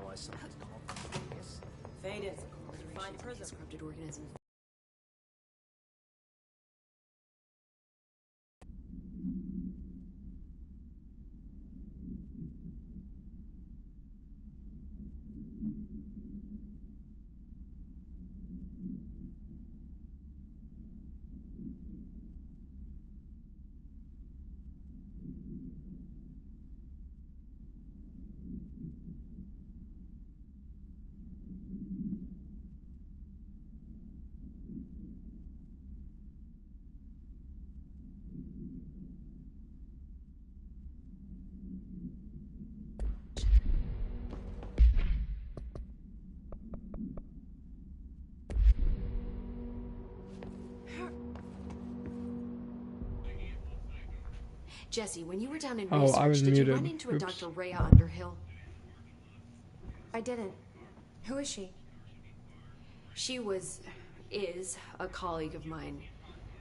realize something's gone. Yes. Faded. Find prism. Corrupted organisms. Jesse, when you were down in research, I was did muted. you run into a Oops. Dr. Rhea Underhill? I didn't. Who is she? She is a colleague of mine,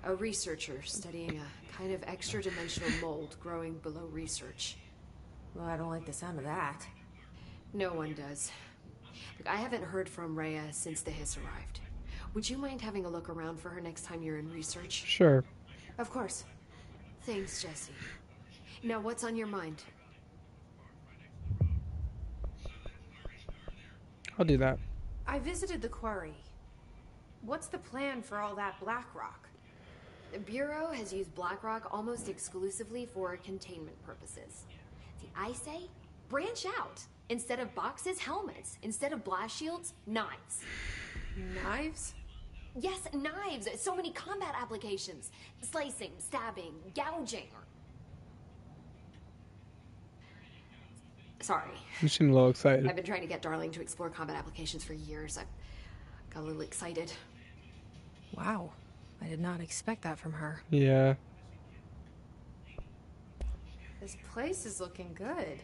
a researcher studying a kind of extra-dimensional mold growing below research. Well, I don't like the sound of that. No one does. Look, I haven't heard from Rhea since the Hiss arrived. Would you mind having a look around for her next time you're in research? Sure. Of course. Thanks, Jesse. Now, what's on your mind? I'll do that. I visited the quarry. What's the plan for all that black rock? The Bureau has used Blackrock almost exclusively for containment purposes. See, I say, branch out. Instead of boxes, helmets. Instead of blast shields, knives. Knives? Yes, knives. So many combat applications. Slicing, stabbing, gouging. Sorry. You seem a little excited. I've been trying to get Darling to explore combat applications for years. I got a little excited. Wow. I did not expect that from her. Yeah. This place is looking good.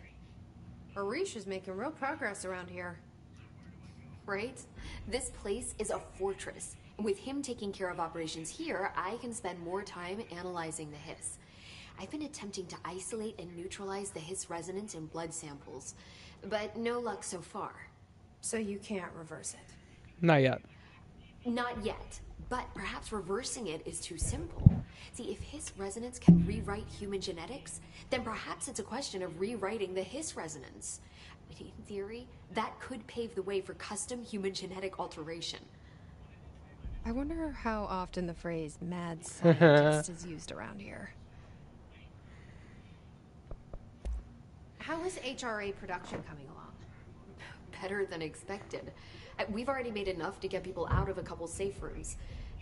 Arish is making real progress around here. Right? This place is a fortress. And with him taking care of operations here, I can spend more time analyzing the Hiss. I've been attempting to isolate and neutralize the Hiss resonance in blood samples, but no luck so far. So you can't reverse it. Not yet. Not yet, but perhaps reversing it is too simple. See, if Hiss resonance can rewrite human genetics, then perhaps it's a question of rewriting the Hiss resonance. In theory, that could pave the way for custom human genetic alteration. I wonder how often the phrase mad scientist is used around here. How is HRA production coming along? Better than expected. We've already made enough to get people out of a couple safe rooms.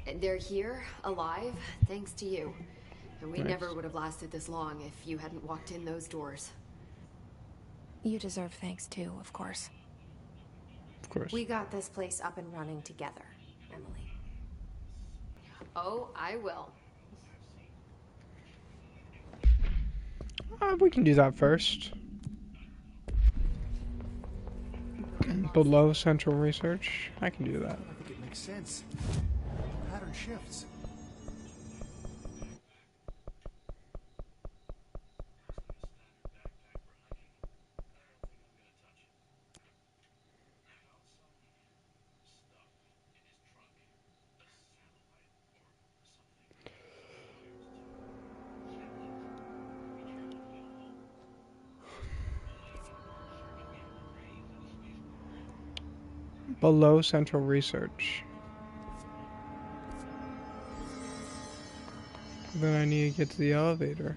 And they're here, alive, thanks to you. And we Nice. never would have lasted this long if you hadn't walked in those doors. You deserve thanks too, of course. Of course. We got this place up and running together, Emily. Oh, I will. We can do that first. Below Central Research. I can do that. I think it makes sense. Pattern shifts. Below Central Research. Then I need to get to the elevator.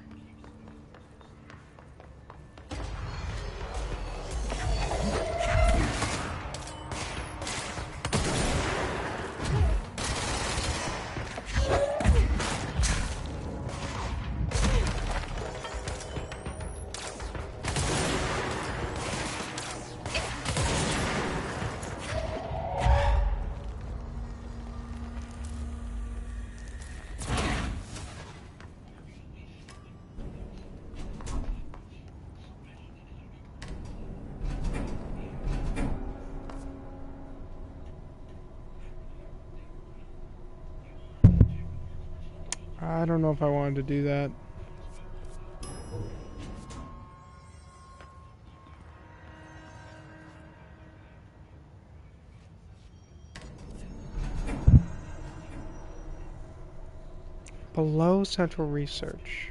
I don't know if I wanted to do that. Below Central Research.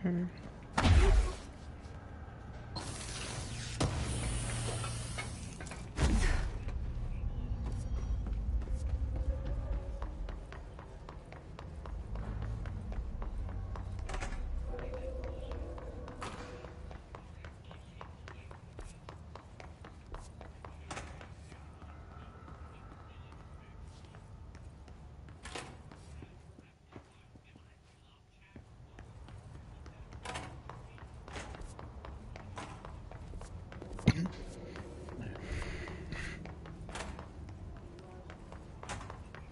Okay.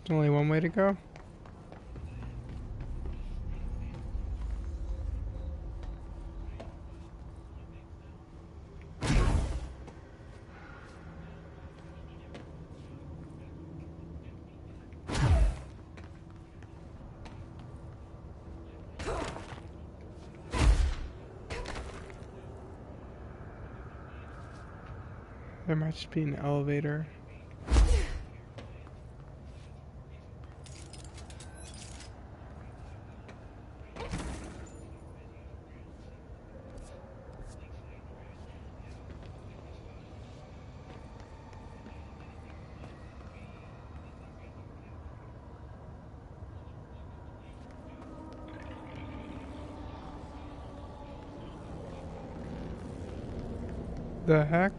There's only one way to go. There might just be an elevator. The heck?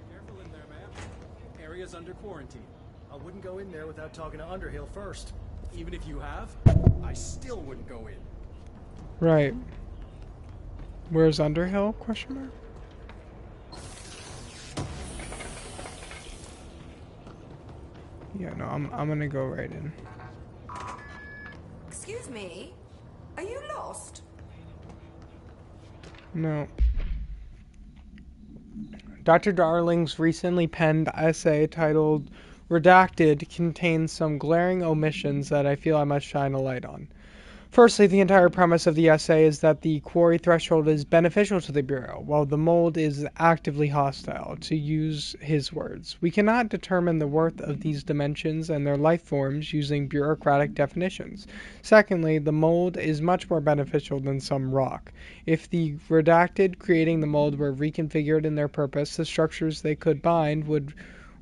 Careful in there, ma'am. Area's under quarantine. I wouldn't go in there without talking to Underhill first. Even if you have, I still wouldn't go in. Right. Where's Underhill? Question mark. Yeah, no, I'm gonna go right in. Excuse me? Are you lost? No. Dr. Darling's recently penned essay titled Redacted contains some glaring omissions that I feel I must shine a light on. Firstly, the entire premise of the essay is that the quarry threshold is beneficial to the Bureau, while the mold is actively hostile, to use his words. We cannot determine the worth of these dimensions and their life forms using bureaucratic definitions. Secondly, the mold is much more beneficial than some rock. If the redacted creating the mold were reconfigured in their purpose, the structures they could bind would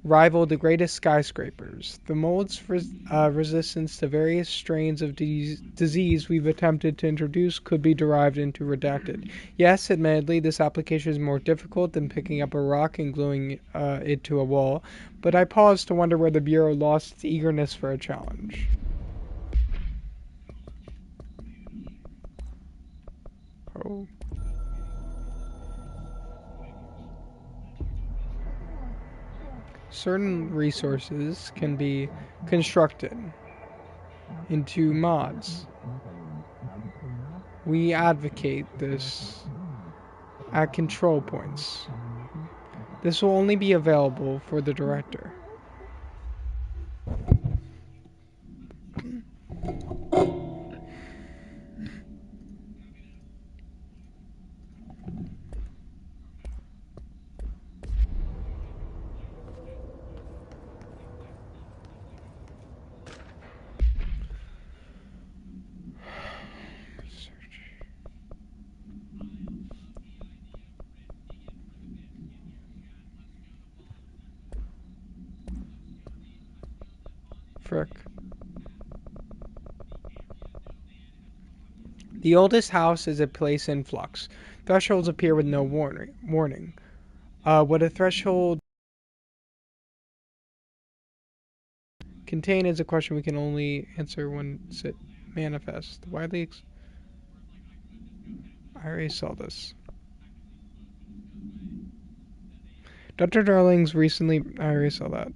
rival the greatest skyscrapers. The mold's resistance to various strains of disease we've attempted to introduce could be derived into redacted. Yes, admittedly, this application is more difficult than picking up a rock and gluing it to a wall, but I pause to wonder where the Bureau lost its eagerness for a challenge. Oh. Certain resources can be constructed into mods. We advocate this at control points. This will only be available for the director. Frick. The oldest house is a place in flux. Thresholds appear with no warning. What a threshold contain is a question we can only answer once it manifests. I already saw this. Dr. Darling's recently... I already saw that.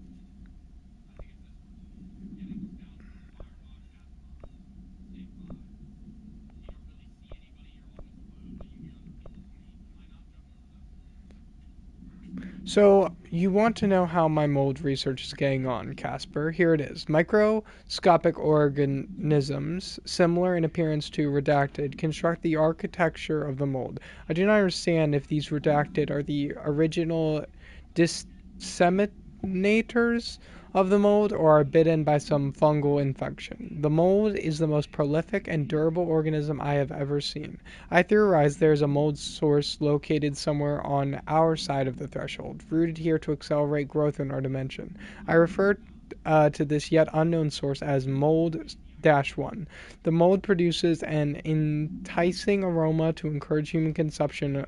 So, you want to know how my mold research is getting on, Casper? Here it is. Microscopic organisms, similar in appearance to redacted, construct the architecture of the mold. I do not understand if these redacted are the original disseminators of the mold or are bitten by some fungal infection. The mold is the most prolific and durable organism I have ever seen. I theorize there is a mold source located somewhere on our side of the threshold, rooted here to accelerate growth in our dimension. I refer to this yet unknown source as Mold-1. The mold produces an enticing aroma to encourage human consumption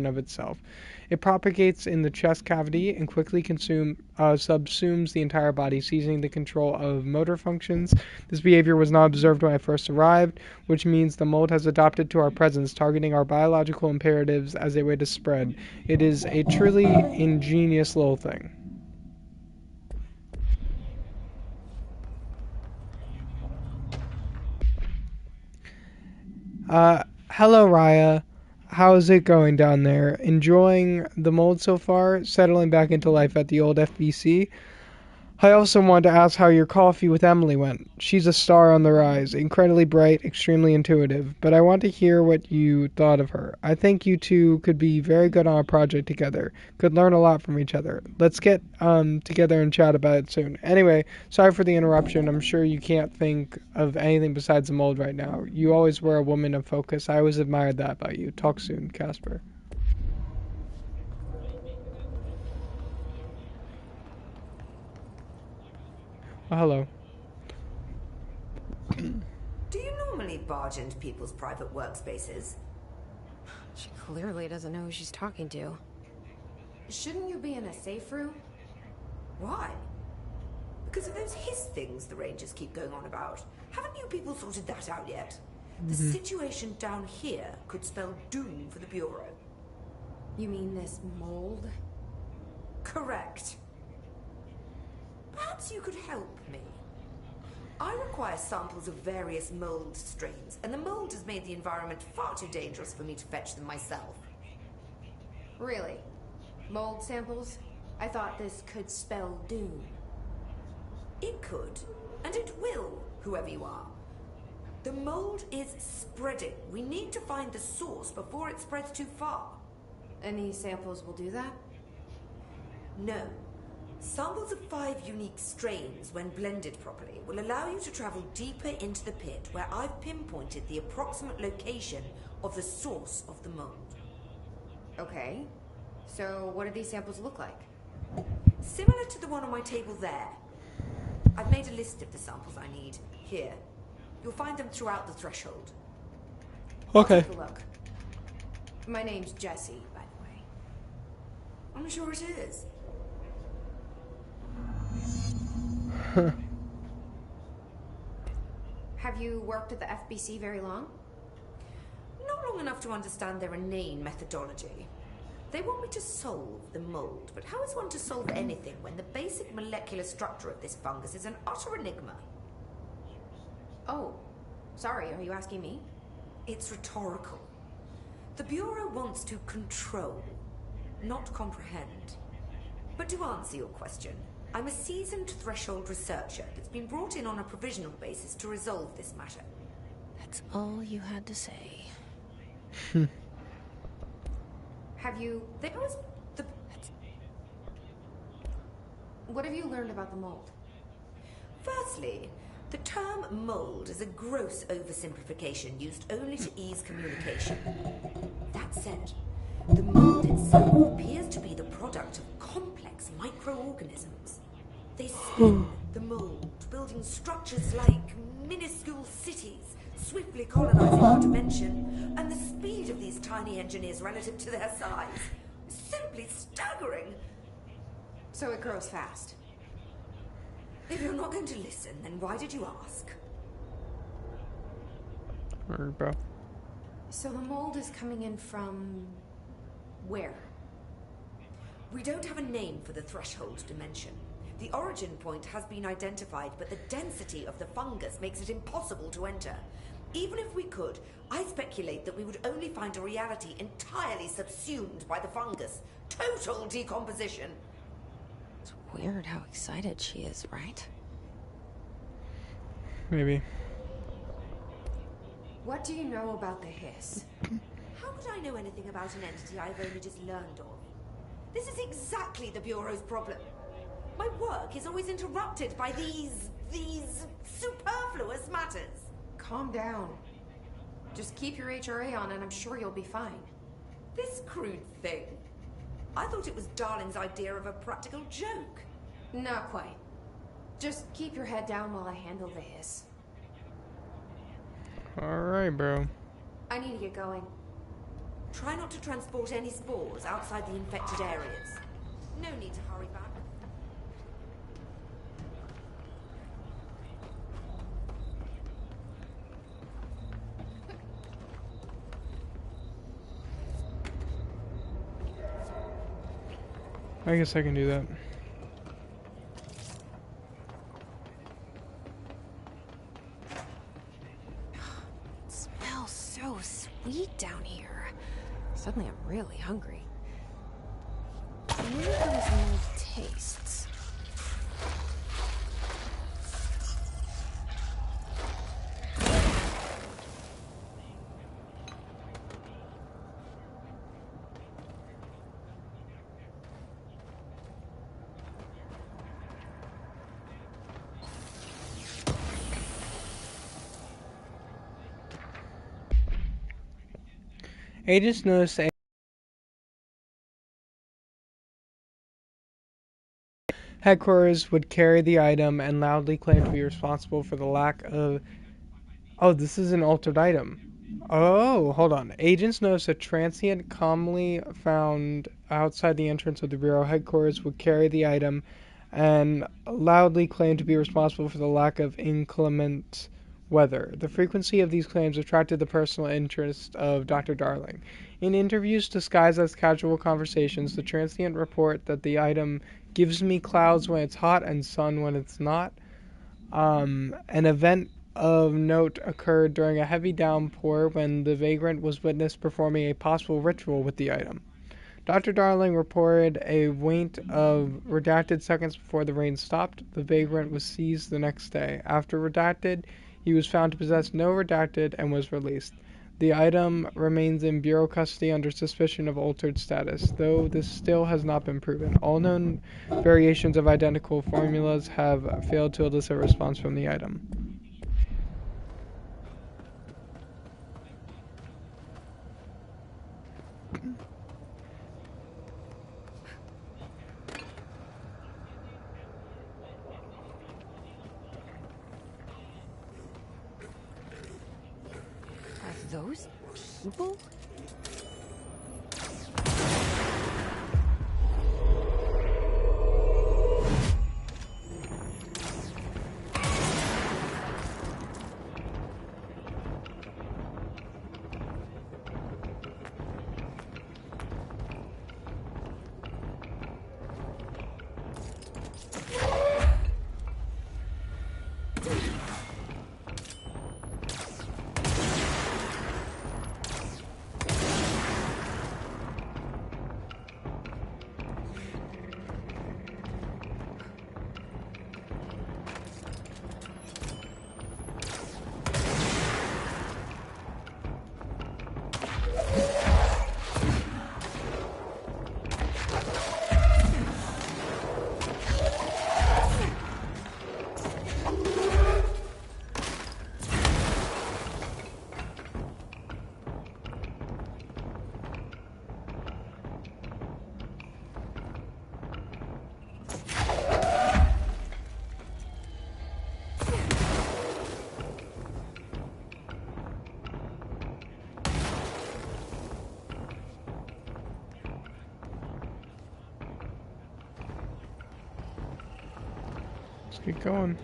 of itself. It propagates in the chest cavity and quickly subsumes the entire body, seizing the control of motor functions. This behavior was not observed when I first arrived, which means the mold has adapted to our presence, targeting our biological imperatives as a way to spread. It is a truly ingenious little thing. Hello, Raya. How's it going down there? Enjoying the mold so far? Settling back into life at the old FBC? I also wanted to ask how your coffee with Emily went. She's a star on the rise, incredibly bright, extremely intuitive, but I want to hear what you thought of her. I think you two could be very good on a project together, could learn a lot from each other. Let's get together and chat about it soon. Anyway, sorry for the interruption. I'm sure you can't think of anything besides the mold right now. You always were a woman of focus. I always admired that about you. Talk soon, Casper. Oh, hello. Do you normally barge into people's private workspaces? She clearly doesn't know who she's talking to. Shouldn't you be in a safe room? Why? Because of those hiss things the Rangers keep going on about. Haven't you people sorted that out yet? The situation down here could spell doom for the Bureau. You mean this mold? Correct. Perhaps Perhaps you could help me. I require samples of various mold strains, and the mold has made the environment far too dangerous for me to fetch them myself. Really? Mold samples? I thought this could spell doom. It could, and it will, whoever you are. The mold is spreading. We need to find the source before it spreads too far. And these samples will do that? No. Samples of 5 unique strains, when blended properly, will allow you to travel deeper into the pit where I've pinpointed the approximate location of the source of the mold. Okay. So what do these samples look like? Similar to the one on my table there. I've made a list of the samples I need. Here. You'll find them throughout the threshold. Okay. I'll take a look. My name's Jessie, by the way. I'm sure it is. Have you worked at the FBC very long? Not long enough to understand their inane methodology. They want me to solve the mold, but how is one to solve anything when the basic molecular structure of this fungus is an utter enigma? Oh, sorry, are you asking me? It's rhetorical. The Bureau wants to control, not comprehend. But to answer your question, I'm a seasoned threshold researcher that's been brought in on a provisional basis to resolve this matter. That's all you had to say. Have you... What have you learned about the mold? Firstly, the term mold is a gross oversimplification used only to ease communication. That said, the mold itself appears to be the product of complex microorganisms. They spin the mold, building structures like minuscule cities, swiftly colonizing our dimension, and the speed of these tiny engineers relative to their size is simply staggering. So it grows fast. If you're not going to listen, then why did you ask? Alright, bro. So the mold is coming in from... where? We don't have a name for the threshold dimension. The origin point has been identified, but the density of the fungus makes it impossible to enter. Even if we could, I speculate that we would only find a reality entirely subsumed by the fungus. Total decomposition. It's weird how excited she is, right? Maybe. What do you know about the hiss? How could I know anything about an entity I've only just learned of? This is exactly the Bureau's problem. My work is always interrupted by these superfluous matters. Calm down. Just keep your HRA on and I'm sure you'll be fine. This crude thing. I thought it was Darling's idea of a practical joke. Not quite. Just keep your head down while I handle the hiss. Alright, bro. I need to get going. Try not to transport any spores outside the infected areas. No need to hurry back. I guess I can do that. It smells so sweet down here. Suddenly I'm really hungry. I wonder how this mold tastes. Agents noticed headquarters would carry the item and loudly claim to be responsible for the lack of... Oh, this is an altered item. Oh, hold on. Agents noticed a transient commonly found outside the entrance of the Bureau headquarters would carry the item and loudly claim to be responsible for the lack of inclement weather. The frequency of these claims attracted the personal interest of Dr. Darling. In interviews disguised as casual conversations, the transient report that the item gives me clouds when it's hot and sun when it's not. An event of note occurred during a heavy downpour when the vagrant was witnessed performing a possible ritual with the item. Dr. Darling reported a wait of redacted seconds before the rain stopped. The vagrant was seized the next day. After redacted, he was found to possess no redacted and was released. The item remains in Bureau custody under suspicion of altered status, though this still has not been proven. All known variations of identical formulas have failed to elicit a response from the item. Are those people? Let's get going.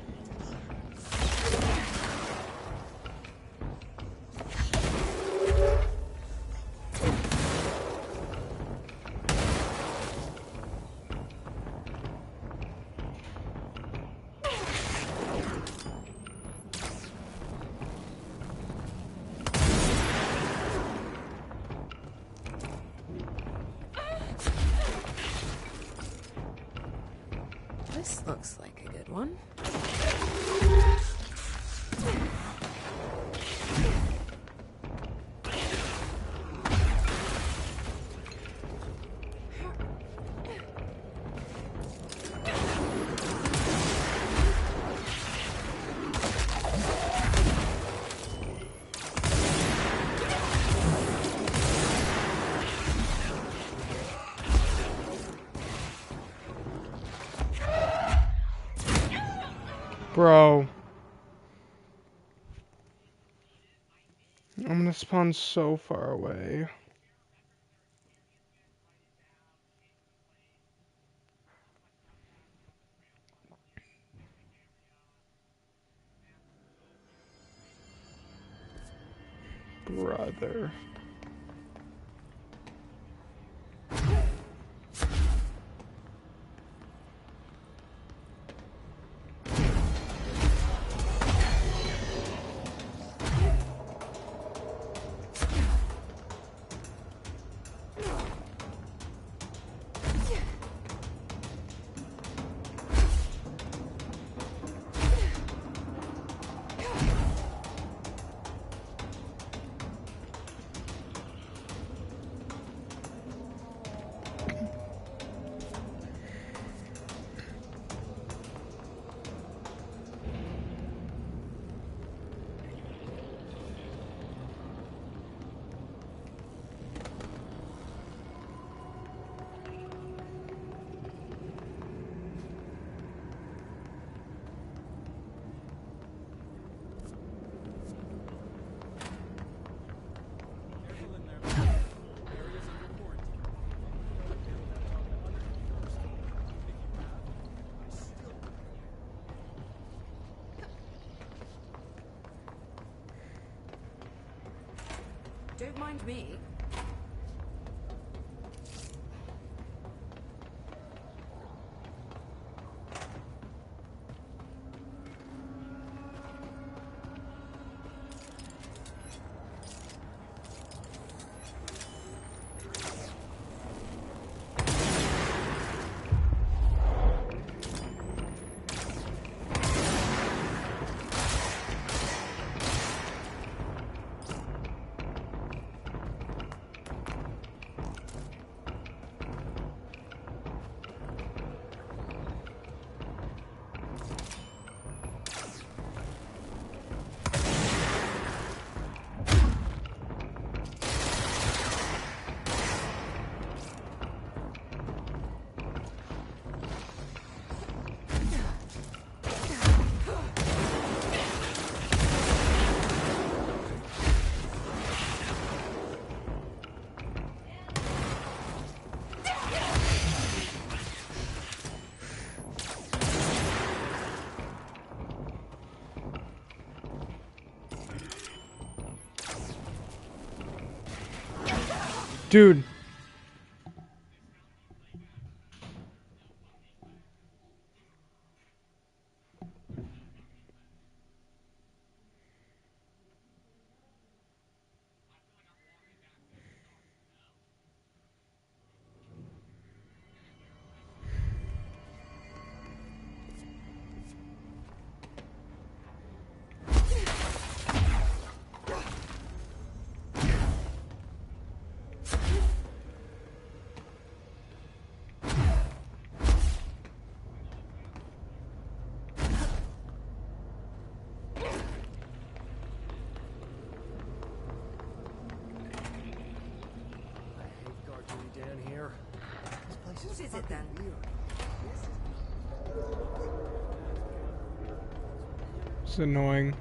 This looks like a good one. Bro. I'm gonna spawn so far away. Brother. Careful in there, man. Area's under quarantine. Go in there without talking to Underhill first. Even if you have, I still... Don't mind me. Dude. I hate guard duty down here. This place What is it then? weird. It's annoying.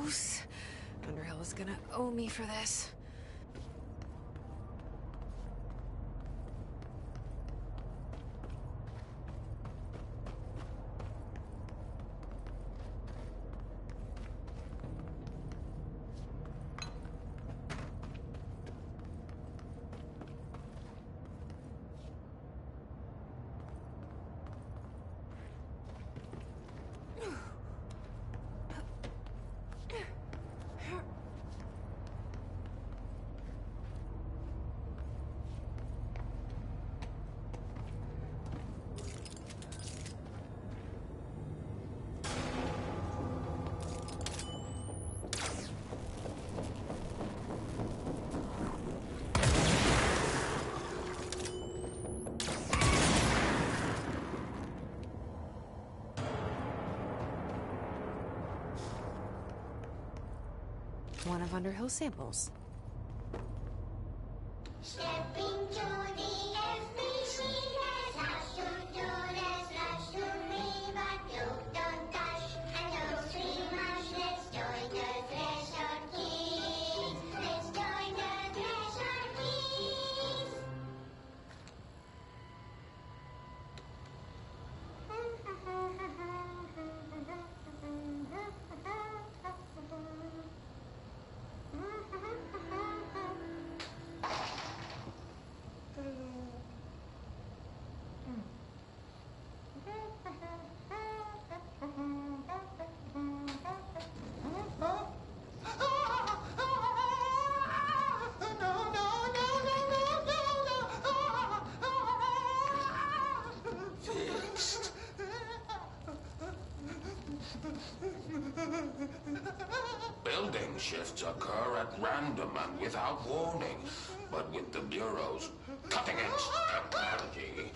gross. Underhill is gonna owe me for this. One of Underhill's samples. Step into the FBC, lots to do, there's lots to be, but you don't touch, and don't scream much. Let's join the Treasure Keys. Let's join the Treasure Keys. Fixed. Building shifts occur at random and without warning, but with the Bureau's cutting-edge technology,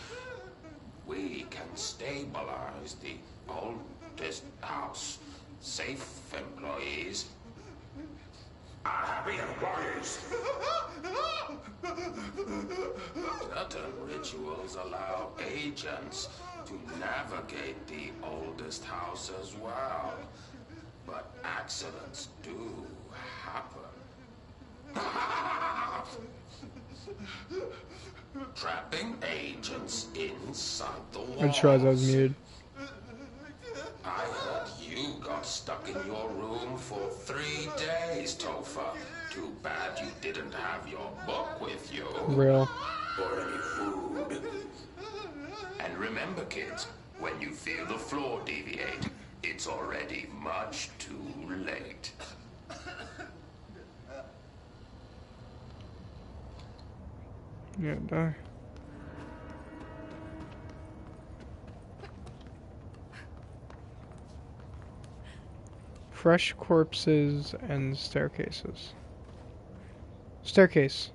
we can stabilize the oldest house. Safe employees are happy employees. Certain rituals allow agents to navigate the oldest house as well. But accidents do happen. Trapping agents inside the walls. I'm sure I was muted. I heard you got stuck in your room for 3 days, Topher. Too bad you didn't have your book with you. Real. Or any food. And remember, kids, when you feel the floor deviate, it's already much too late. Yeah, die. Fresh corpses and staircases. Staircase.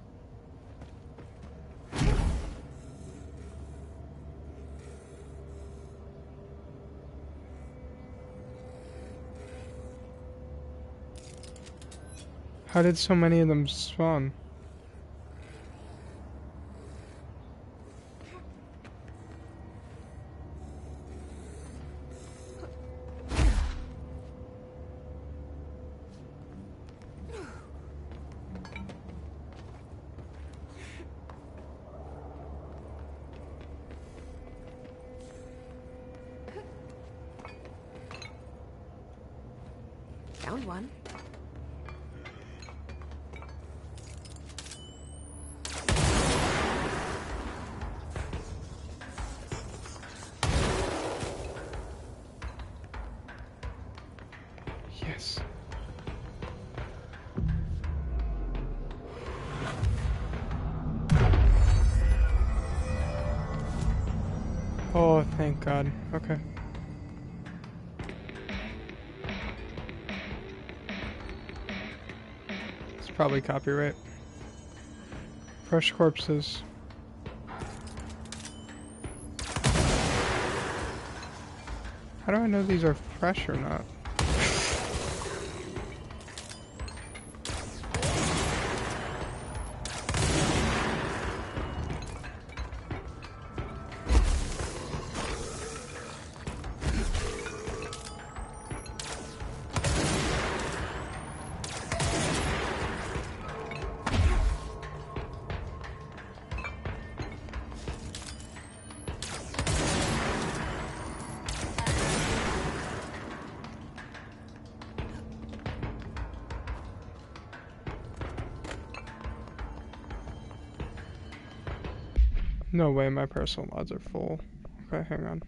How did so many of them spawn? Found one. Yes. Oh, thank God. Okay. It's probably copyright. Fresh corpses. How do I know these are fresh or not? No way my personal mods are full. Okay, hang on.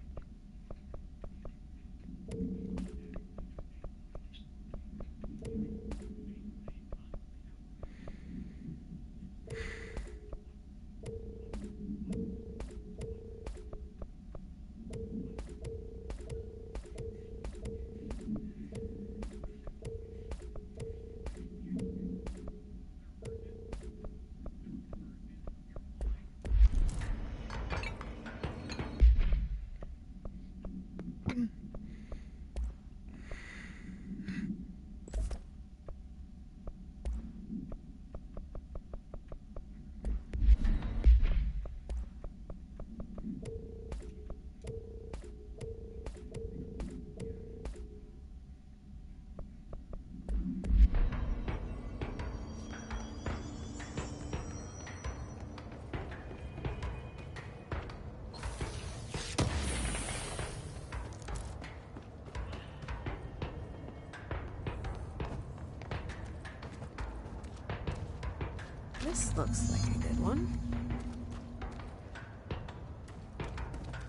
This looks like a good one.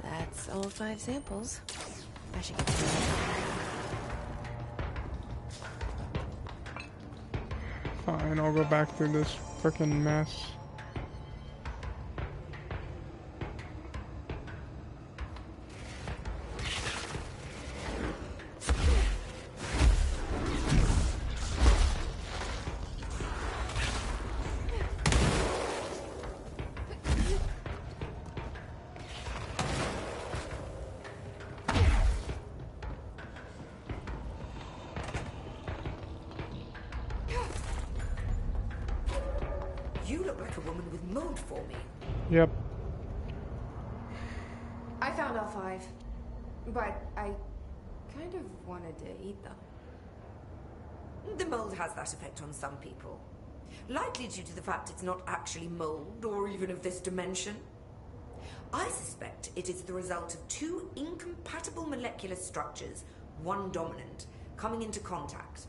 That's all 5 samples. I should get some. Fine, I'll go back through this frickin' mess. You look like a woman with mold for me. Yep. I found all 5, but I kind of wanted to eat them. The mold has that effect on some people. Likely due to the fact it's not actually mold, or even of this dimension. I suspect it is the result of 2 incompatible molecular structures, one dominant, coming into contact.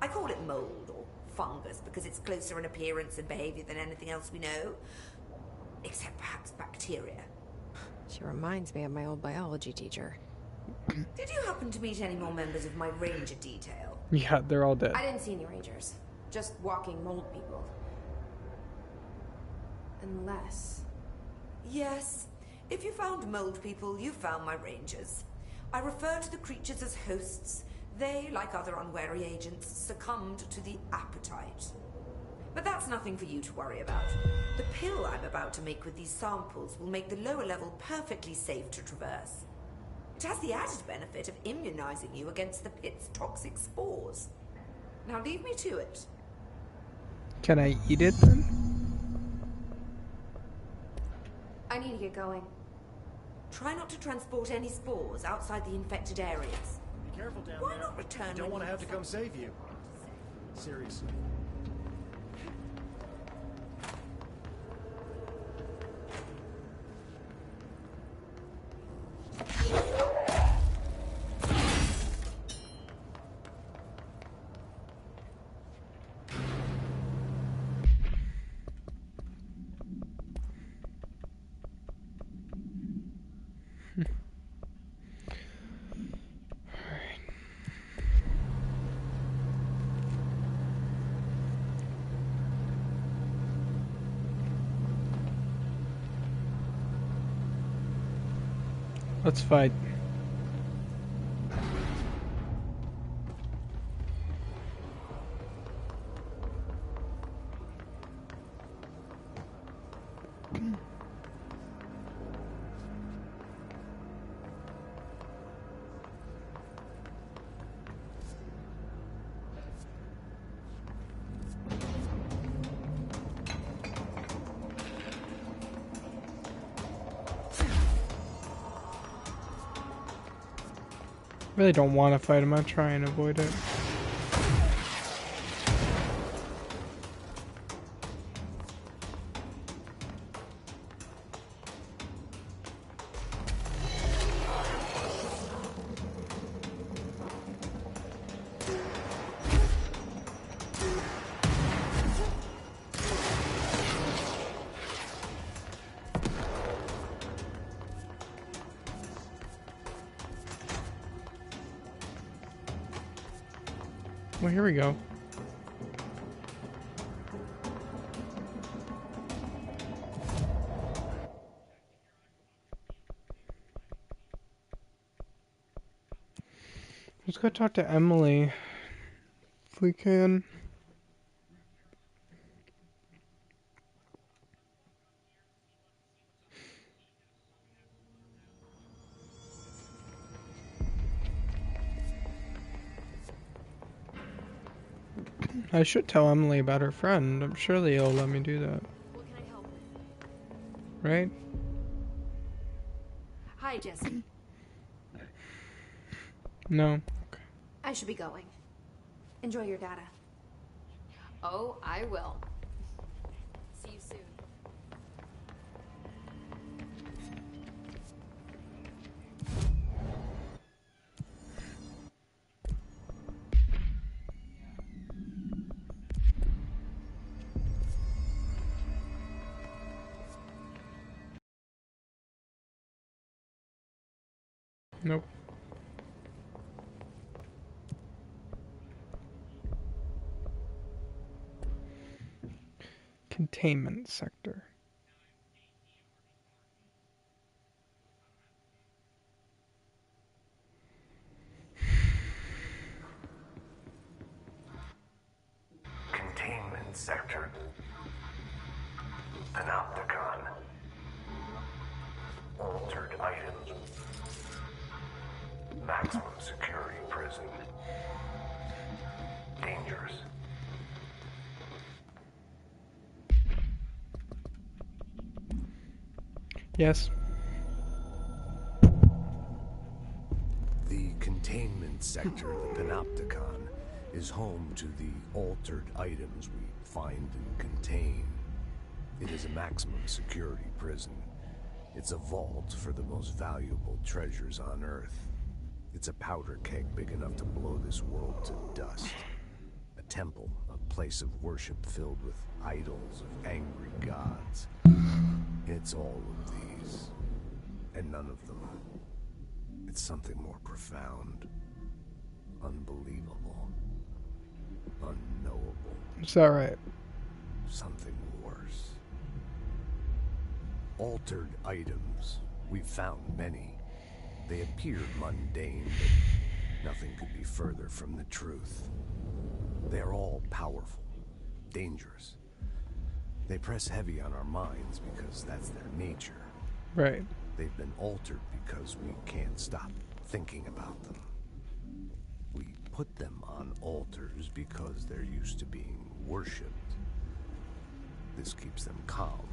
I call it mold, or fungus, because it's closer in appearance and behavior than anything else we know. Except perhaps bacteria. She reminds me of my old biology teacher. Did you happen to meet any more members of my ranger detail? Yeah, they're all dead. I didn't see any rangers. Just walking mold people. Unless... Yes. If you found mold people, you found my rangers. I refer to the creatures as hosts. They, like other unwary agents, succumbed to the appetite. But that's nothing for you to worry about. The pill I'm about to make with these samples will make the lower level perfectly safe to traverse. It has the added benefit of immunizing you against the pit's toxic spores. Now leave me to it. Can I eat it then? I need to get going. Try not to transport any spores outside the infected areas. Be careful down Why there. not return Don't when want to you have to come save you. Seriously. Let's fight. Really don't want to fight him. I'll try and avoid it. Well, here we go. Let's go talk to Emily. If we can. I should tell Emily about her friend. I'm sure they'll let me do that. What can I help with? Right? Hi, Jesse. No. I should be going. Enjoy your data. Oh, I will. See you soon. Nope. Containment sector. Containment sector. Panopticon. Altered items. Maximum security prison. Dangerous. Yes. The containment sector, the Panopticon, is home to the altered items we find and contain. It is a maximum security prison. It's a vault for the most valuable treasures on Earth. It's a powder keg big enough to blow this world to dust. A temple, a place of worship filled with idols of angry gods. It's all of these, and none of them. It's something more profound, unbelievable, unknowable. Is that right? Something worse. Altered items. We've found many. They appeared mundane, but nothing could be further from the truth. They're all powerful, dangerous. They press heavy on our minds because that's their nature. Right. They've been altered because we can't stop thinking about them. We put them on altars because they're used to being worshipped. This keeps them calm.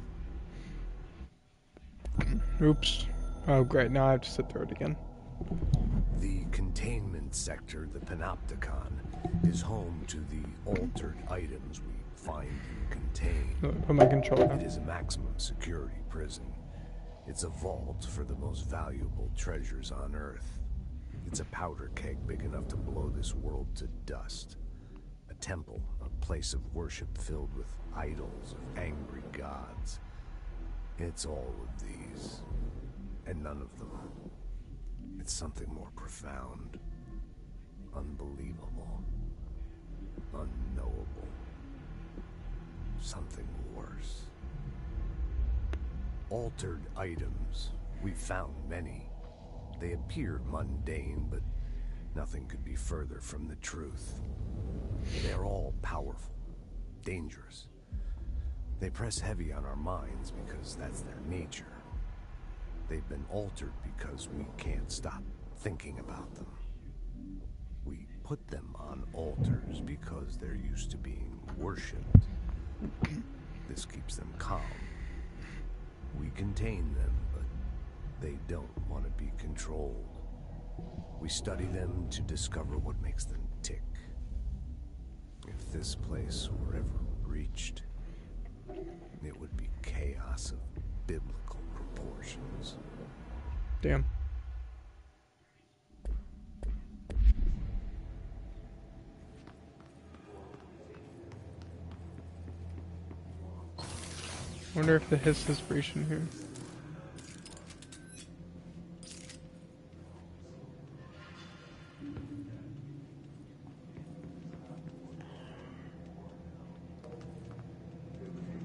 Oops. Oh, great. Now I have to sit through it again. The containment sector, the Panopticon, is home to the altered items we find and contain. Put my controller It down. is a maximum security prison. It's a vault for the most valuable treasures on Earth. It's a powder keg big enough to blow this world to dust. A temple, a place of worship filled with idols of angry gods. It's all of these, and none of them. It's something more profound, unbelievable, unknowable. Something worse. Altered items. We've found many. They appeared mundane, but nothing could be further from the truth. They're all powerful, dangerous. They press heavy on our minds because that's their nature. They've been altered because we can't stop thinking about them. We put them on altars because they're used to being worshipped. This keeps them calm. We contain them, but they don't want to be controlled. We study them to discover what makes them tick. If this place were ever breached, it would be chaos of biblical proportions. Damn. Wonder if the hiss is breached in here.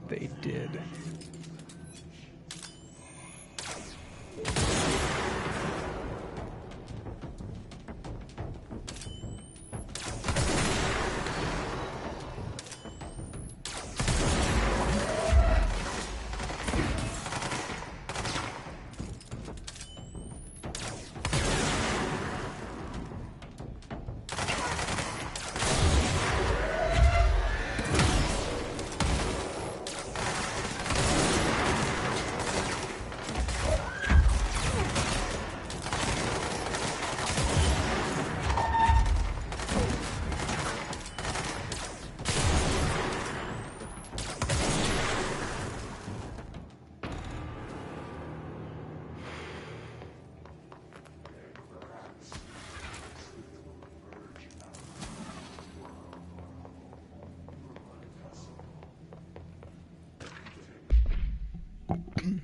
they did.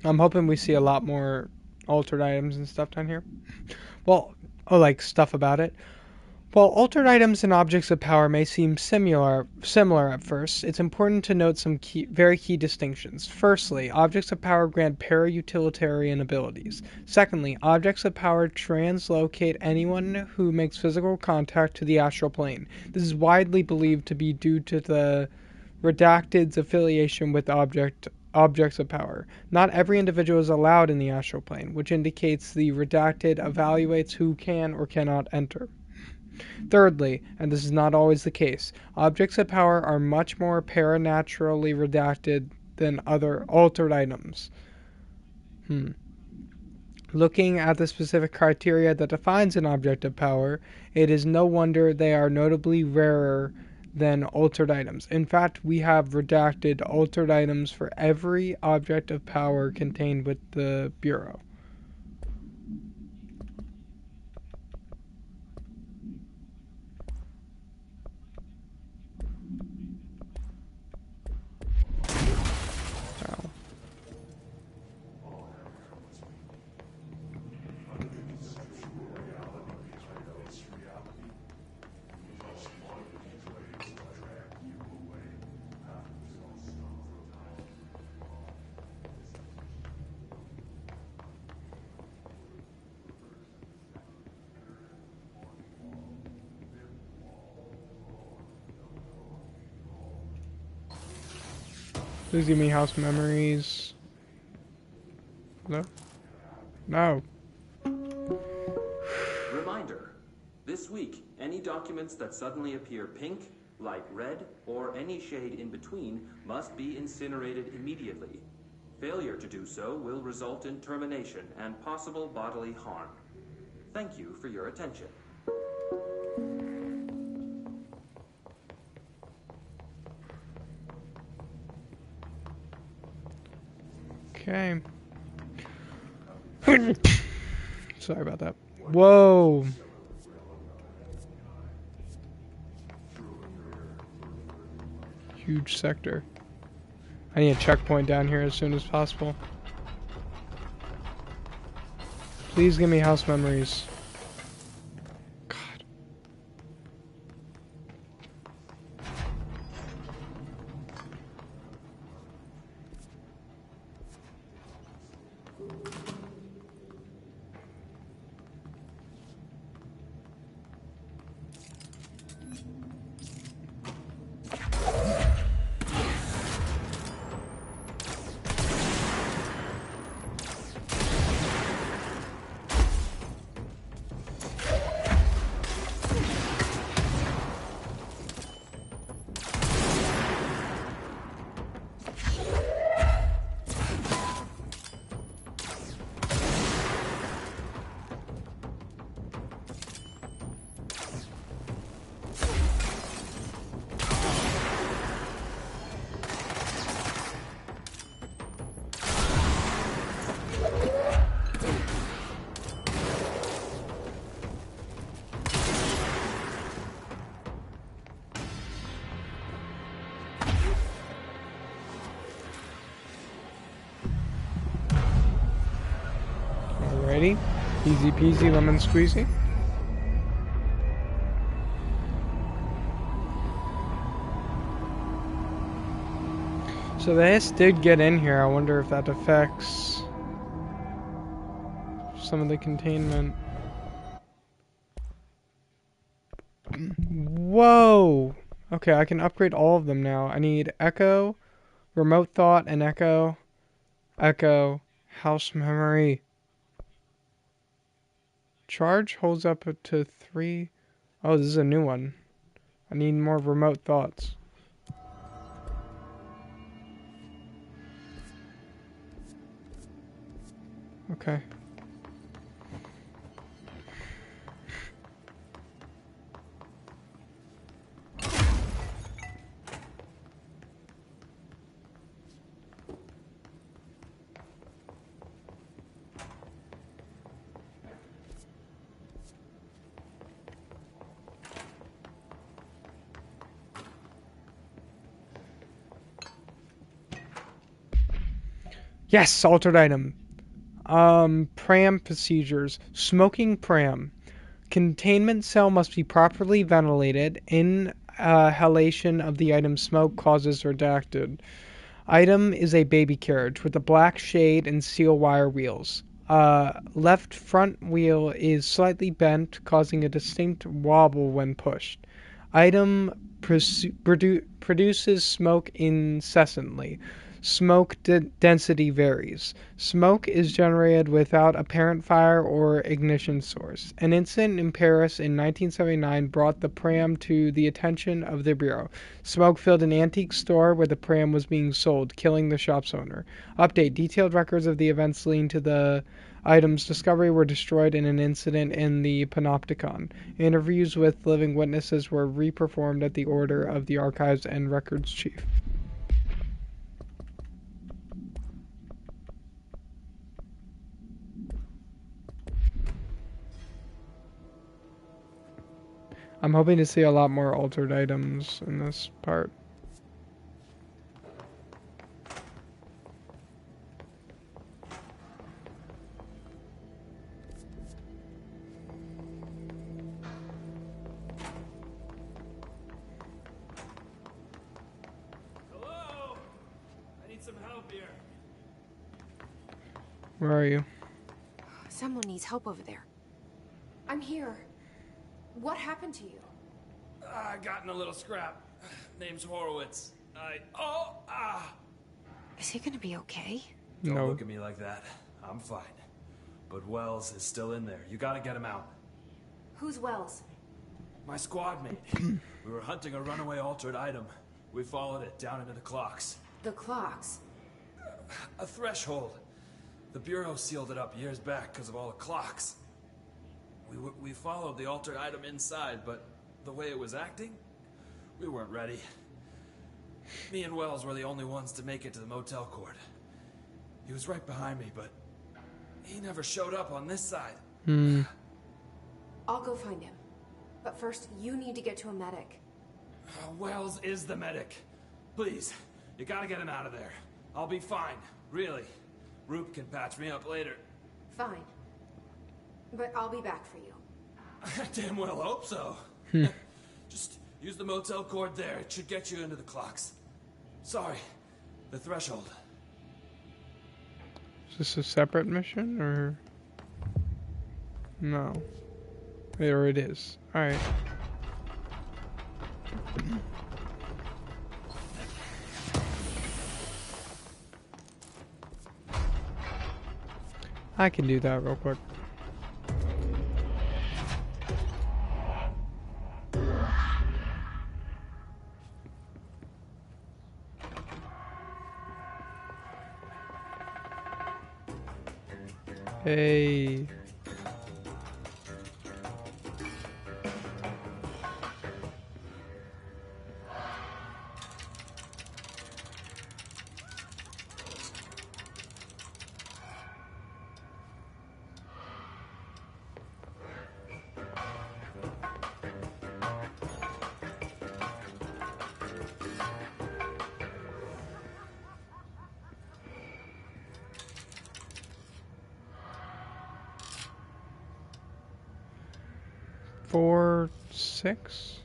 I'm hoping we see a lot more altered items and stuff down here. Well, like stuff about it. While altered items and objects of power may seem similar at first, it's important to note some very key distinctions. Firstly, objects of power grant para-utilitarian abilities. Secondly, objects of power translocate anyone who makes physical contact to the astral plane. This is widely believed to be due to the Redacted's affiliation with objects of power. Not every individual is allowed in the astral plane, which indicates the Redacted evaluates who can or cannot enter. Thirdly, and this is not always the case, objects of power are much more paranaturally redacted than other altered items. Looking at the specific criteria that defines an object of power, it is no wonder they are notably rarer than altered items. In fact, we have redacted altered items for every object of power contained with the Bureau. Please give me house memories. No? No. Reminder. This week, any documents that suddenly appear pink, light red, or any shade in between must be incinerated immediately. Failure to do so will result in termination and possible bodily harm. Thank you for your attention. Okay. Sorry about that. Whoa. Huge sector. I need a checkpoint down here as soon as possible. Please give me house memories. God. Alrighty. Easy peasy lemon squeezy. So the hiss did get in here. I wonder if that affects some of the containment. Whoa! Okay, I can upgrade all of them now. I need Echo, Remote Thought, and Echo. Echo, House Memory. Charge holds up to 3. Oh, this is a new one. I need more Remote Thoughts. Okay. Yes, altered item. Pram procedures. Smoking pram. Containment cell must be properly ventilated. Inhalation of the item smoke causes redacted. Item is a baby carriage with a black shade and steel wire wheels. Left front wheel is slightly bent, causing a distinct wobble when pushed. Item produces smoke incessantly. Smoke density varies. Smoke is generated without apparent fire or ignition source. An incident in Paris in 1979 brought the pram to the attention of the Bureau. Smoke filled an antique store where the pram was being sold, killing the shop's owner. Update. Detailed records of the events leading to the item's discovery were destroyed in an incident in the Panopticon. Interviews with living witnesses were reperformed at the order of the Archives and Records Chief. I'm hoping to see a lot more altered items in this part. Hello? I need some help here. Where are you? Someone needs help over there. I'm here. What happened to you? I got in a little scrap. Name's Horowitz. Is he gonna be okay? Don't No. look at me like that. I'm fine. But Wells is still in there. You gotta get him out. Who's Wells? My squad mate. We were hunting a runaway altered item. We followed it down into the clocks. The clocks. A threshold. The Bureau sealed it up years back because of all the clocks. We followed the altered item inside, but the way it was acting, we weren't ready. Me and Wells were the only ones to make it to the motel court. He was right behind me, but he never showed up on this side. I'll go find him. But first, you need to get to a medic. Wells is the medic. Please, you gotta get him out of there. I'll be fine, really. Roop can patch me up later. Fine. But I'll be back for you. I damn well hope so. Just use the motel cord there. It should get you into the clocks. Sorry, the threshold. Is this a separate mission, or? No. Or it is. Alright. I can do that real quick. Hey. Four, 6.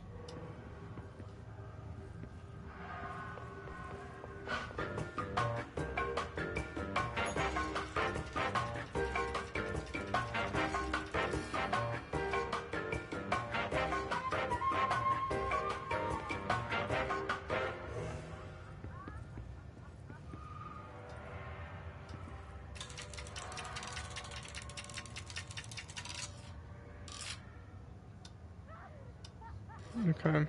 Okay.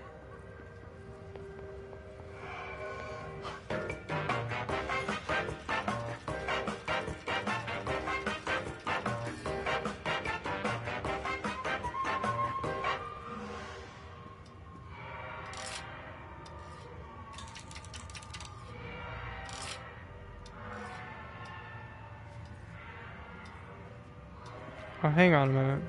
Oh, hang on a minute.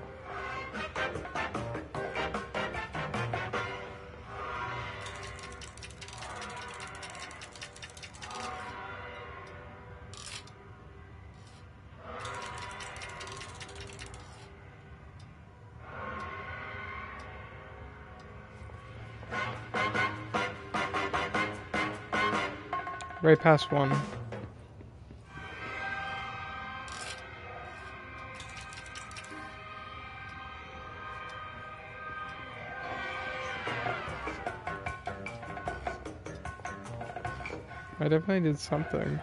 Right past one. I definitely did something.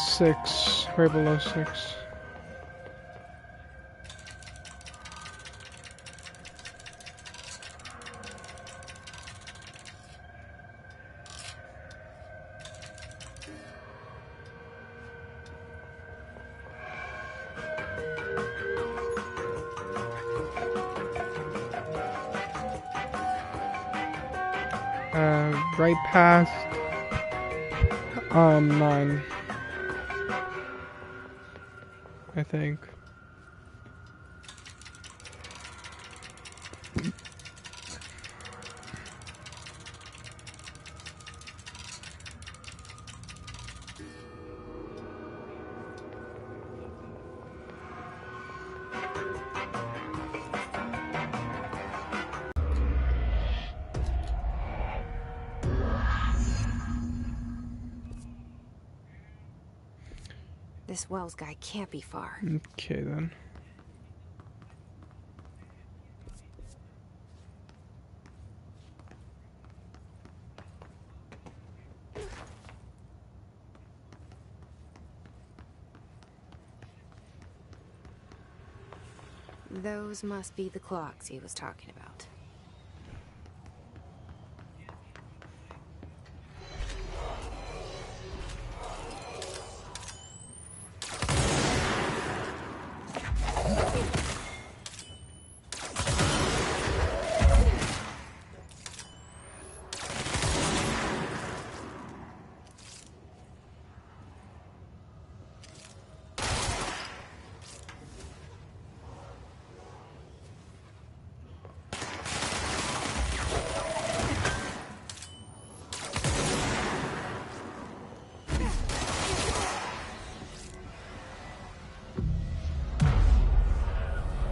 Six, right below 6. Right past 9, I think. This Wells guy can't be far. Okay then. Those must be the clocks he was talking about.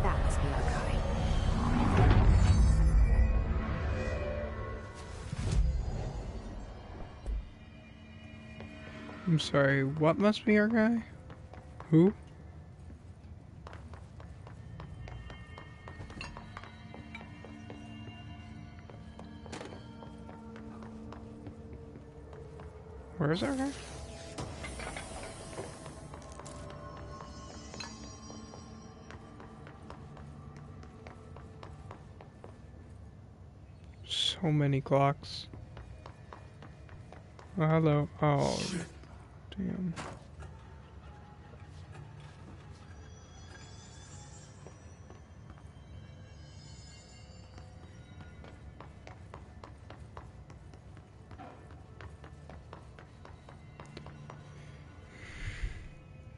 That must be our guy. I'm sorry, what must be our guy? Who? Where's our guy? So many clocks. Oh, hello. Oh, damn.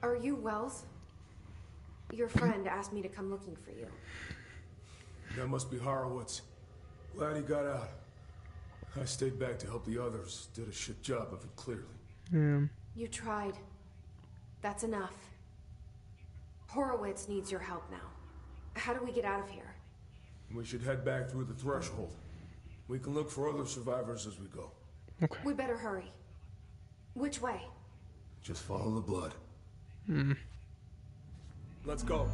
Are you Wells? Your friend asked me to come looking for you. That must be Horowitz. Glad he got out. I stayed back to help the others. Did a shit job of it, clearly. Yeah. You tried. That's enough. Horowitz needs your help now. How do we get out of here? We should head back through the threshold. We can look for other survivors as we go. Okay. We better hurry. Which way? Just follow the blood. Hmm. Let's go.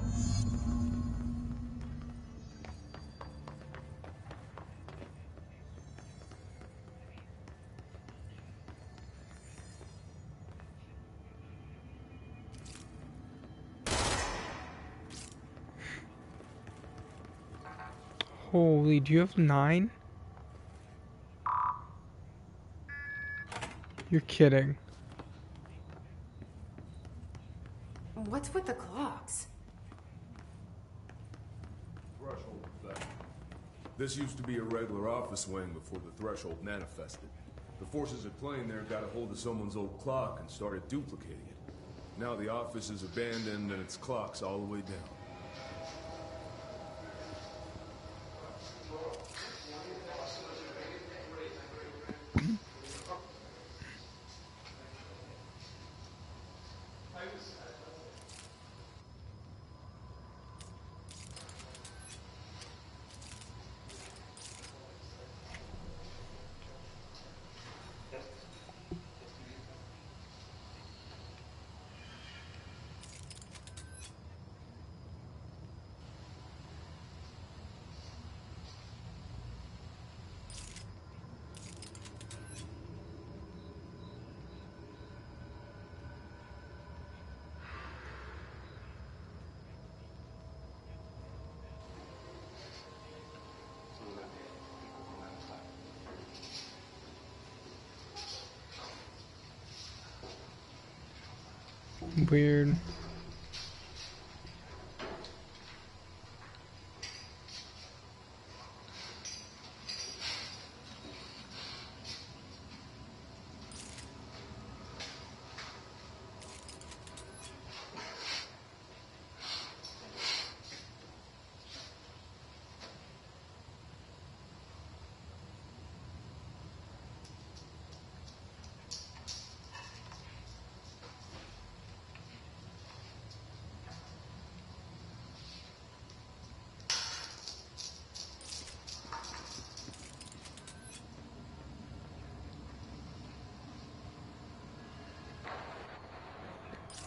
Holy, do you have 9? You're kidding. What's with the clocks? Threshold effect. This used to be a regular office wing before the threshold manifested. The forces at plane there got a hold of someone's old clock and started duplicating it. Now the office is abandoned and its clock's all the way down. Weird.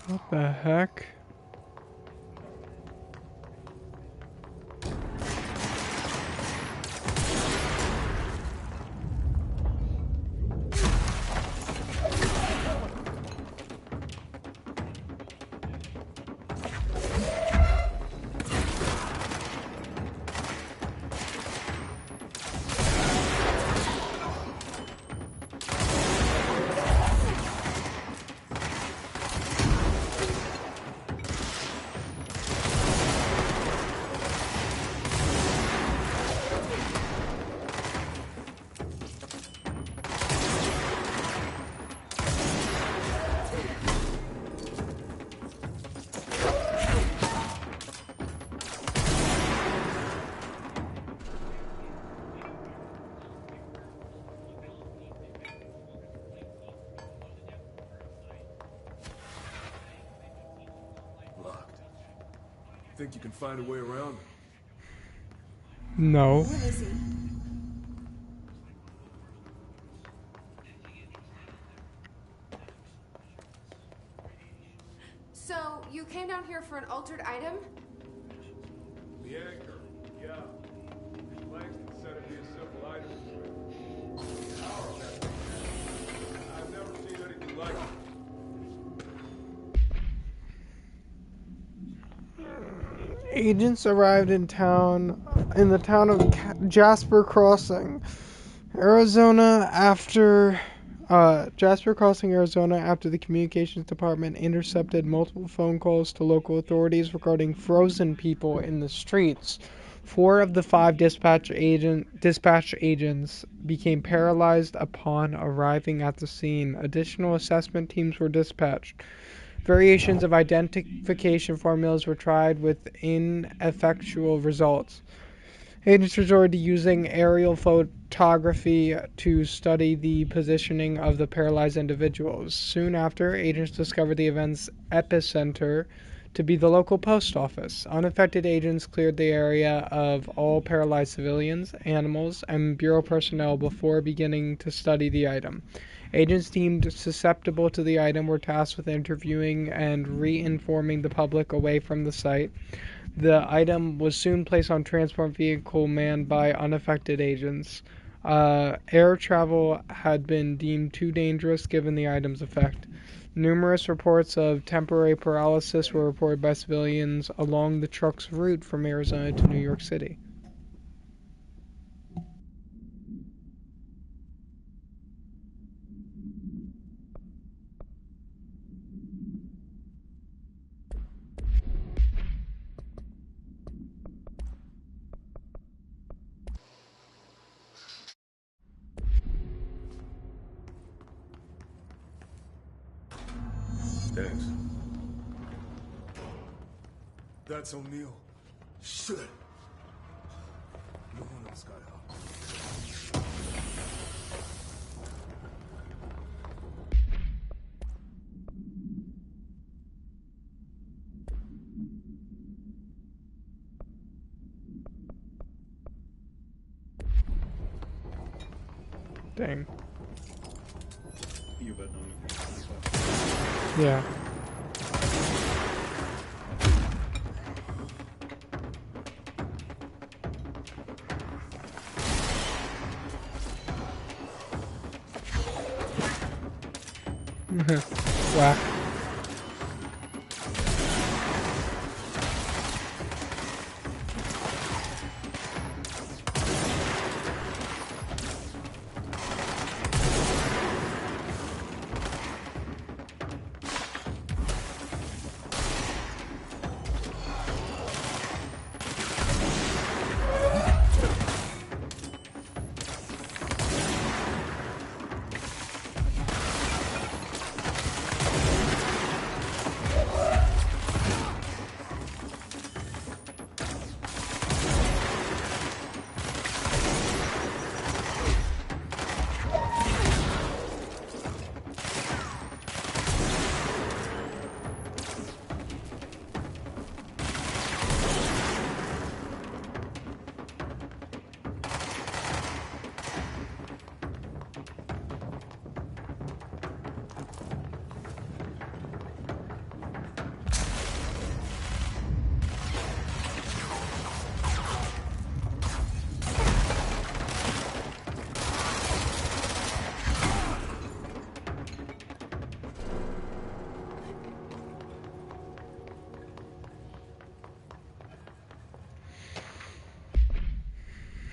What the heck? Think you can find a way around? No. Where is he? So, you came down here for an altered item? The anchor, yeah. Langston said it'd be a simple item. I've never seen anything like it. Agents arrived in the town of Jasper Crossing, Arizona after the communications department intercepted multiple phone calls to local authorities regarding frozen people in the streets. 4 of the 5 dispatch agents became paralyzed upon arriving at the scene. Additional assessment teams were dispatched. Variations of identification formulas were tried with ineffectual results. Agents resorted to using aerial photography to study the positioning of the paralyzed individuals. Soon after, agents discovered the event's epicenter to be the local post office. Unaffected agents cleared the area of all paralyzed civilians, animals, and Bureau personnel before beginning to study the item. Agents deemed susceptible to the item were tasked with interviewing and re-informing the public away from the site. The item was soon placed on transport vehicle manned by unaffected agents. Air travel had been deemed too dangerous given the item's effect. Numerous reports of temporary paralysis were reported by civilians along the truck's route from Arizona to New York City. Thanks. That's O'Neill. Shit. No one else got out. Dang. You bet on it. Yeah. Whack.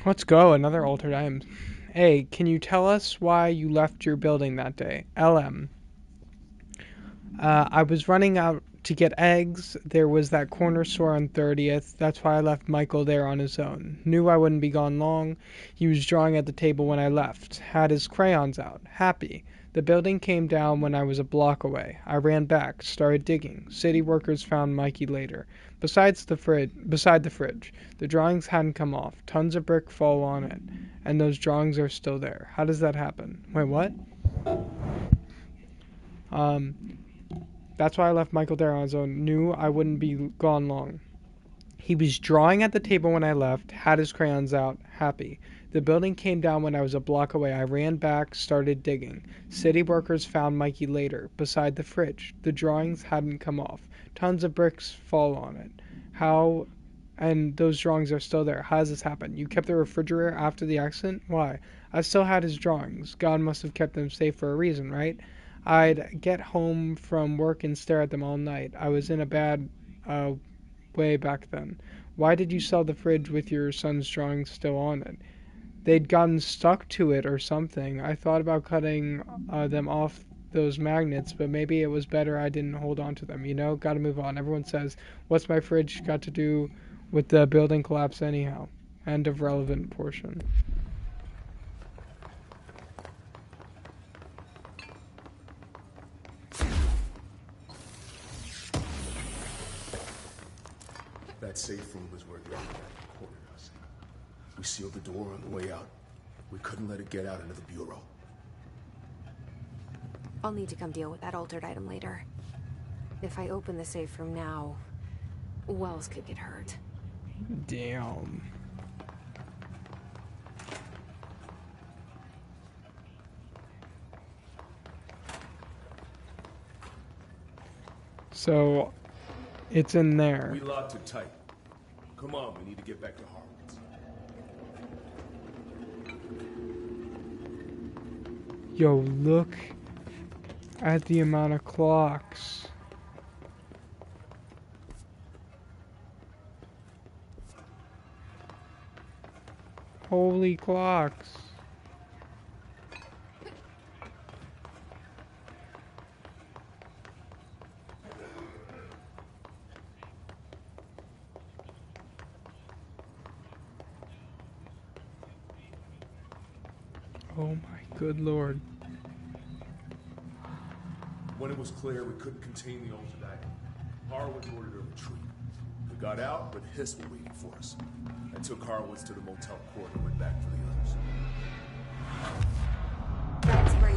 Let's go, another altered item. Hey, can you tell us why you left your building that day? LM. I was running out to get eggs. There was that corner store on 30th. That's why I left Michael there on his own. Knew I wouldn't be gone long. He was drawing at the table when I left. Had his crayons out. Happy. The building came down when I was a block away. I ran back, started digging. City workers found Mikey later. Beside the fridge. The drawings hadn't come off. Tons of brick fall on it. And those drawings are still there. How does that happen? Wait, what? That's why I left Michael there on his own. Knew I wouldn't be gone long. He was drawing at the table when I left, had his crayons out, happy. The building came down when I was a block away. I ran back, started digging. City workers found Mikey later, beside the fridge. The drawings hadn't come off. Tons of bricks fall on it. How... And those drawings are still there. How does this happen? You kept the refrigerator after the accident? Why? I still had his drawings. God must have kept them safe for a reason, right? I'd get home from work and stare at them all night. I was in a bad way back then. Why did you sell the fridge with your son's drawings still on it? They'd gotten stuck to it or something. I thought about cutting them off those magnets, but maybe it was better I didn't hold on to them, you know? Gotta move on. Everyone says, what's my fridge got to do with the building collapse anyhow? End of relevant portion. That safe room was where the other guy reported us. We sealed the door on the way out. We couldn't let it get out into the bureau. I'll need to come deal with that altered item later. If I open the safe room now, Wells could get hurt. Damn. So, it's in there. We locked it tight. Come on, we need to get back to Harlan's. Yo, look at the amount of clocks. Holy clocks. Oh my good lord. When When it was clear we couldn't contain the altered item, Horowitz ordered a retreat. We got out, but Hiss were waiting for us. I took Horowitz to the motel court and went back for the others. That's right.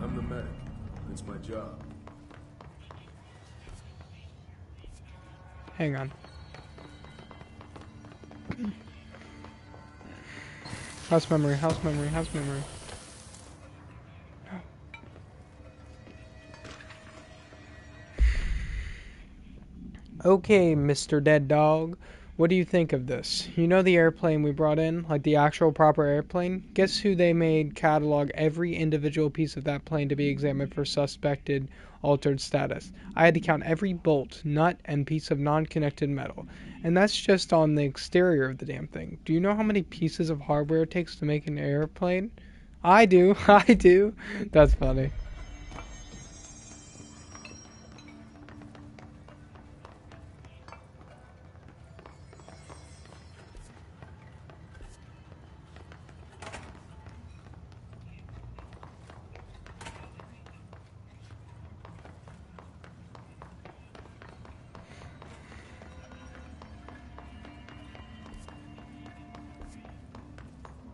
I'm the medic. It's my job. Hang on. House memory, house memory, house memory. Okay, Mr. Dead Dog. What do you think of this? You know the airplane we brought in? Like the actual proper airplane? Guess who they made catalog every individual piece of that plane to be examined for suspected altered status? I had to count every bolt, nut, and piece of non-connected metal. And that's just on the exterior of the damn thing. Do you know how many pieces of hardware it takes to make an airplane? I do. I do. That's funny.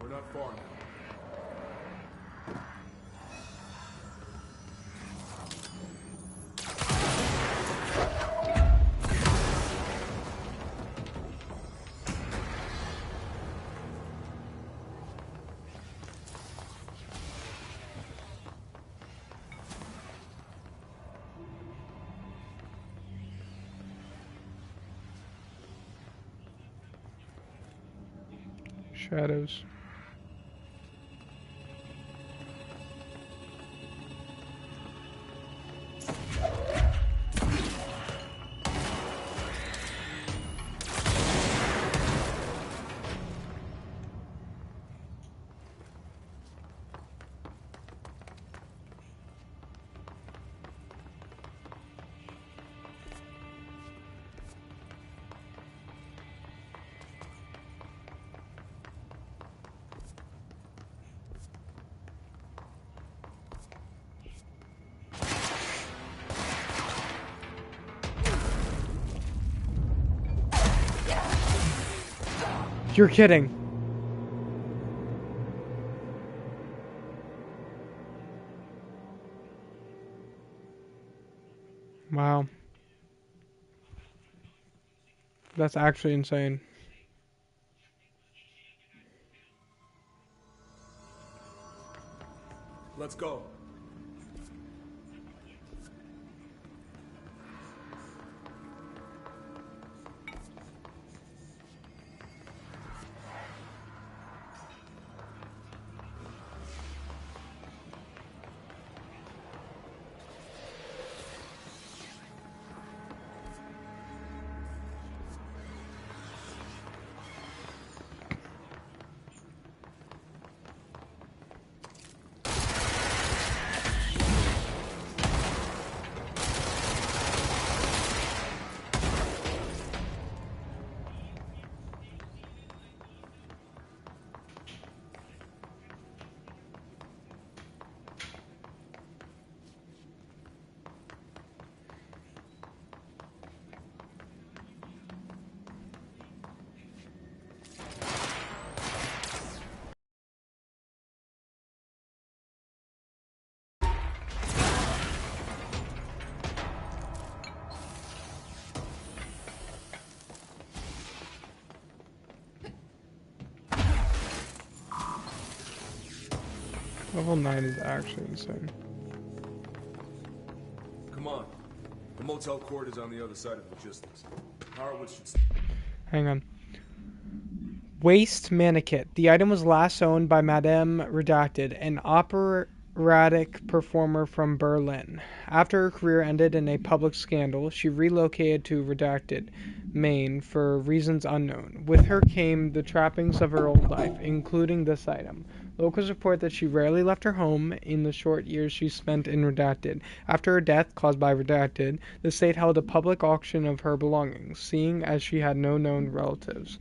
We're not far now. Shadows. You're kidding. Wow. That's actually insane. Let's go. Level 9 is actually insane. Come on. The motel court is on the other side of logistics. Horowitz should... Hang on. Waste Manikit. The item was last owned by Madame Redacted, an operatic performer from Berlin. After her career ended in a public scandal, she relocated to Redacted, Maine, for reasons unknown. With her came the trappings of her old life, including this item. Locals report that she rarely left her home in the short years she spent in Redacted. After her death, caused by Redacted, the state held a public auction of her belongings, seeing as she had no known relatives.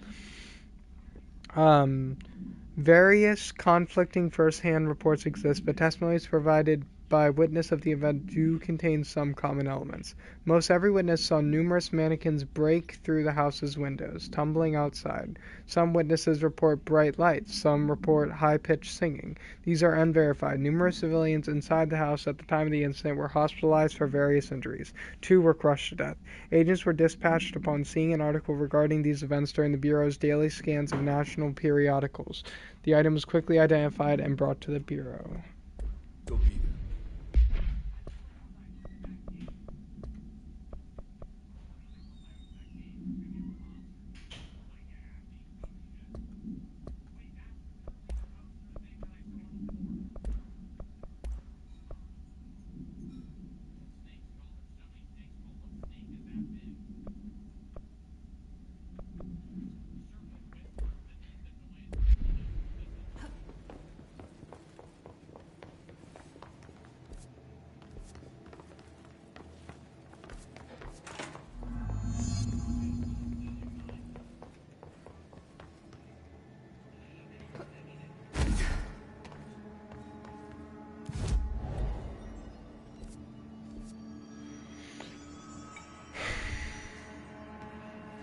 Various conflicting first-hand reports exist, but testimonies provided by witness of the event do contain some common elements. Most every witness saw numerous mannequins break through the house's windows, tumbling outside. Some witnesses report bright lights, some report high-pitched singing. These are unverified. Numerous civilians inside the house at the time of the incident were hospitalized for various injuries. 2 were crushed to death. Agents were dispatched upon seeing an article regarding these events during the Bureau's daily scans of national periodicals. The item was quickly identified and brought to the Bureau. Go be there.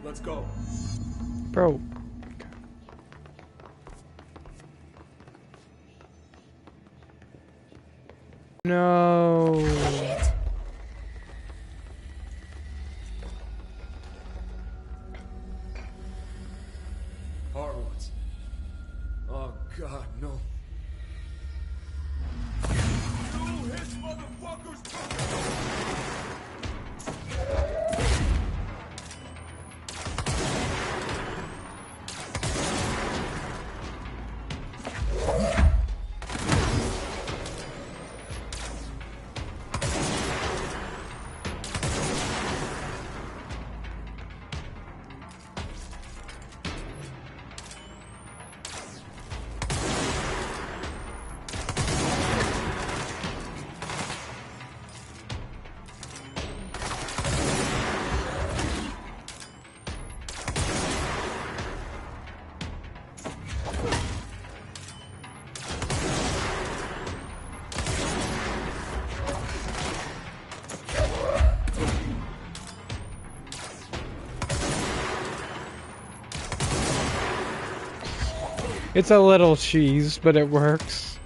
Let's go. Bro. No. Harwoods. Oh God, no. You his motherfuckers! It's a little cheese, but it works.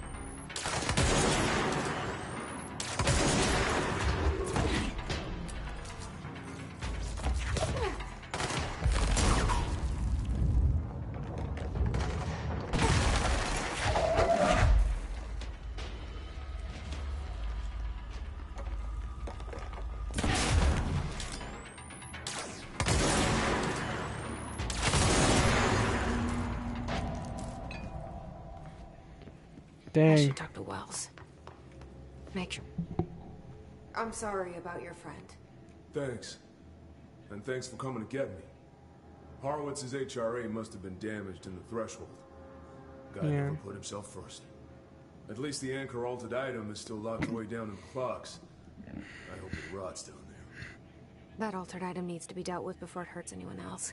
I Dang. should talk to Wells. Make sure. I'm sorry about your friend. Thanks. And thanks for coming to get me. Horowitz's HRA must have been damaged in the threshold. Guy Yeah. never put himself first. At least the anchor-altered item is still locked away down in the clocks. I hope it rots down there. That altered item needs to be dealt with before it hurts anyone else.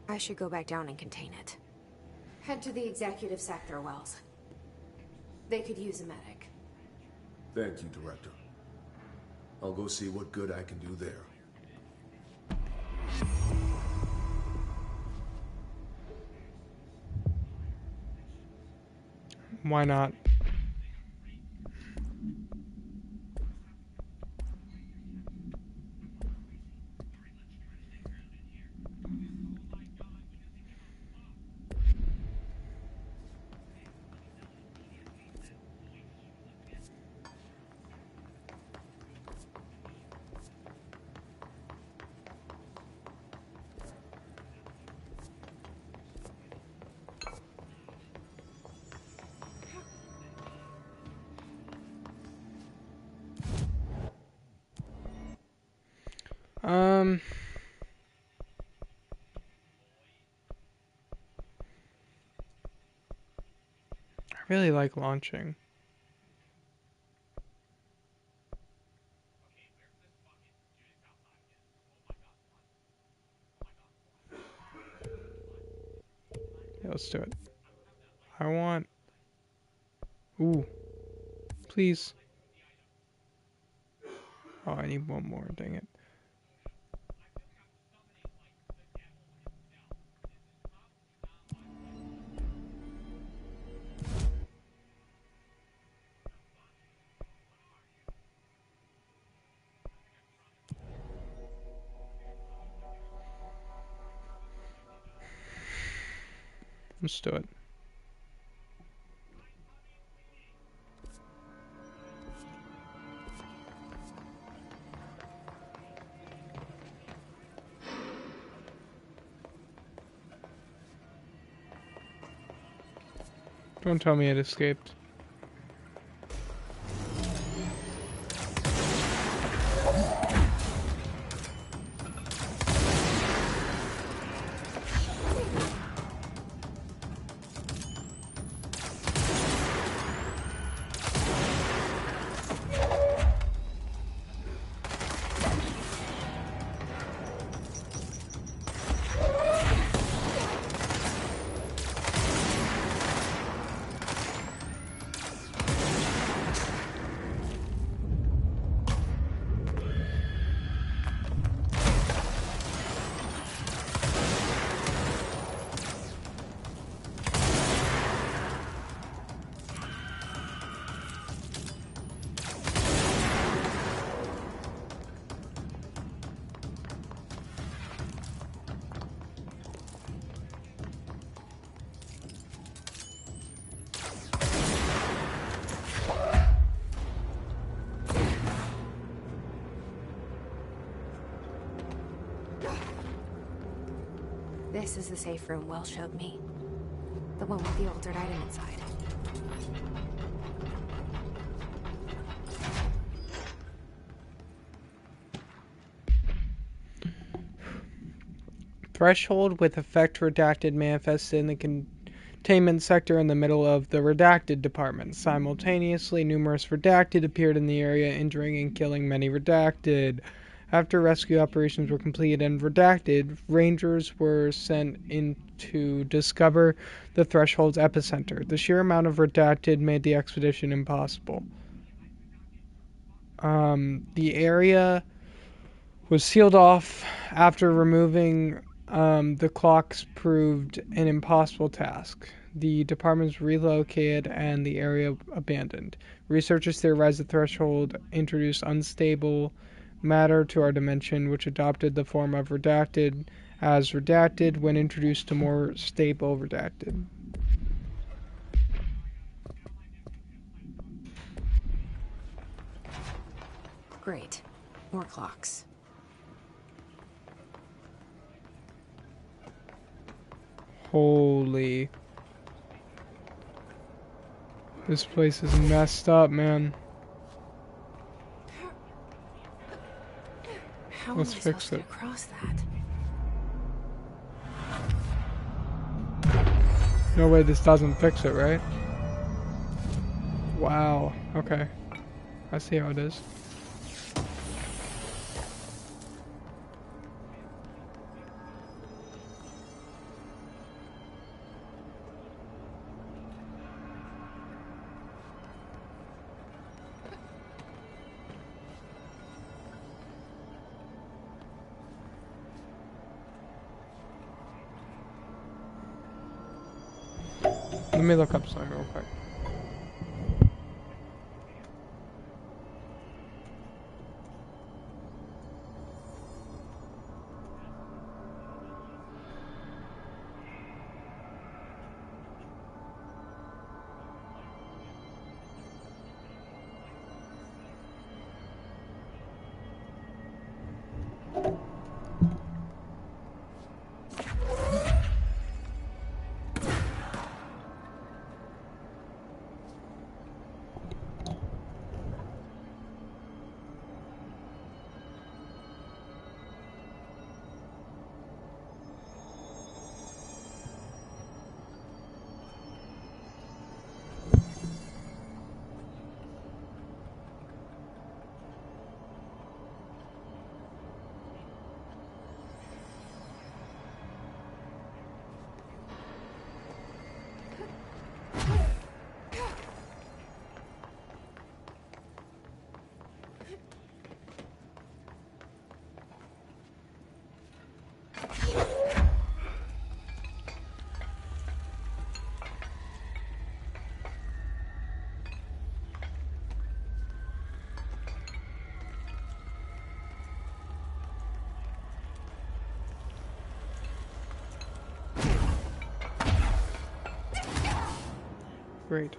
I should go back down and contain it. Head to the executive sector, Wells. They could use a medic. Thank you, Director. I'll go see what good I can do there. Why not? I really like launching. Yeah, let's do it. I want... Ooh. Please. Oh, I need one more, dang it. Let's do it. Don't tell me it escaped. This is the safe room Will showed me. The one with the altered item inside. Threshold with effect redacted manifested in the containment sector in the middle of the redacted department. Simultaneously, numerous redacted appeared in the area, injuring and killing many redacted. After rescue operations were completed and redacted, rangers were sent in to discover the Threshold's epicenter. The sheer amount of redacted made the expedition impossible. The area was sealed off after removing the clocks proved an impossible task. The department was relocated and the area abandoned. Researchers theorized the Threshold introduced unstable matter to our dimension, which adopted the form of redacted as redacted when introduced to more stable redacted. Great. More clocks. Holy. This place is messed up, man. How Let's am I fix supposed to it. get across that? No way this doesn't fix it, right? Wow. Okay. I see how it is. Let me look up something real quick. Great.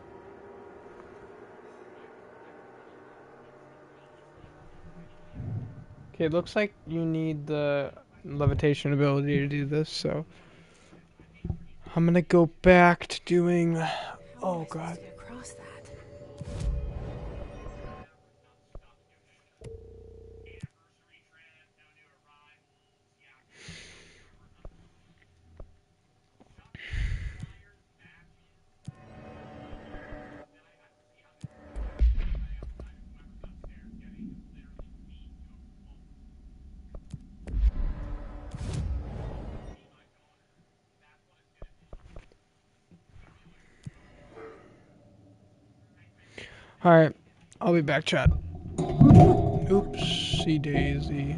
Okay, it looks like you need the levitation ability to do this, so I'm gonna go back to doing. Oh god. Get across that. Alright, I'll be back, chat. Oopsie daisy.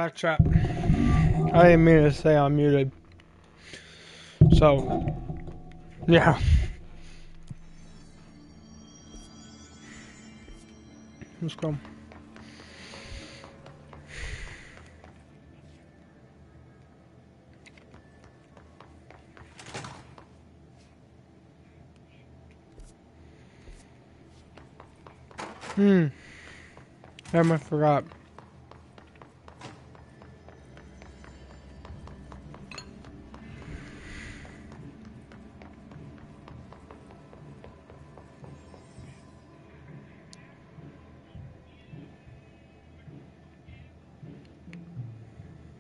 back, chat. I didn't mean to say I'm muted. So, yeah. Let's go. Damn, I forgot.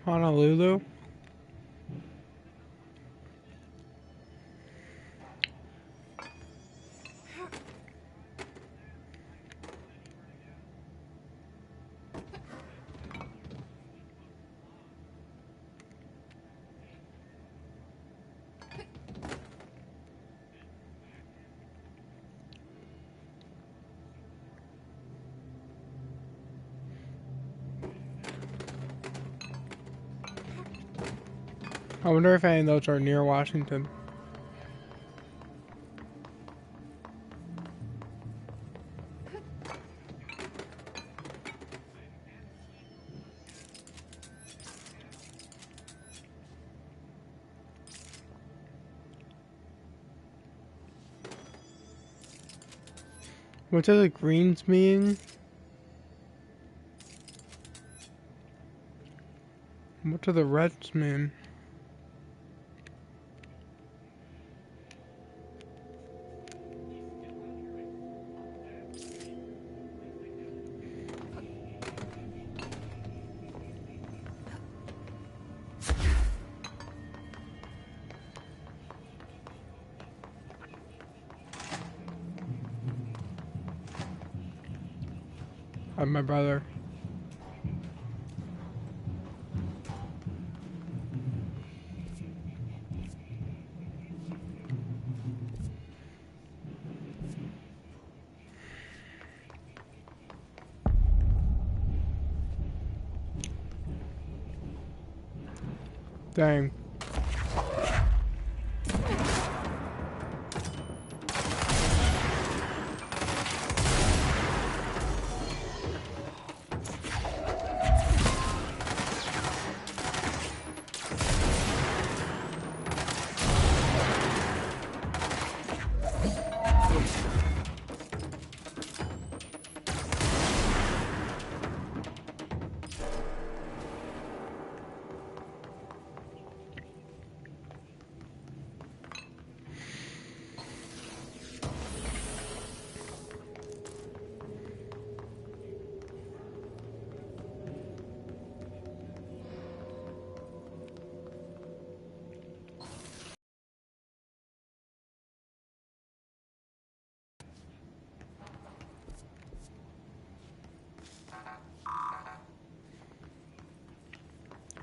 Honolulu? I wonder if any of those are near Washington. What do the greens mean? What do the reds mean? I'm my brother. Dang.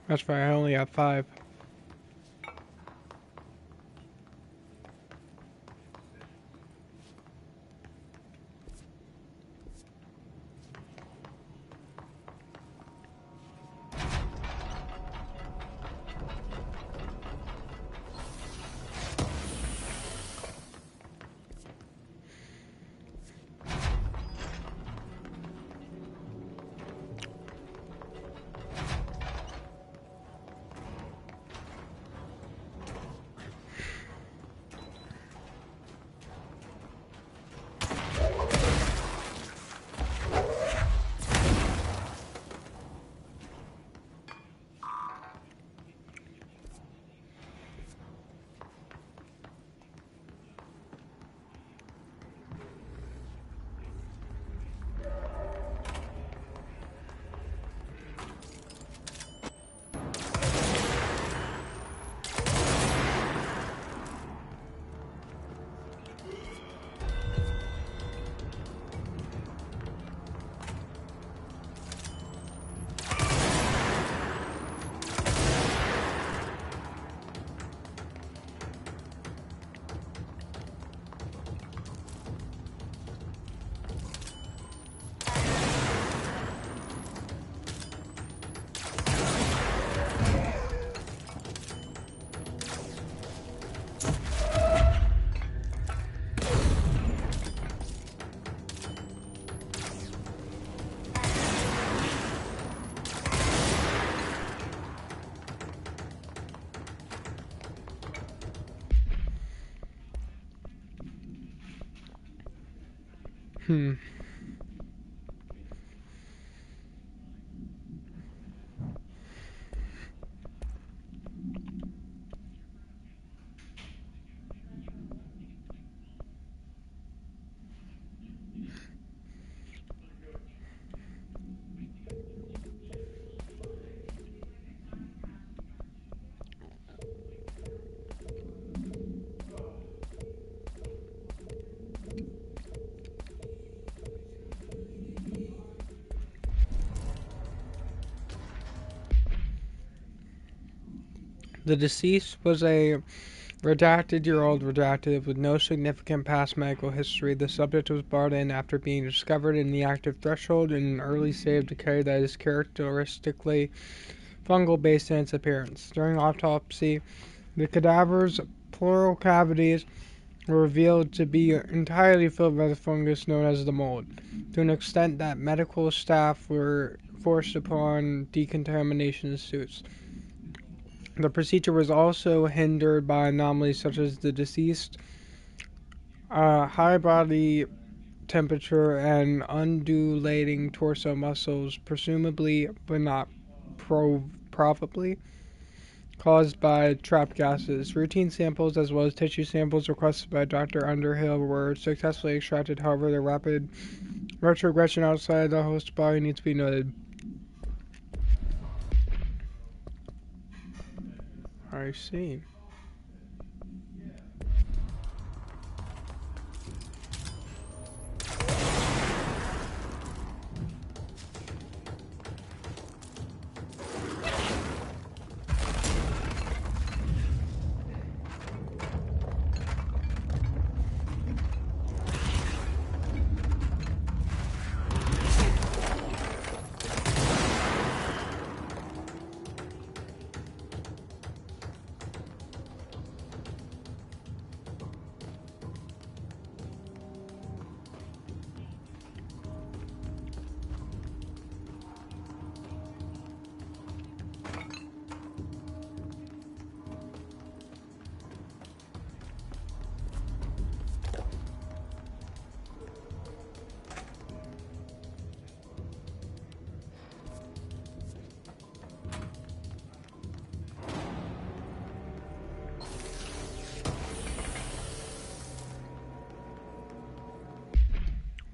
That's right, I only have 5. The deceased was a redacted-year-old redacted with no significant past medical history. The subject was brought in after being discovered in the active threshold in an early state of decay that is characteristically fungal-based in its appearance. During autopsy, the cadaver's pleural cavities were revealed to be entirely filled by the fungus known as the mold, to an extent that medical staff were forced upon decontamination suits. The procedure was also hindered by anomalies such as the deceased high body temperature and undulating torso muscles, presumably but not probably caused by trapped gases. Routine samples as well as tissue samples requested by Dr. Underhill were successfully extracted. However, the rapid retrogression outside the host body needs to be noted. I see.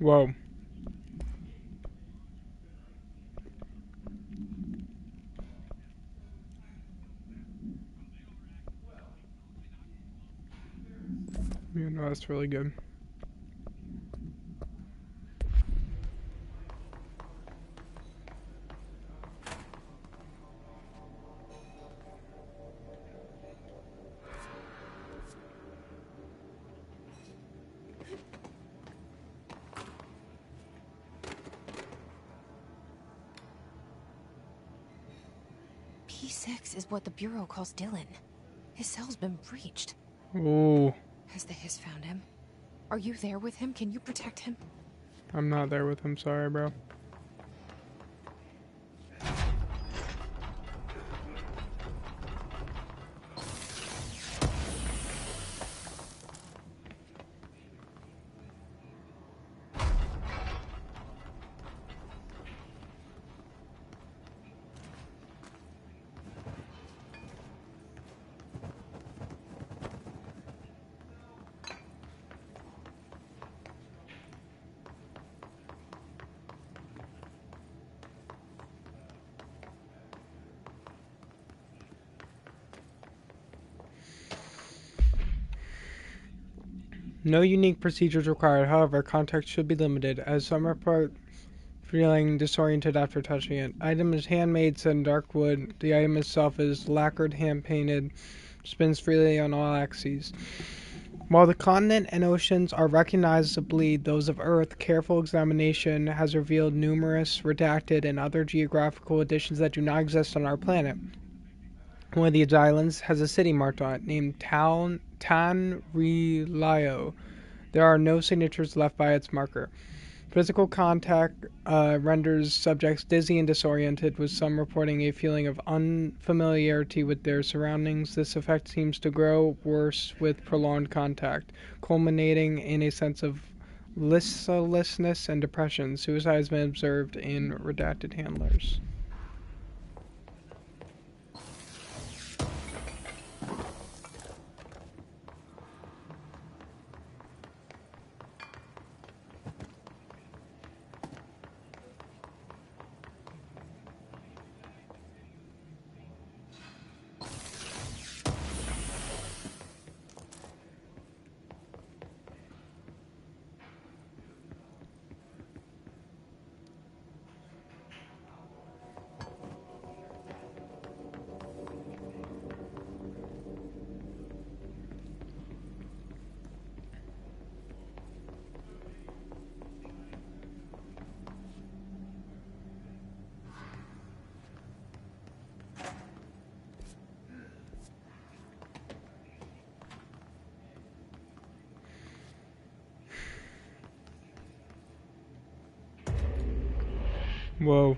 Whoa. Yeah, no, that's really good. P6 is what the Bureau calls Dylan. His cell's been breached. Ooh. Has the Hiss found him? Are you there with him? Can you protect him? I'm not there with him, sorry, bro. No unique procedures required, however, contact should be limited, as some report feeling disoriented after touching it. Item is handmade, set in dark wood. The item itself is lacquered, hand-painted, spins freely on all axes. While the continent and oceans are recognizably those of Earth, careful examination has revealed numerous redacted and other geographical additions that do not exist on our planet. One of these islands has a city marked on it, named Tanrilayo. There are no signatures left by its marker. Physical contact renders subjects dizzy and disoriented, with some reporting a feeling of unfamiliarity with their surroundings. This effect seems to grow worse with prolonged contact, culminating in a sense of listlessness, and depression. Suicide has been observed in redacted handlers. Whoa.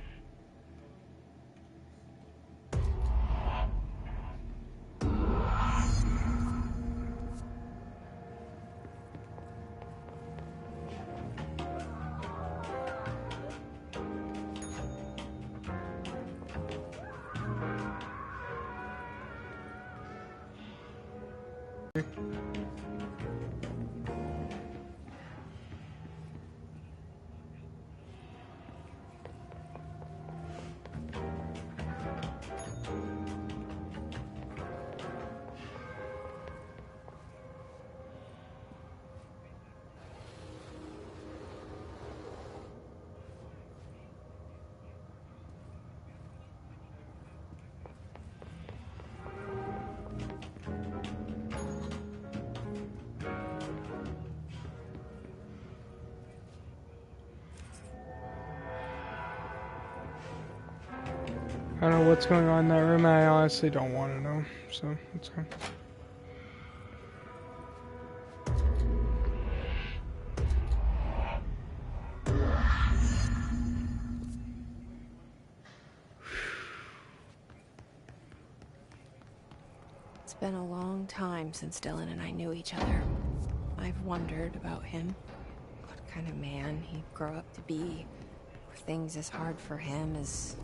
I don't know what's going on in that room, and I honestly don't want to know, so let's go. It's been a long time since Dylan and I knew each other. I've wondered about him. What kind of man he'd grow up to be. Were things as hard for him as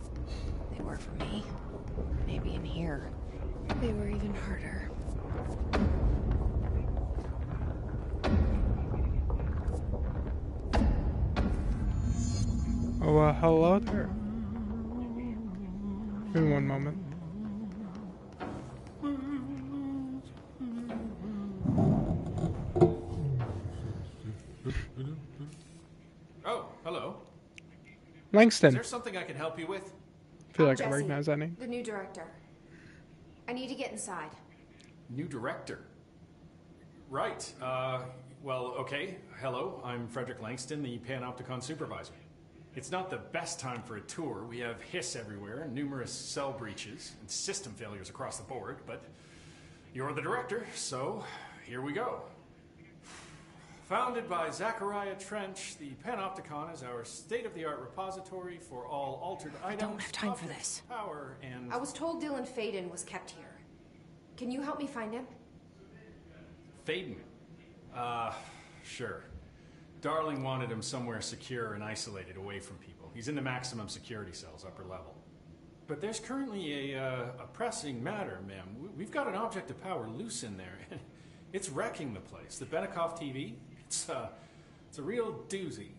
they were for me? Maybe in here, they were even harder. Oh, hello there. In one moment. Oh, hello. Langston. Is there something I can help you with? I feel like I Jesse, recognize that name. The new director. I need to get inside. New director. Right. Well, okay. Hello, I'm Frederick Langston, the Panopticon supervisor. It's not the best time for a tour. We have hiss everywhere, numerous cell breaches, and system failures across the board, but you're the director, so here we go. Founded by Zachariah Trench, the Panopticon is our state-of-the-art repository for all altered items. I don't have time for objects, this. Power and... I was told Dylan Faden was kept here. Can you help me find him? Faden? Sure. Darling wanted him somewhere secure and isolated away from people. He's in the maximum security cells, upper level. But there's currently a pressing matter, ma'am. We've got an object of power loose in there, and it's wrecking the place. The Benikoff TV, it's a real doozy.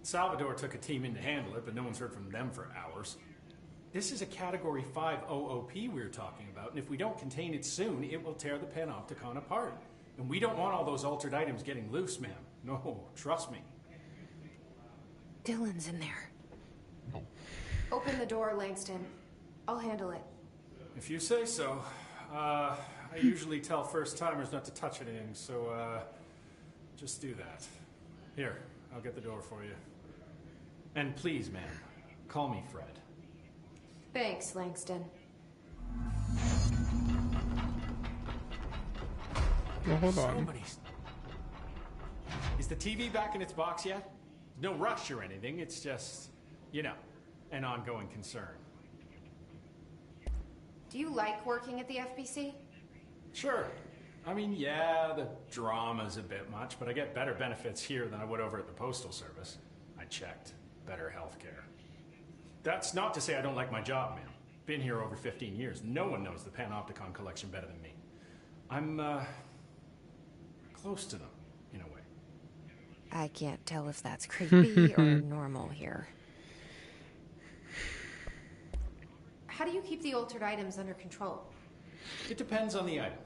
Salvador took a team in to handle it, but no one's heard from them for hours. This is a Category 5 OOP we're talking about, and if we don't contain it soon, it will tear the Panopticon apart. And we don't want all those altered items getting loose, ma'am. No, trust me. Dylan's in there. Open the door, Langston. I'll handle it. If you say so. I usually tell first-timers not to touch anything, so, just do that. Here, I'll get the door for you. And please, ma'am, call me Fred. Thanks, Langston. Well, hold on. Somebody's... Is the TV back in its box yet? No rush or anything, it's just, you know, an ongoing concern. Do you like working at the FBC? Sure. I mean, yeah, the drama's a bit much, but I get better benefits here than I would over at the Postal Service. I checked. Better healthcare. That's not to say I don't like my job, man. Been here over 15 years. No one knows the Panopticon collection better than me. I'm, close to them, in a way. I can't tell if that's creepy or normal here. How do you keep the altered items under control? It depends on the item.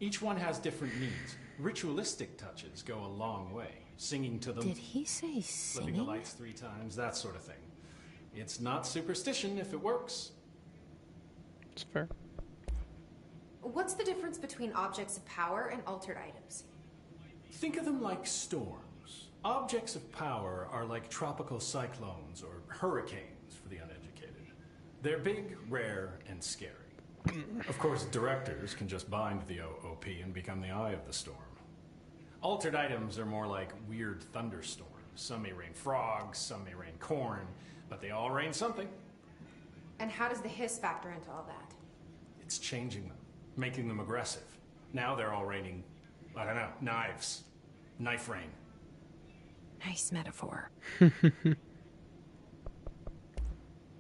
Each one has different needs. Ritualistic touches go a long way. Singing to them. Did he say Flipping the singing? lights 3 times, that sort of thing. It's not superstition if it works. It's fair. What's the difference between objects of power and altered items? Think of them like storms. Objects of power are like tropical cyclones or hurricanes for the uneducated. They're big, rare, and scary. Of course, directors can just bind the OP and become the eye of the storm. Altered items are more like weird thunderstorms. Some may rain frogs, some may rain corn, but they all rain something. And how does the hiss factor into all that? It's changing them, making them aggressive. Now they're all raining, I don't know, knives. Knife rain. Nice metaphor.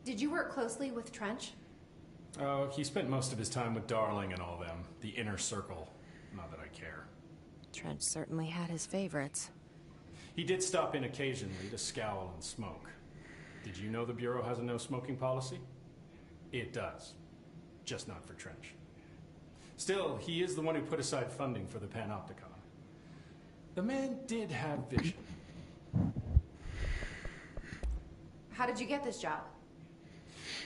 Did you work closely with Trench? Oh, he spent most of his time with Darling and all them. The inner circle. Not that I care. Trench certainly had his favorites. He did stop in occasionally to scowl and smoke. Did you know the Bureau has a no-smoking policy? It does. Just not for Trench. Still, he is the one who put aside funding for the Panopticon. The man did have vision. How did you get this job?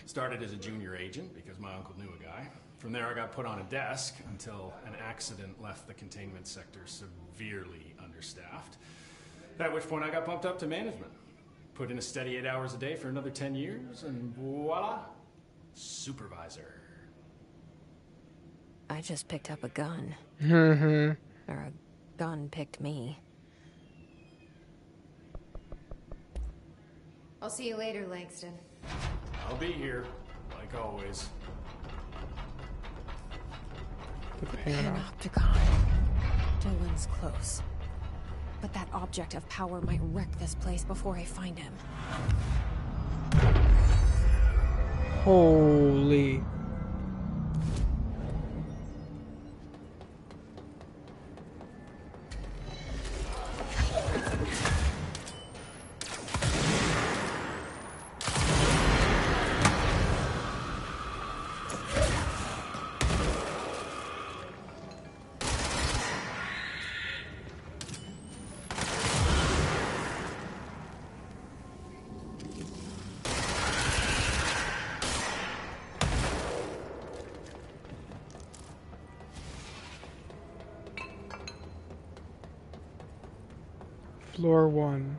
Started as a junior agent because my uncle knew a guy. From there I got put on a desk until an accident left the containment sector severely understaffed. At which point I got bumped up to management. Put in a steady 8 hours a day for another 10 years and voila, supervisor. I just picked up a gun. Mm-hmm. Or a gun picked me. I'll see you later, Langston. I'll be here, like always. Panopticon. Dylan's close. But that object of power might wreck this place before I find him. Holy. Floor 1.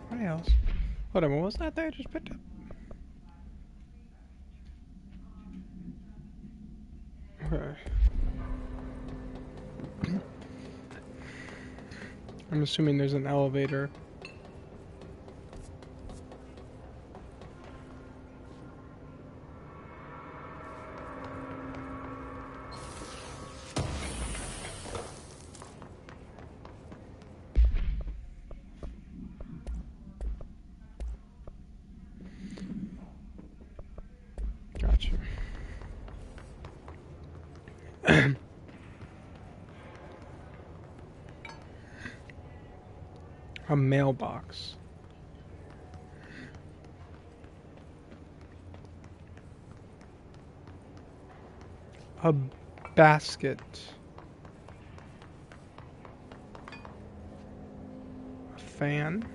What else? Hold on, what was that I just picked up? Okay. I'm assuming there's an elevator. Gotcha. A mailbox. A basket. A fan.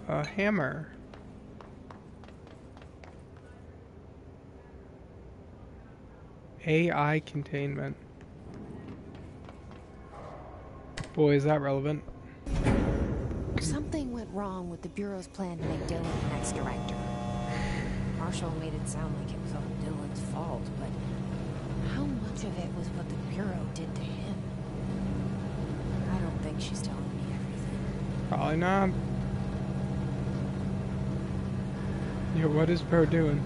A hammer. AI containment. Boy, is that relevant. Something went wrong with the Bureau's plan to make Dylan the next director. Marshall made it sound like it was all Dylan's fault, but how much of it was what the Bureau did to him? I don't think she's telling me everything. Probably not. Yeah, what is Bro doing?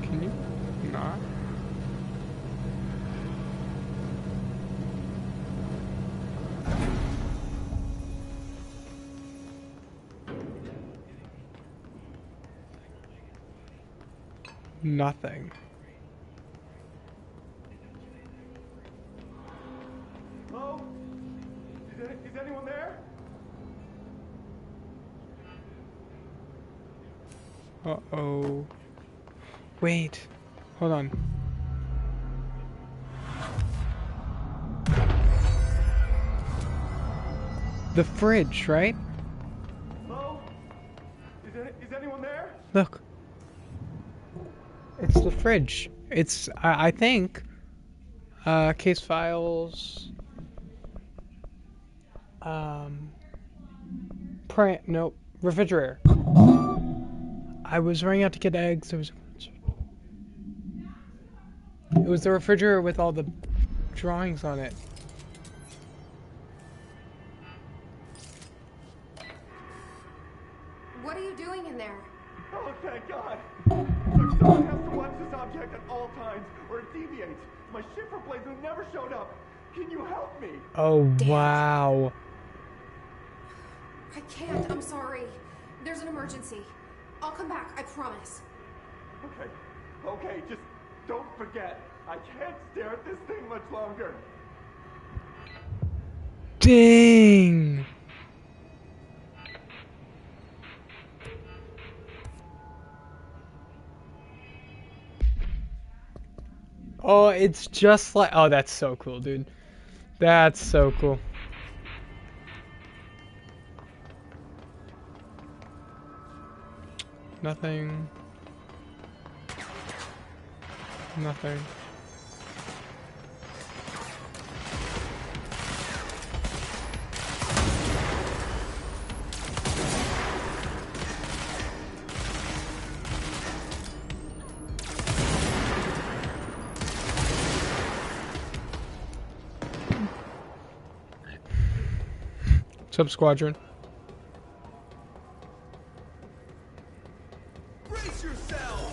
Can you not? Nothing. Hello? Is anyone there? Uh-oh. Wait. Hold on. The fridge, right? Hello? Is anyone there? Look. It's the fridge. It's, I think, case files, nope, refrigerator. I was running out to get eggs. It was the refrigerator with all the drawings on it. What are you doing in there? Oh, thank God! Look, someone has to watch this object at all times, or it deviates. My shipper blade who never showed up. Can you help me? Oh, wow. I can't. I'm sorry. There's an emergency. I'll come back. I promise. Okay, just don't forget. I can't stare at this thing much longer. Dang. Oh, it's just like... Oh, that's so cool, dude. That's so cool. Nothing. Nothing. Sub Squadron. Brace yourselves!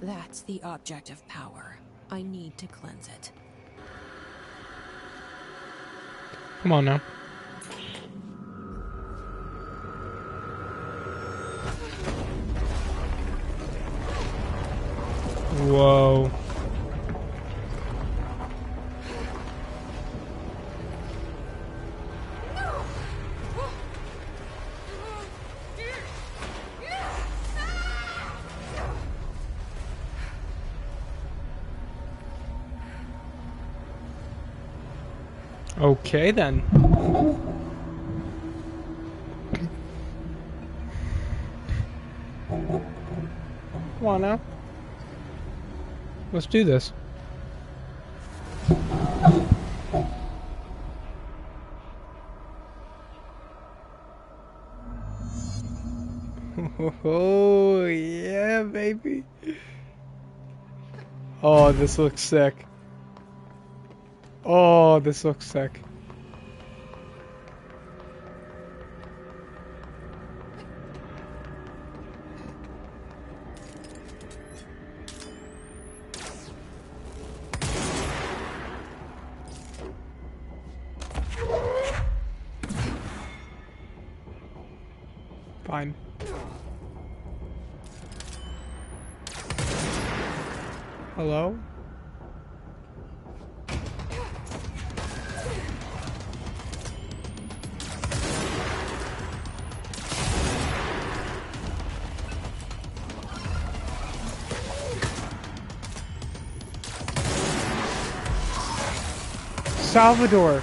That's the object of power. I need to cleanse it. Come on now. Whoa. Okay then. Come on now. Let's do this. Oh yeah, baby. Oh, this looks sick. Oh, this looks sick. Fine. Hello? Salvador.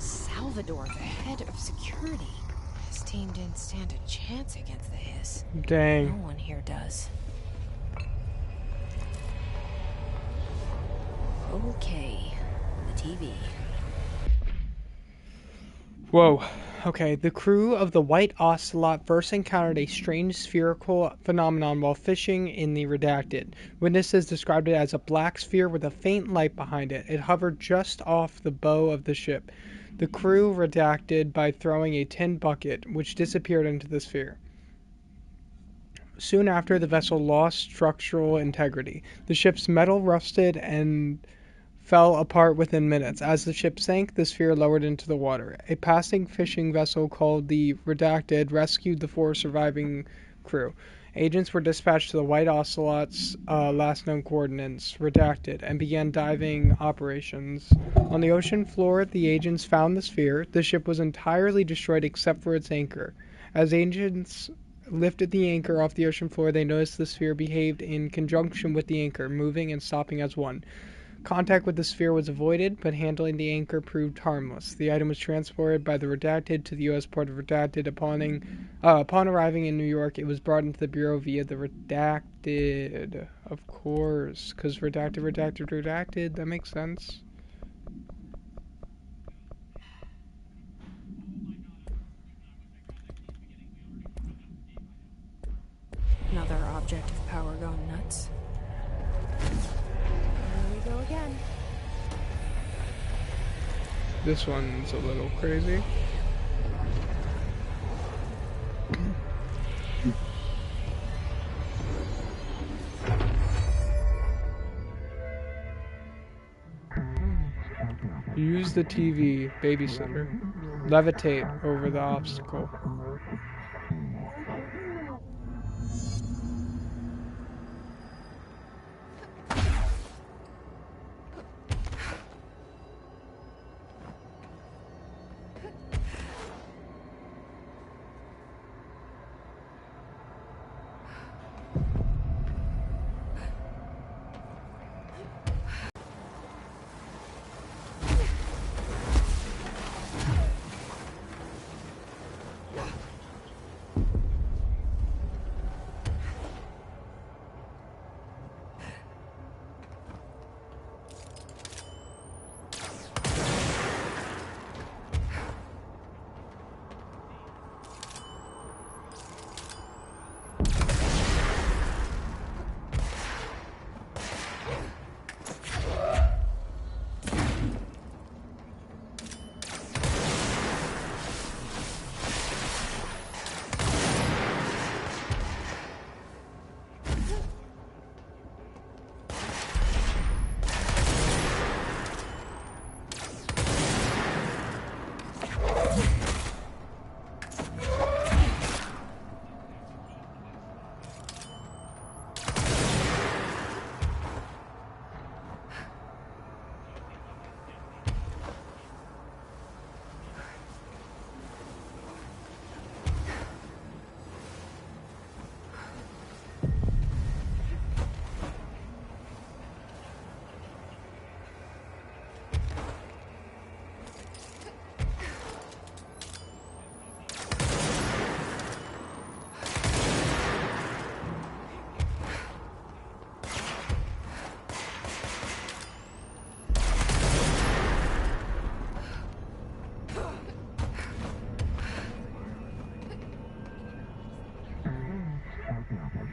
Salvador, the head of security. His team didn't stand a chance against the Hiss. Dang. No one here does. Okay, the TV. Whoa. Okay, the crew of the White Ocelot first encountered a strange spherical phenomenon while fishing in the Redacted. Witnesses described it as a black sphere with a faint light behind it. It hovered just off the bow of the ship. The crew redacted by throwing a tin bucket, which disappeared into the sphere. Soon after, the vessel lost structural integrity. The ship's metal rusted and fell apart within minutes. As the ship sank, the sphere lowered into the water. A passing fishing vessel called the Redacted rescued the 4 surviving crew. Agents were dispatched to the White Ocelot's last known coordinates, Redacted, and began diving operations. On the ocean floor, the agents found the sphere. The ship was entirely destroyed except for its anchor. As agents lifted the anchor off the ocean floor, they noticed the sphere behaved in conjunction with the anchor, moving and stopping as one. Contact with the sphere was avoided, but handling the anchor proved harmless. The item was transported by the Redacted to the U.S. port of Redacted. Upon arriving in New York, it was brought into the Bureau via the Redacted. Of course, because Redacted, that makes sense. Another object of power going nuts. Here we go again. This one's a little crazy. Use the TV, babysitter. Levitate over the obstacle.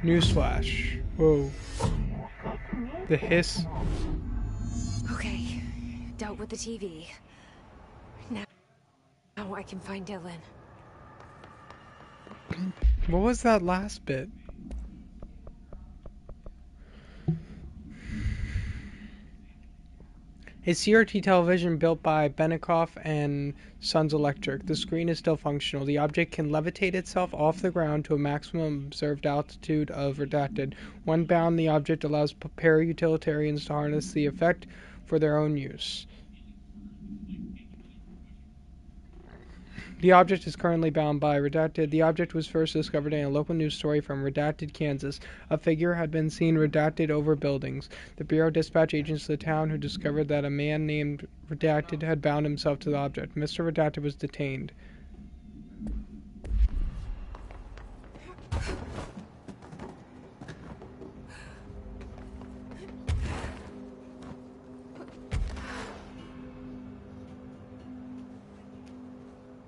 Newsflash. Whoa. The hiss. Okay, dealt with the TV. Now I can find Dylan. What was that last bit? A CRT television built by Benikoff and Sons Electric. The screen is still functional. The object can levitate itself off the ground to a maximum observed altitude of redacted. When bound, the object allows para-utilitarians to harness the effect for their own use. The object is currently bound by Redacted. The object was first discovered in a local news story from Redacted, Kansas. A figure had been seen redacted over buildings. The Bureau dispatched agents to the town who discovered that a man named Redacted had bound himself to the object. Mr. Redacted was detained.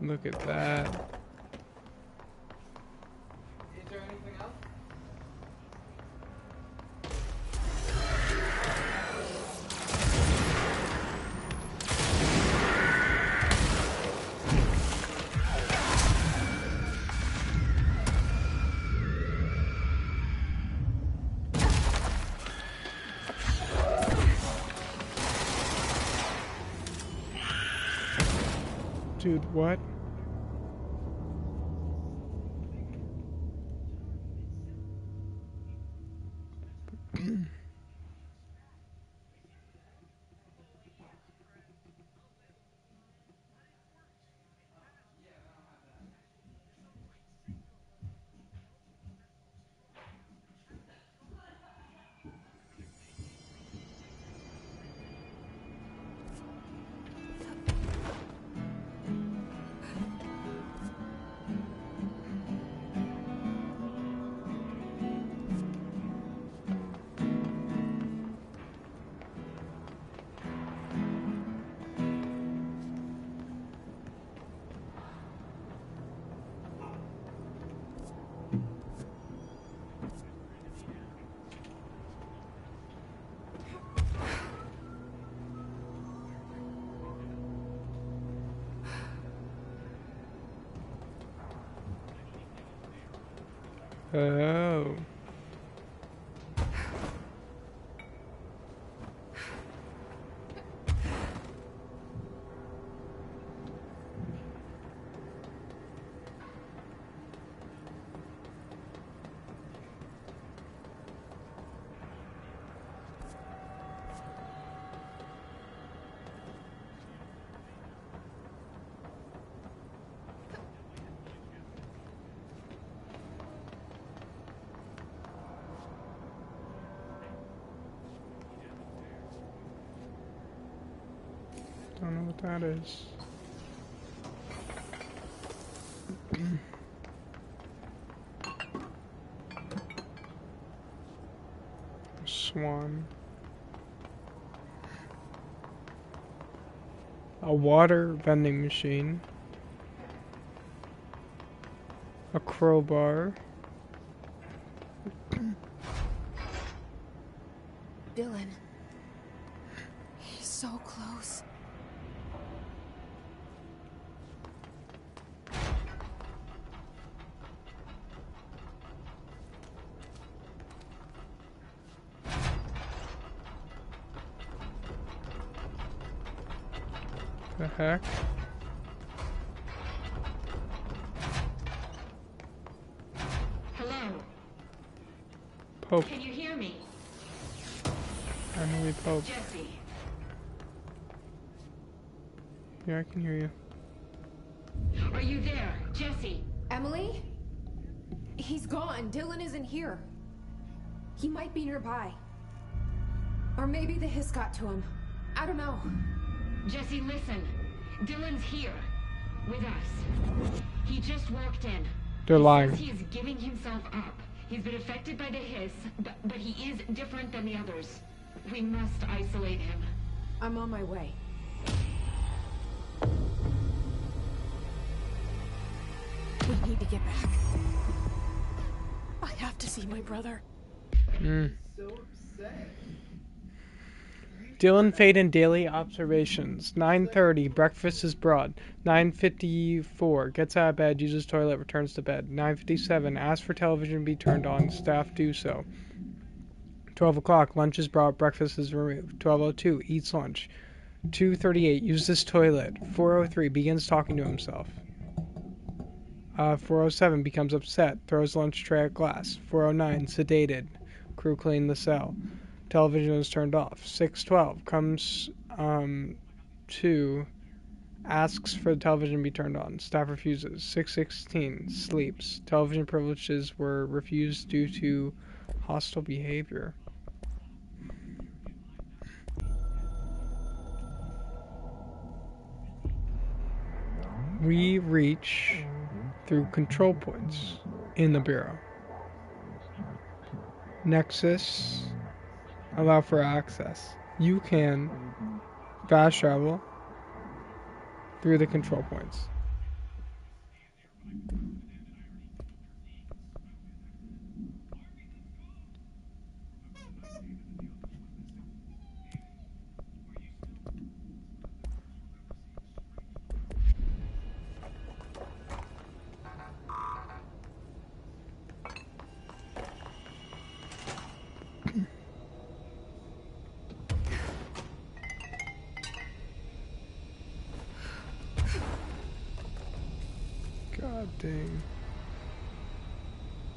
Look at that. Is there anything else? Dude, what? Oh. Don't know what that is. Swan. A water vending machine. A crowbar. Dylan. He's so close. The heck? Hello. Pope. Can you hear me? Emily Pope. Jesse. Yeah, I can hear you. Are you there, Jesse? Emily? He's gone. Dylan isn't here. He might be nearby. Or maybe the hiss got to him. I don't know. Jesse, listen. Dylan's here. With us. He just walked in. They're lying. He says he is giving himself up. He's been affected by the hiss, but he is different than the others. We must isolate him. I'm on my way. We need to get back. I have to see my brother. Dylan Faden daily observations. 9:30, breakfast is brought. 9:54, gets out of bed, uses toilet, returns to bed. 9:57, asks for television to be turned on, staff do so. 12 o'clock, lunch is brought, breakfast is removed. 12:02, eats lunch. 2:38, uses toilet. 4:03, begins talking to himself. 4:07, becomes upset, throws lunch tray at glass. 4:09, sedated. Crew clean the cell. Television is turned off. 6:12, comes to, asks for the television to be turned on. Staff refuses. 6:16, sleeps. Television privileges were refused due to hostile behavior. We reach through control points in the Bureau. Nexus, allow for access. You can fast travel through the control points. God dang.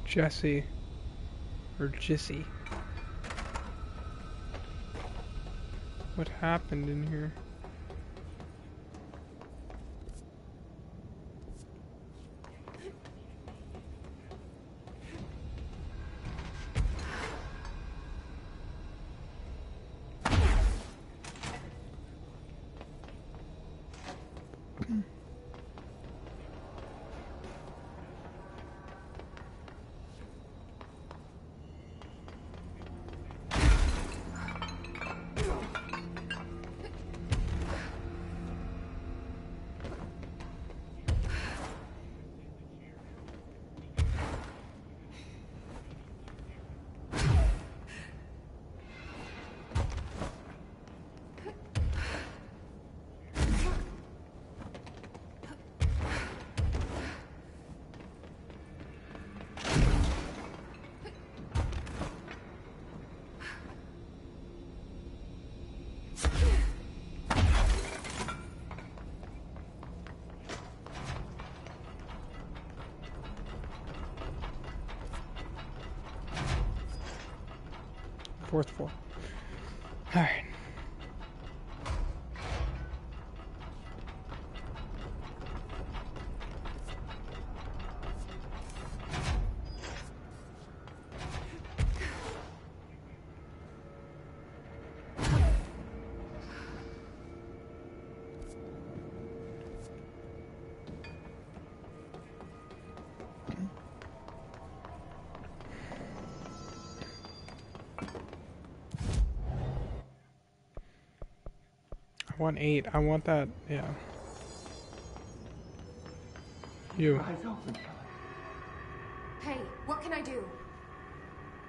Jesse. Or Jissy. What happened in here? Fourth floor. Alright. I want 8. I want that, yeah. You. Eyes open. Hey, what can I do?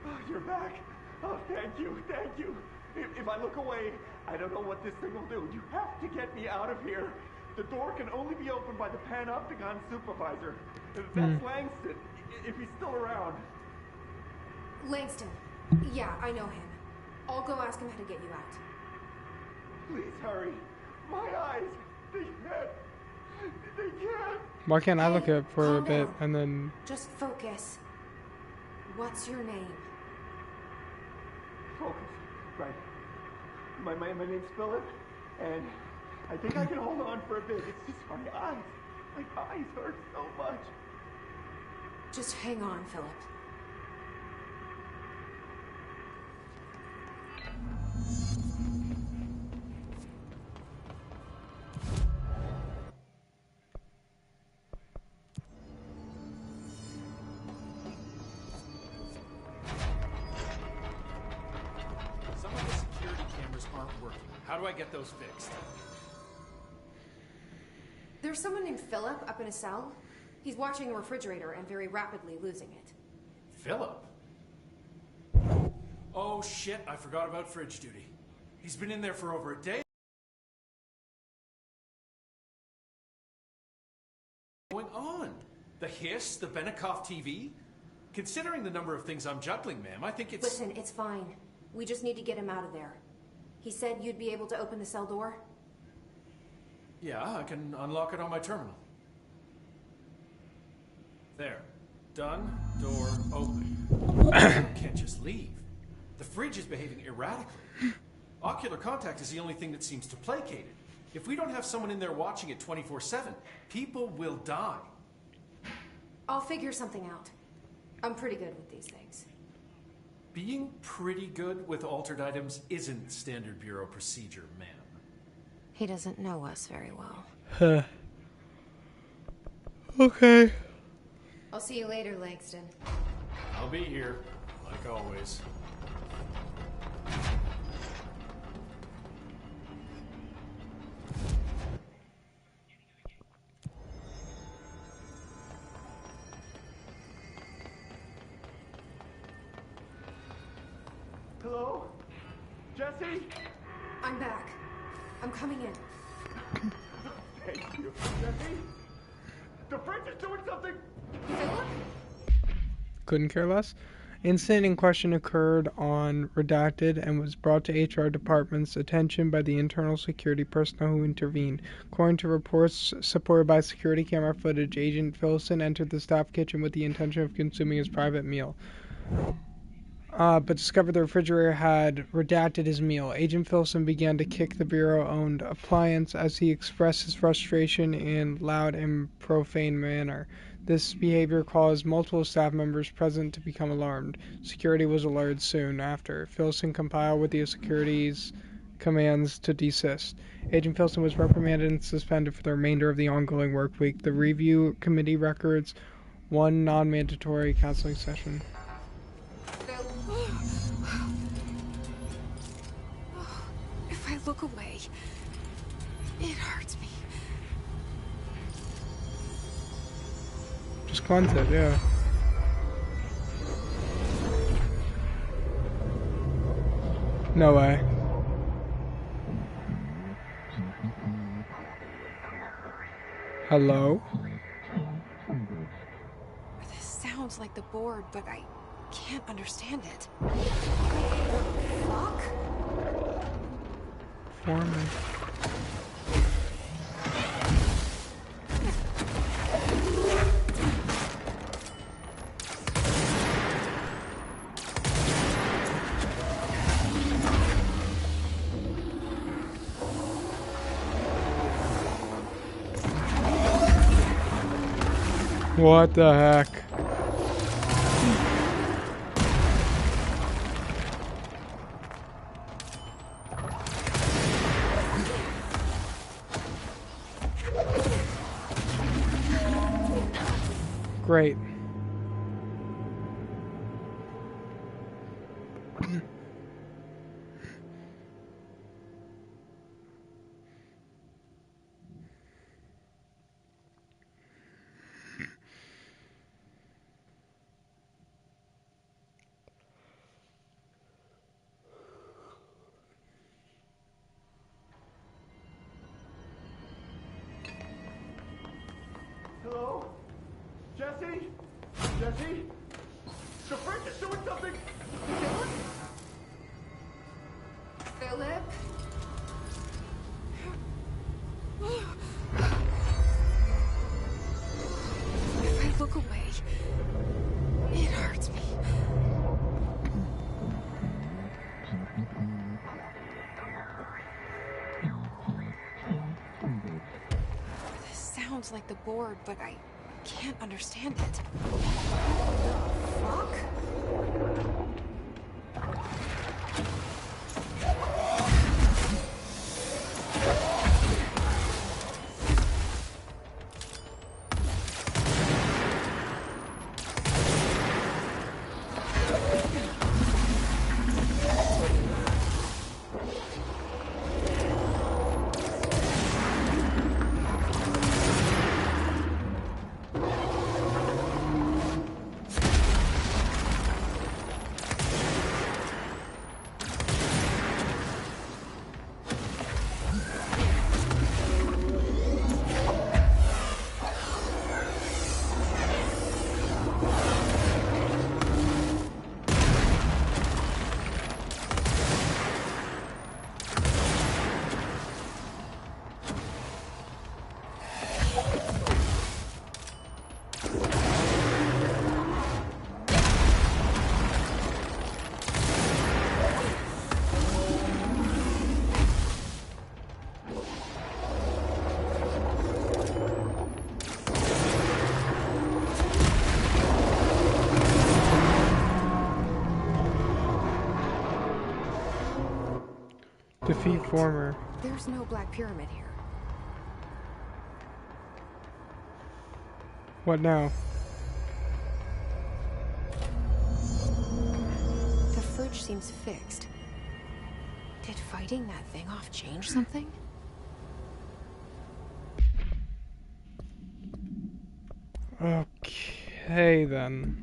Oh, you're back. Oh, thank you, thank you. If I look away, I don't know what this thing will do. You have to get me out of here. The door can only be opened by the Panopticon supervisor. That's Langston, if he's still around. Langston. Yeah, I know him. I'll go ask him how to get you out. Please hurry. My eyes, they can't. Why can't I look at it for a calm bit down. and then... Just focus. What's your name? Focus. Right. My name's Philip, and I think I can hold on for a bit. It's just my eyes. My eyes hurt so much. Just hang on, Philip. Some of the security cameras aren't working. How do I get those fixed? There's someone named Philip up in a cell. He's watching a refrigerator and very rapidly losing it. Philip? Oh shit, I forgot about fridge duty. He's been in there for over a day. What's going on? The hiss, the Benikoff TV? Considering the number of things I'm juggling, ma'am, I think it's... Listen, it's fine. We just need to get him out of there. He said you'd be able to open the cell door? Yeah, I can unlock it on my terminal. There. Done. Door open. I can't just leave. The fridge is behaving erratically. Ocular contact is the only thing that seems to placate it. If we don't have someone in there watching it 24/7, people will die. I'll figure something out. I'm pretty good with these things. Being pretty good with altered items isn't standard bureau procedure, ma'am. He doesn't know us very well. Huh. Okay. I'll see you later, Langston. I'll be here, like always. Hello? Jesse? I'm back. I'm coming in. Thank you. Jesse? The fridge is doing something! Philip? Couldn't care less. Incident in question occurred on Redacted and was brought to HR department's attention by the internal security personnel who intervened. According to reports supported by security camera footage, Agent Philson entered the staff kitchen with the intention of consuming his private meal, but discovered the refrigerator had redacted his meal. Agent Philson began to kick the Bureau-owned appliance as he expressed his frustration in loud and profane manner. This behavior caused multiple staff members present to become alarmed. Security was alerted soon after. Philson complied with the security's commands to desist. Agent Philson was reprimanded and suspended for the remainder of the ongoing work week. The review committee records one non-mandatory counseling session. If I look away, it hurts me. Just cleanse it, yeah. No way. Hello? This sounds like the board, but I can't understand it. Fuck? Foreman. What the heck? Great. Hello? Jesse? Jesse? The fridge is doing something! Philip? If I look away, it hurts me. This sounds like the board, but I can't understand it. Fuck? Defeat former. There's no Black Pyramid here. What now? The fridge seems fixed. Did fighting that thing off change something? Okay, then.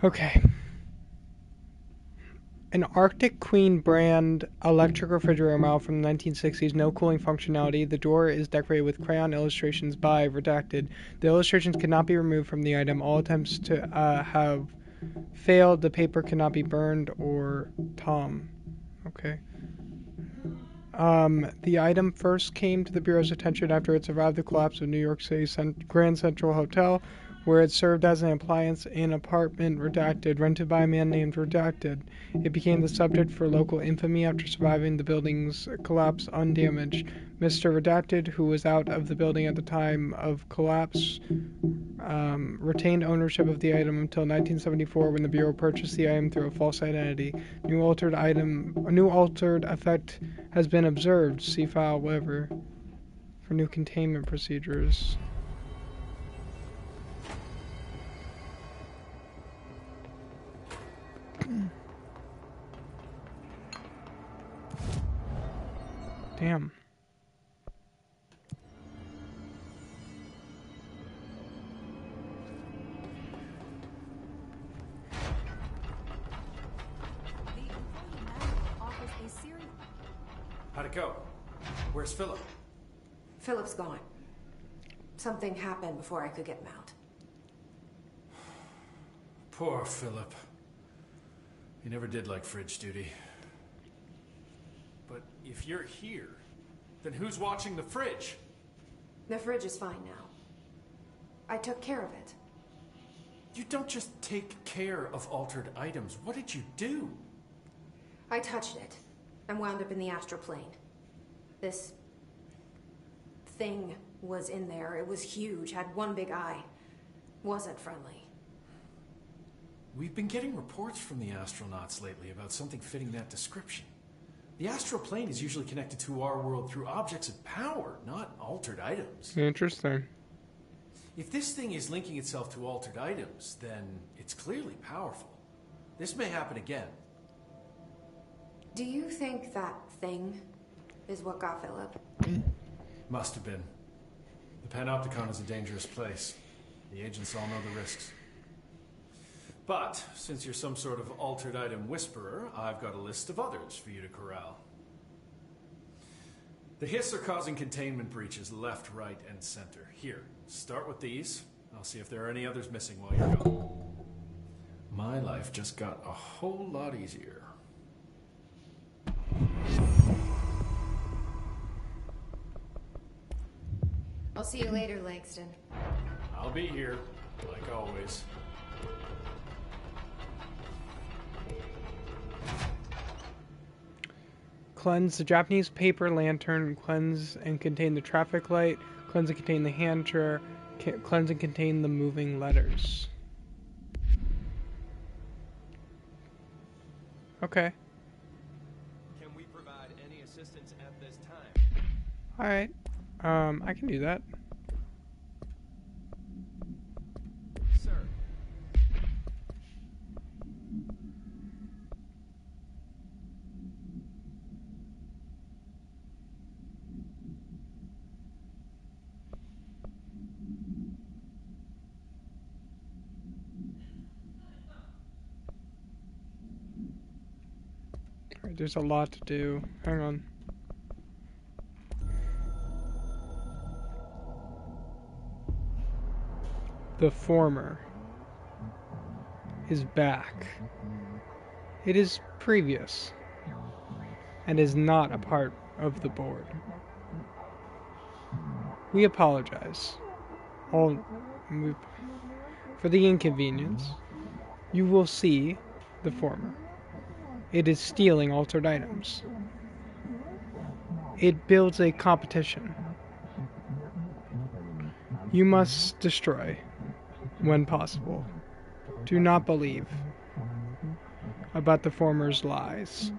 Okay. An Arctic Queen brand electric refrigerator model from the 1960s, no cooling functionality. The door is decorated with crayon illustrations by Redacted. The illustrations cannot be removed from the item. All attempts to have failed. The paper cannot be burned or Tom. Okay. The item first came to the Bureau's attention after it survived the collapse of New York City's Grand Central Hotel, where it served as an appliance in apartment Redacted, rented by a man named Redacted. It became the subject for local infamy after surviving the building's collapse undamaged. Mr. Redacted, who was out of the building at the time of collapse, retained ownership of the item until 1974 when the Bureau purchased the item through a false identity. A new altered effect has been observed. See file, whatever, for new containment procedures. Damn. How'd it go? Where's Philip? Philip's gone. Something happened before I could get him out. Poor Philip. He never did like fridge duty. But if you're here, then who's watching the fridge? The fridge is fine now. I took care of it. You don't just take care of altered items. What did you do? I touched it and wound up in the astral plane. This thing was in there. It was huge, had one big eye. Wasn't friendly. We've been getting reports from the astronauts lately about something fitting that description. The astral plane is usually connected to our world through objects of power, not altered items. Interesting. If this thing is linking itself to altered items, then it's clearly powerful. This may happen again. Do you think that thing is what got Philip? Must have been. The Panopticon is a dangerous place. The agents all know the risks. But, since you're some sort of altered item whisperer, I've got a list of others for you to corral. The Hiss are causing containment breaches left, right, and center. Here, start with these. I'll see if there are any others missing while you're gone. My life just got a whole lot easier. I'll see you later, Langston. I'll be here, like always. Cleanse the Japanese paper lantern, cleanse and contain the traffic light, cleanse and contain the hand chair, cleanse and contain the moving letters. Okay. Can we provide any assistance at this time? Alright. I can do that. Sir. Alright, there's a lot to do. Hang on. The former is back. It is previous and is not a part of the board. We apologize. For the inconvenience, you will see the former. It is stealing altered items. It builds a competition. You must destroy when possible. Do not believe about the former's lies.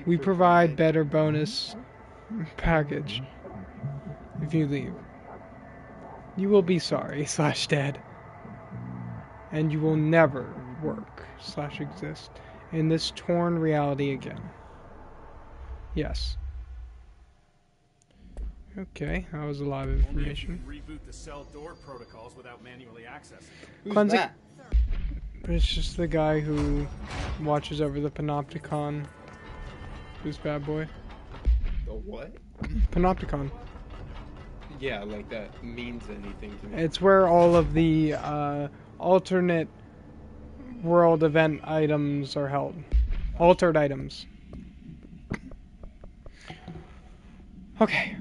We provide better bonus package if you leave. You will be sorry / dead. And you will never work / exist in this torn reality again. Yes. Okay, that was a lot of information. Only if you reboot the cell door protocols without manually accessing. Who's that? It's just the guy who watches over the Panopticon. Who's bad boy? The what? Panopticon. Yeah, like that means anything to me. It's where all of the alternate world event items are held. Altered items. Okay.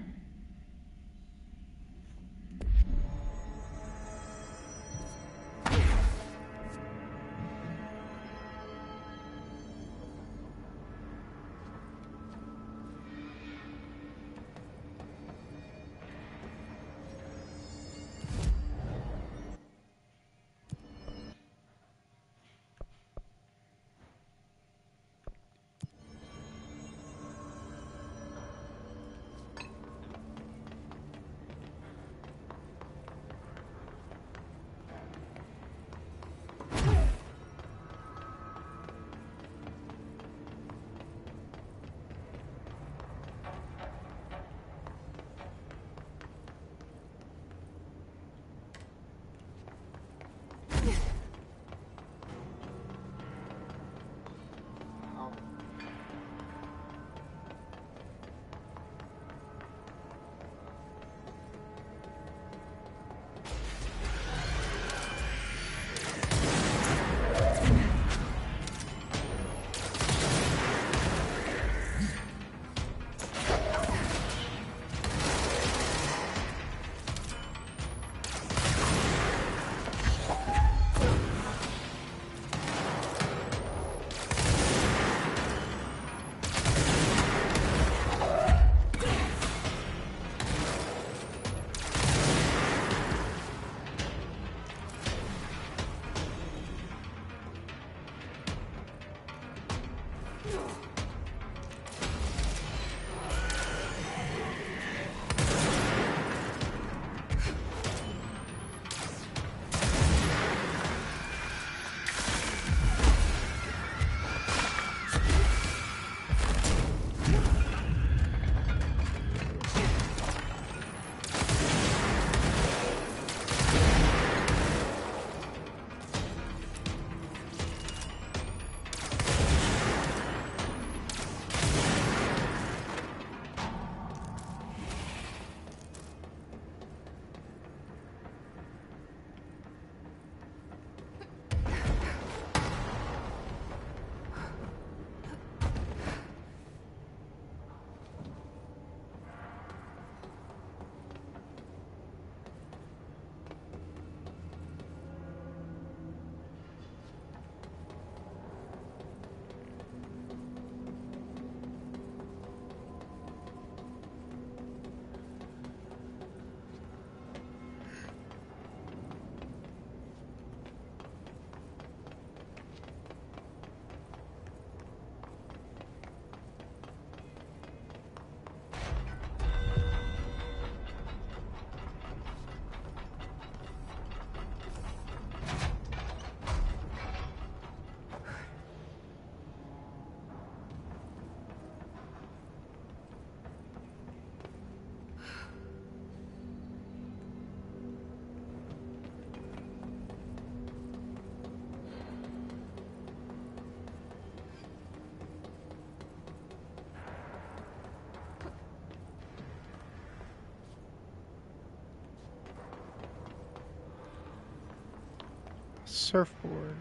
Surfboard.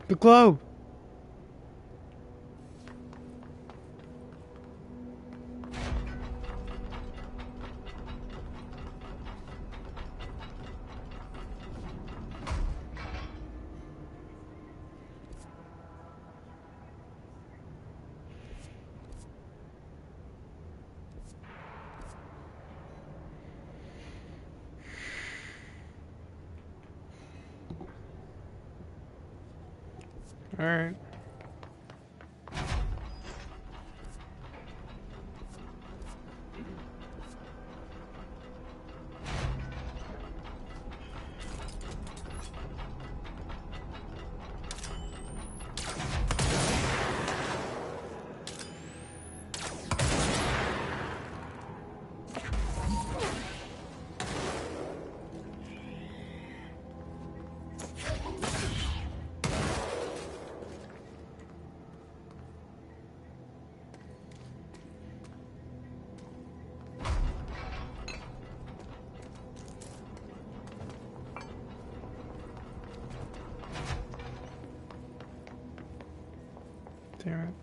The globe! Alright. Damn it.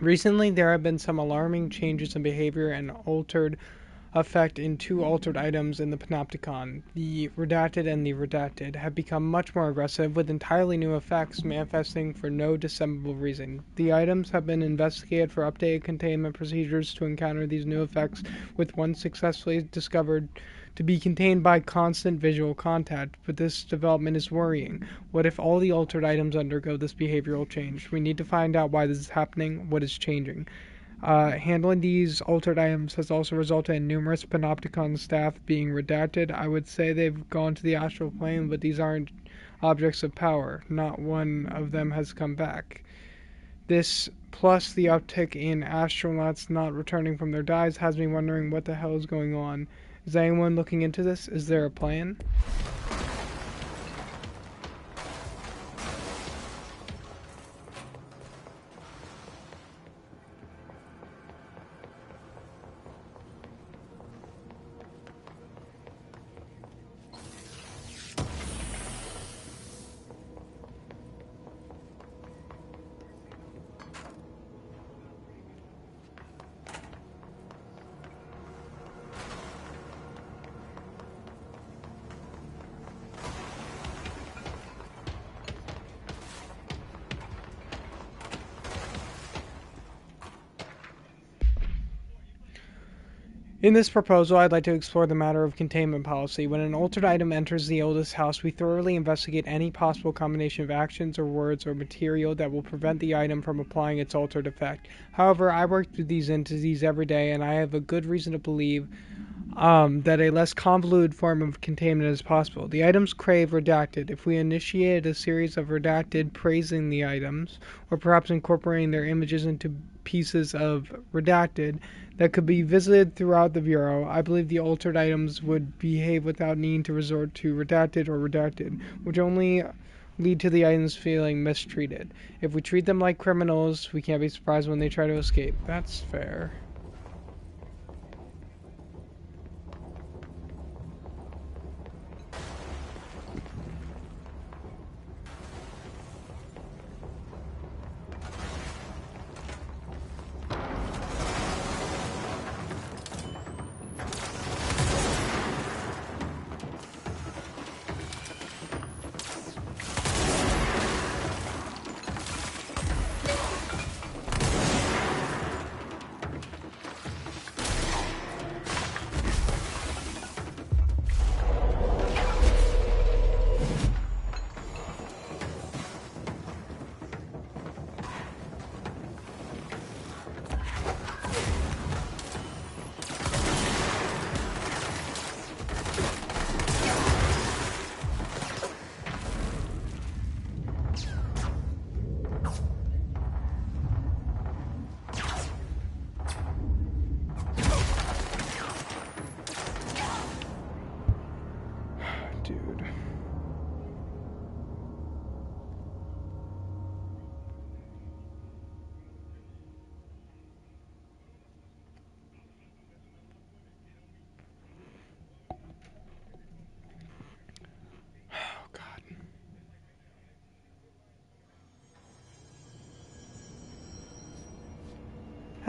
Recently, there have been some alarming changes in behavior and altered effect in two altered items in the Panopticon. The Redacted and the Redacted have become much more aggressive, with entirely new effects manifesting for no discernible reason. The items have been investigated for updated containment procedures to encounter these new effects, with one successfully discovered to be contained by constant visual contact, but this development is worrying. What if all the altered items undergo this behavioral change? We need to find out why this is happening, what is changing. Handling these altered items has also resulted in numerous Panopticon staff being redacted. I would say they've gone to the astral plane, but these aren't objects of power. Not one of them has come back. This, plus the uptick in astronauts not returning from their dives, has me wondering what the hell is going on. Is anyone looking into this? Is there a plan? In this proposal, I'd like to explore the matter of containment policy. When an altered item enters the oldest house, we thoroughly investigate any possible combination of actions or words or material that will prevent the item from applying its altered effect. However, I work through these entities every day, and I have a good reason to believe that a less convoluted form of containment is possible. The items crave redacted. If we initiated a series of redacted praising the items, or perhaps incorporating their images into pieces of redacted that could be visited throughout the Bureau, I believe the altered items would behave without needing to resort to redacted or redacted, which only lead to the items feeling mistreated. If we treat them like criminals, we can't be surprised when they try to escape. That's fair.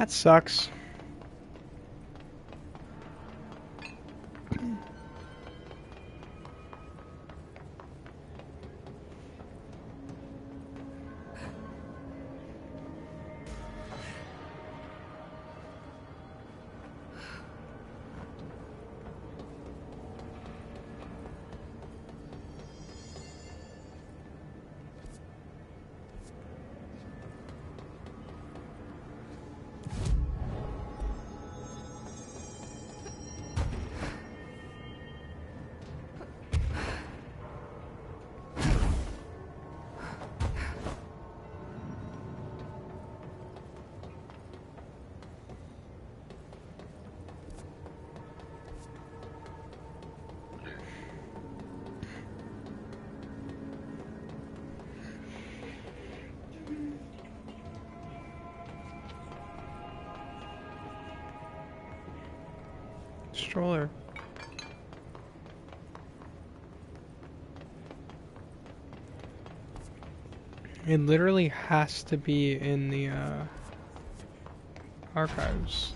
That sucks. Stroller. It literally has to be in the archives.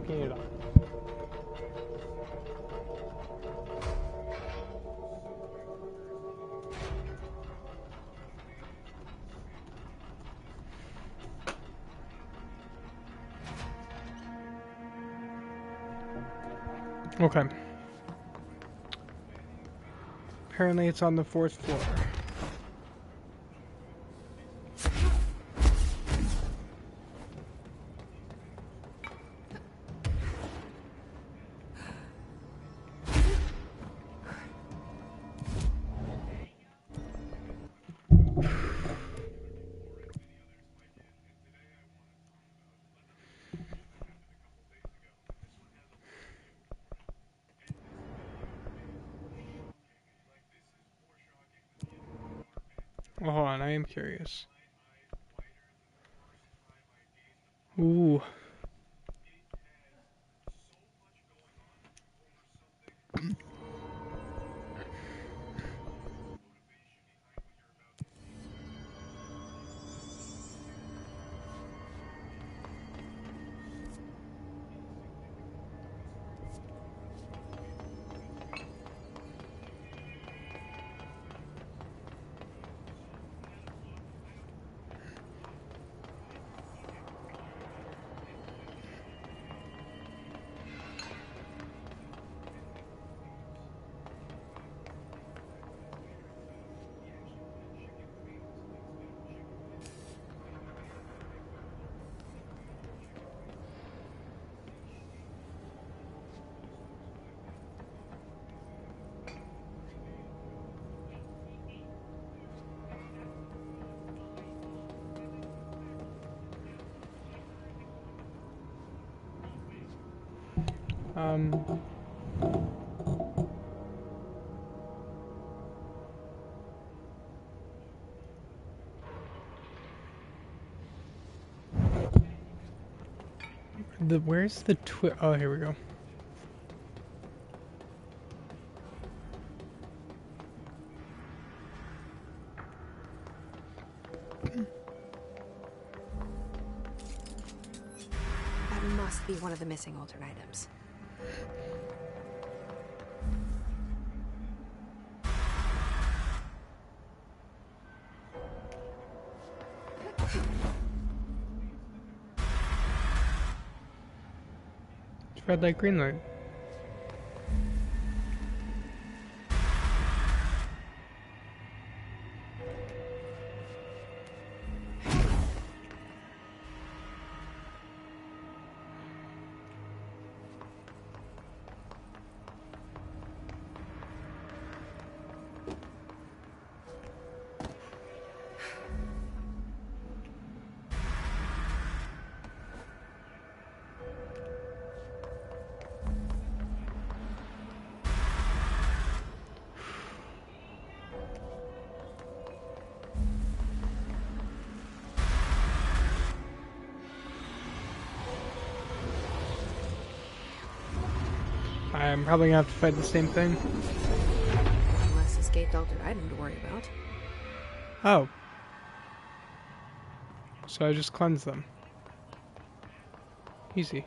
looking it up. Okay. Apparently it's on the 4th floor. Oh, hold on, I am curious. Ooh. Where's the oh, here we go. That must be one of the missing altar items. It's red light, green light. I'm probably gonna have to fight the same thing. Less escaped altered item to worry about. Oh. So I just cleanse them. Easy.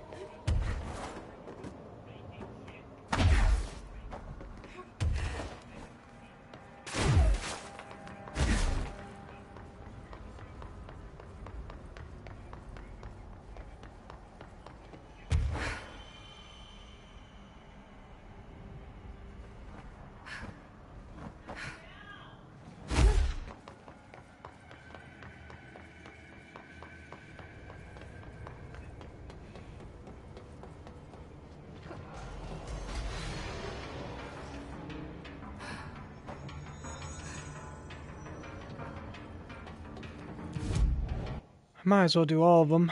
Might as well do all of them.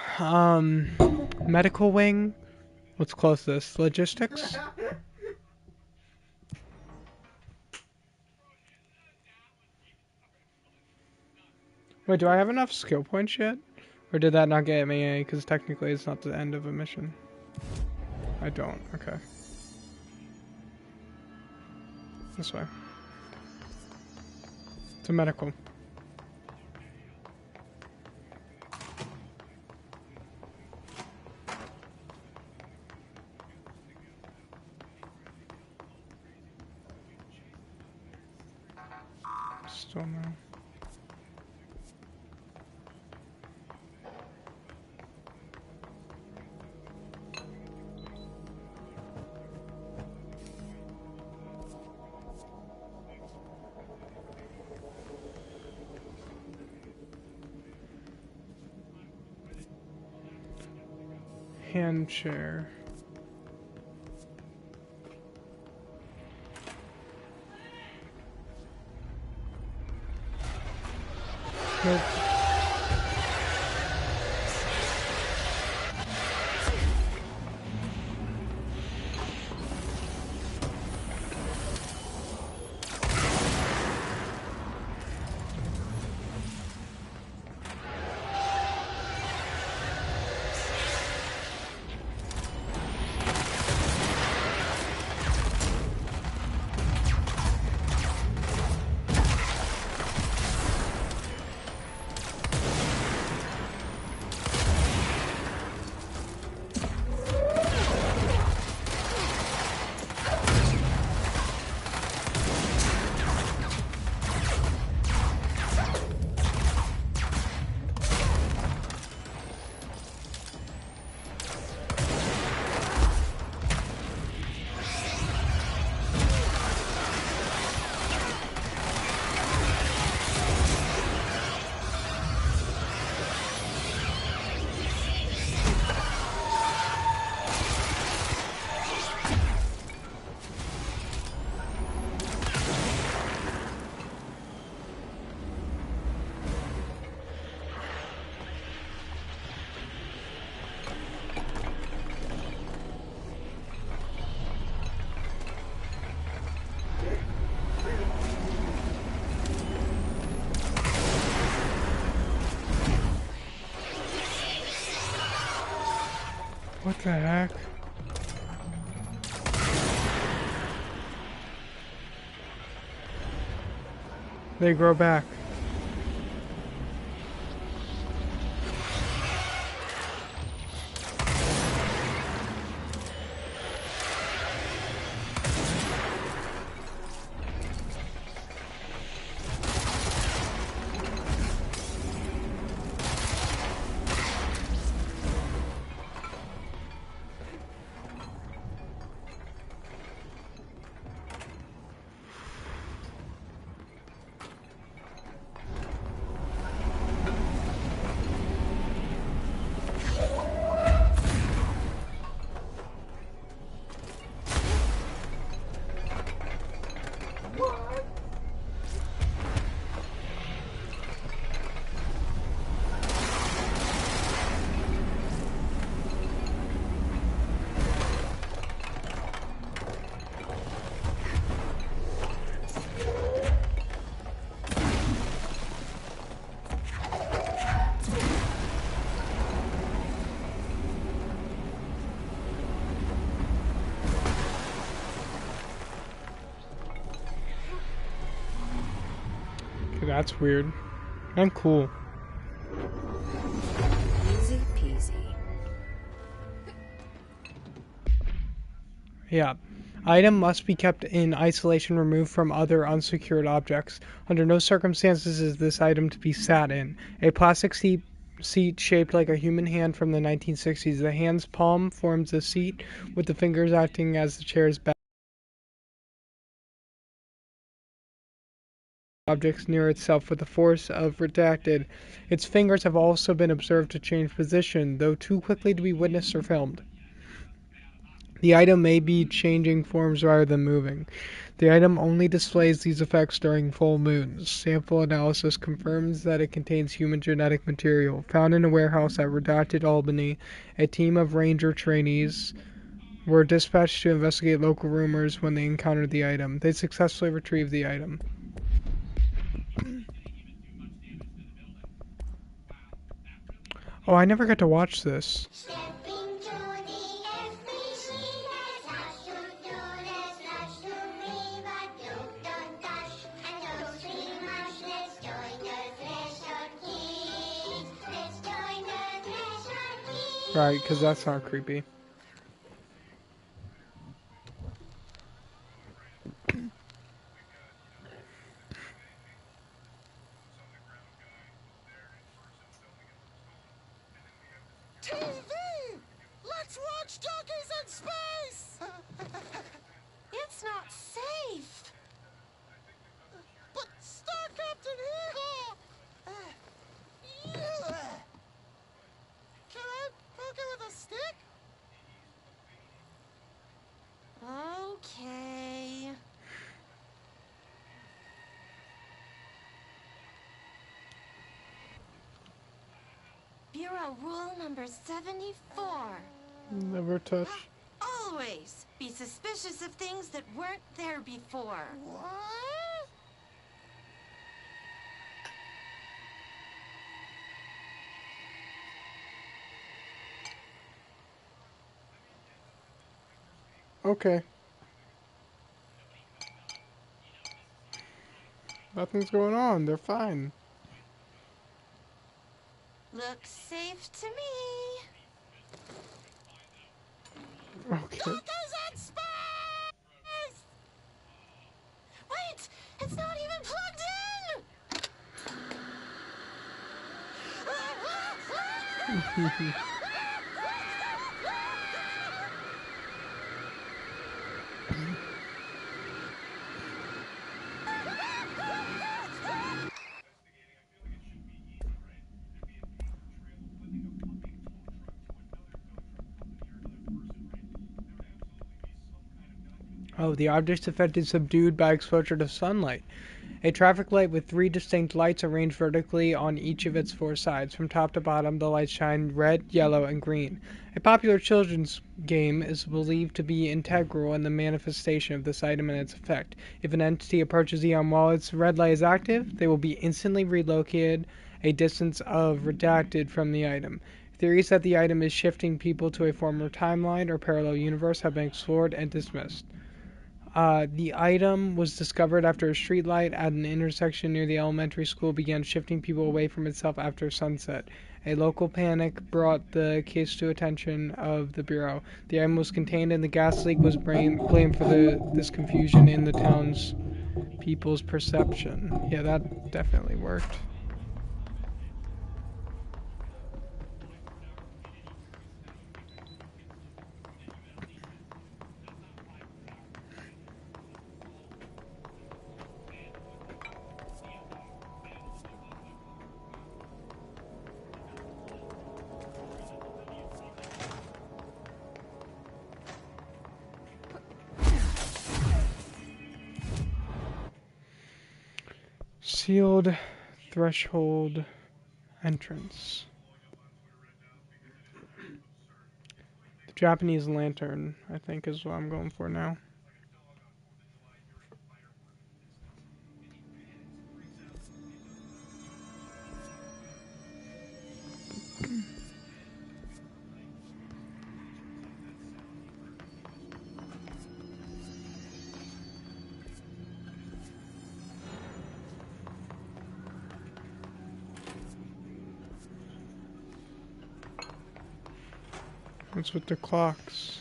Medical wing. What's closest? Logistics? Wait, do I have enough skill points yet? Or did that not get me a? Because technically it's not the end of a mission. I don't. Okay. This way. It's a medical. Still no. Hand chair. Nope. What the heck? They grow back. That's weird. And cool. Easy peasy. Yeah. Item must be kept in isolation, removed from other unsecured objects. Under no circumstances is this item to be sat in. A plastic seat shaped like a human hand from the 1960s. The hand's palm forms the seat, with the fingers acting as the chair's back. Objects near itself with the force of redacted. Its fingers have also been observed to change position, though too quickly to be witnessed or filmed. The item may be changing forms rather than moving. The item only displays these effects during full moons. Sample analysis confirms that it contains human genetic material. Found in a warehouse at Redacted, Albany, a team of ranger trainees were dispatched to investigate local rumors when they encountered the item. They successfully retrieved the item. Oh, I never got to watch this. Right, because that's not creepy. Bureau rule number 74. Never touch. Always be suspicious of things that weren't there before. What? Okay. Nothing's going on. They're fine. Looks safe to me. Okay. Don't use that space! Wait! It's not even plugged in! Oh, the object's affected subdued by exposure to sunlight. A traffic light with 3 distinct lights arranged vertically on each of its 4 sides. From top to bottom, the lights shine red, yellow, and green. A popular children's game is believed to be integral in the manifestation of this item and its effect. If an entity approaches the item while its red light is active, they will be instantly relocated a distance of redacted from the item. Theories that the item is shifting people to a former timeline or parallel universe have been explored and dismissed. The item was discovered after a street light at an intersection near the elementary school began shifting people away from itself after sunset. A local panic brought the case to attention of the Bureau. The item was contained and the gas leak was blamed for this confusion in the town's people's perception. Yeah, that definitely worked. Sealed threshold entrance. The Japanese lantern, I think, is what I'm going for now. What's with the clocks?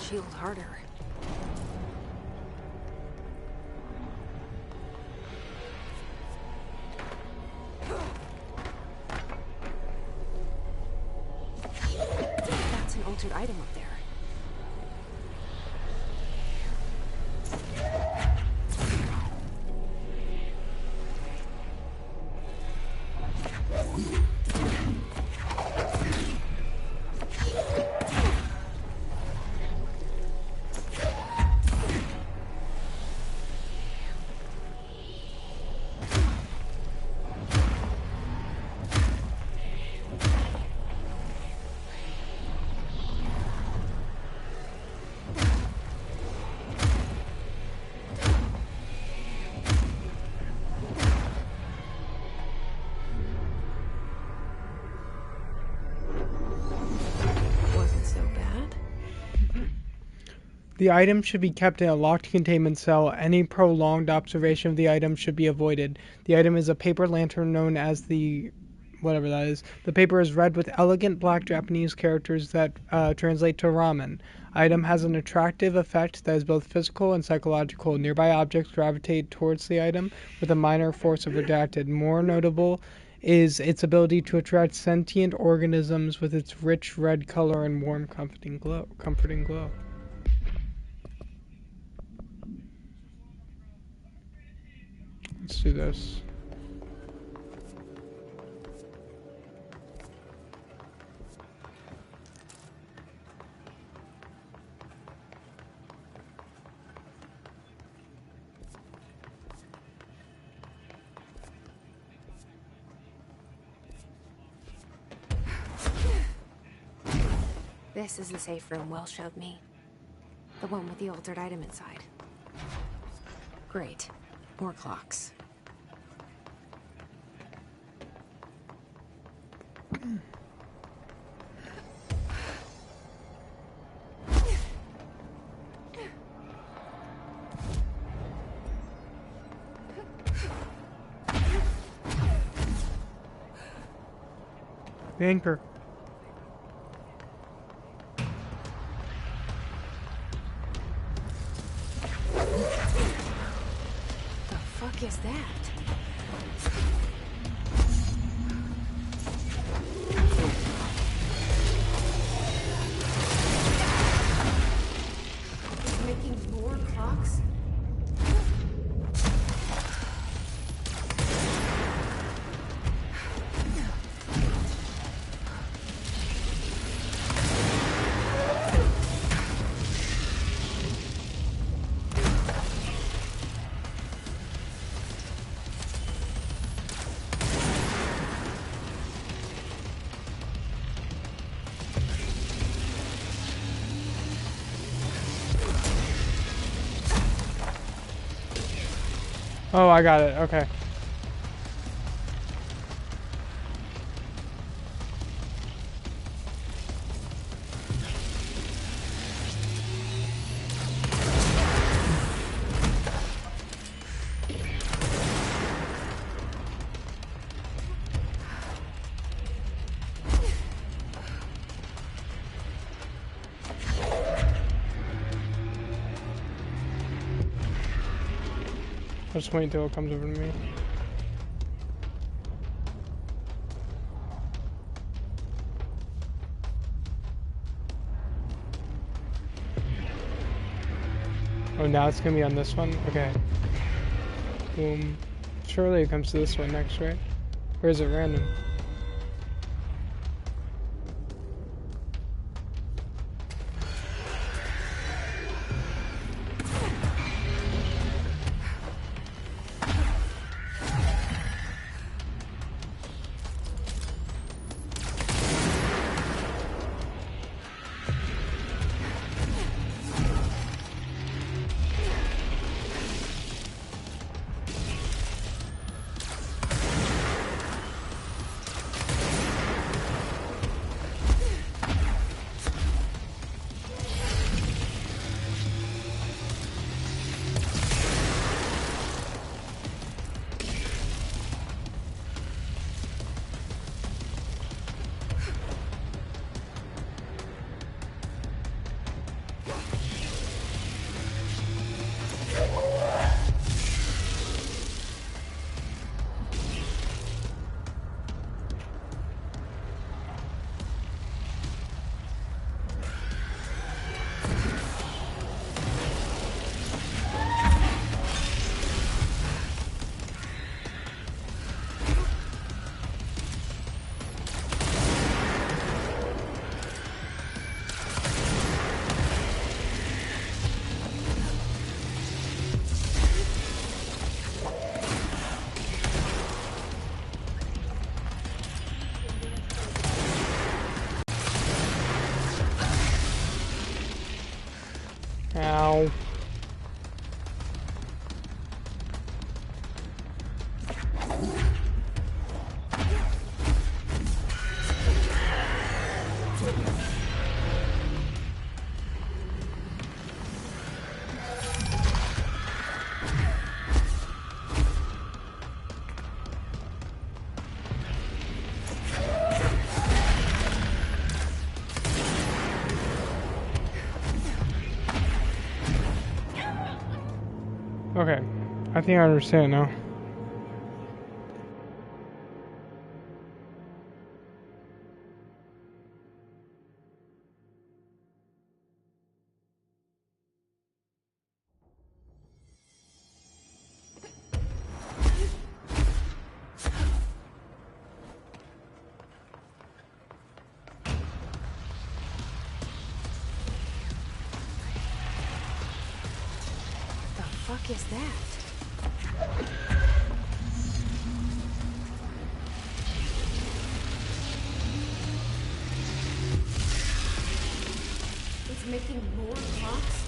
Shield harder. That's an altered item up there. The item should be kept in a locked containment cell. Any prolonged observation of the item should be avoided. The item is a paper lantern known as the... whatever that is. The paper is red with elegant black Japanese characters that translate to ramen. Item has an attractive effect that is both physical and psychological. Nearby objects gravitate towards the item with a minor force of redacted. More notable is its ability to attract sentient organisms with its rich red color and warm, comforting glow. Let's do this. This is the safe room Will showed me. The one with the altered item inside. Great. More clocks. The anchor. The fuck is that? Making more clocks? Oh, I got it. Okay. I'll just wait until it comes over to me. Oh, now it's gonna be on this one? Okay. Boom. Surely it comes to this one next, right? Or is it random? Ow. Okay, I think I understand now. The fuck is that? It's making more clocks?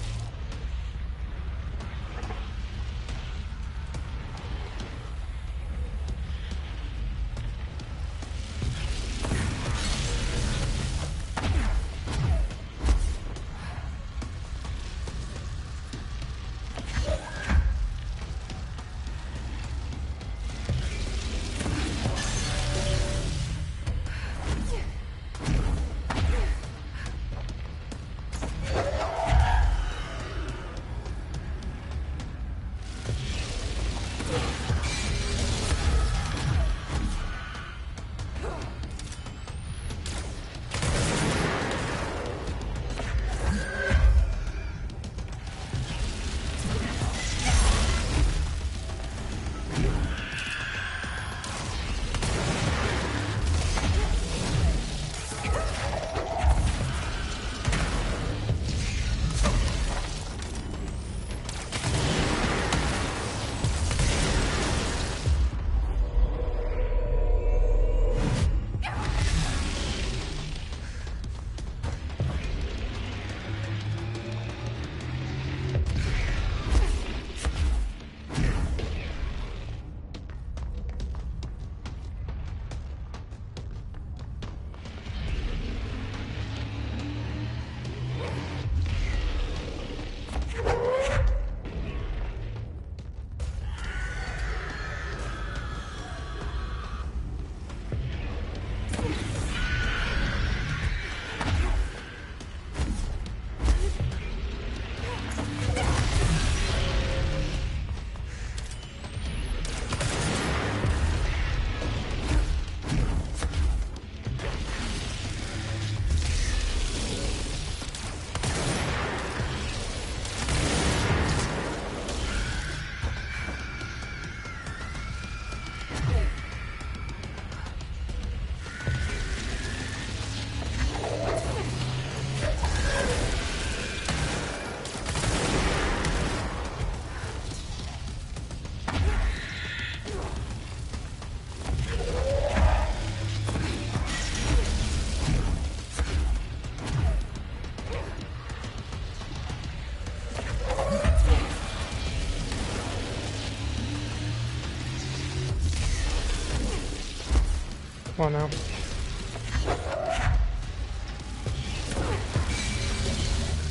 Come on now.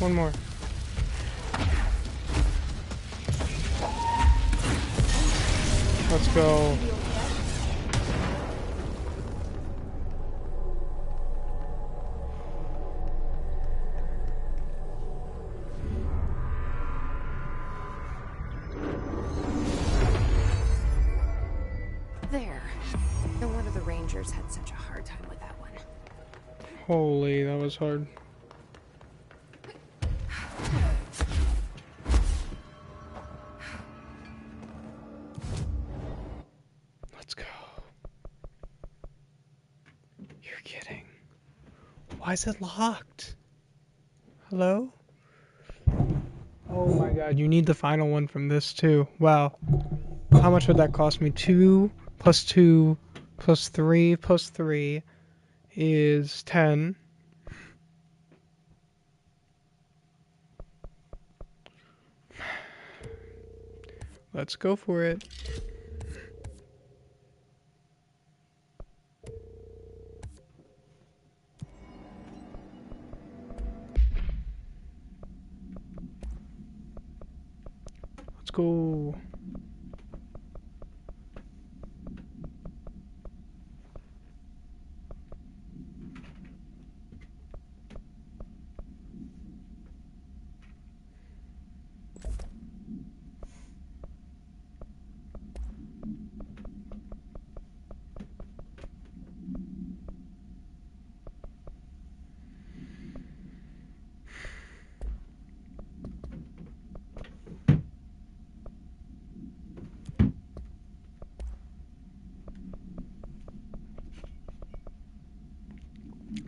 One more. Let's go. There. No wonder the Rangers had such a hard time with that one. Holy, that was hard. Let's go. You're kidding. Why is it locked? Hello? Oh my god, you need the final one from this too. Wow. How much would that cost me? 2 plus 2 plus 3 plus 3 is 10. Let's go for it. Let's go.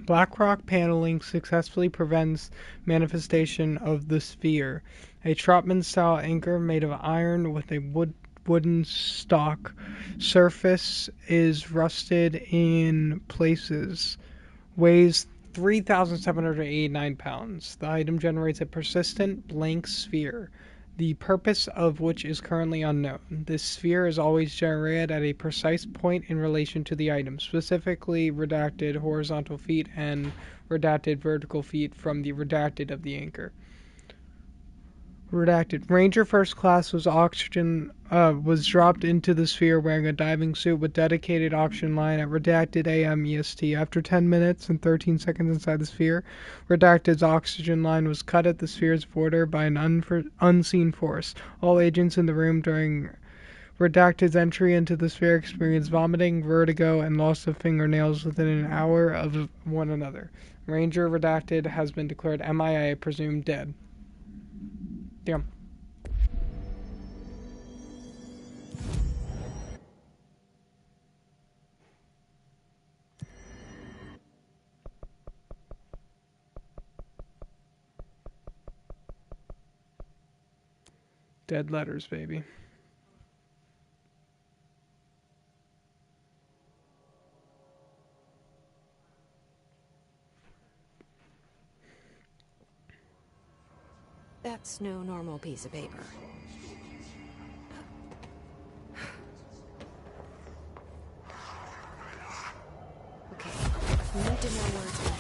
Blackrock paneling successfully prevents manifestation of the sphere. A Trotman-style anchor made of iron with a wooden stock surface is rusted in places. Weighs 3,789 pounds. The item generates a persistent blank sphere, the purpose of which is currently unknown. This sphere is always generated at a precise point in relation to the item, specifically redacted horizontal feet and redacted vertical feet from the redacted of the anchor. Redacted. Ranger First Class was dropped into the sphere wearing a diving suit with dedicated oxygen line at redacted AM EST. After 10 minutes and 13 seconds inside the sphere, redacted's oxygen line was cut at the sphere's border by an unseen force. All agents in the room during redacted's entry into the sphere experienced vomiting, vertigo, and loss of fingernails within an hour of one another. Ranger Redacted has been declared MIA, presumed dead. Damn. Dead letters, baby. That's no normal piece of paper. Okay, we need to know where it's going.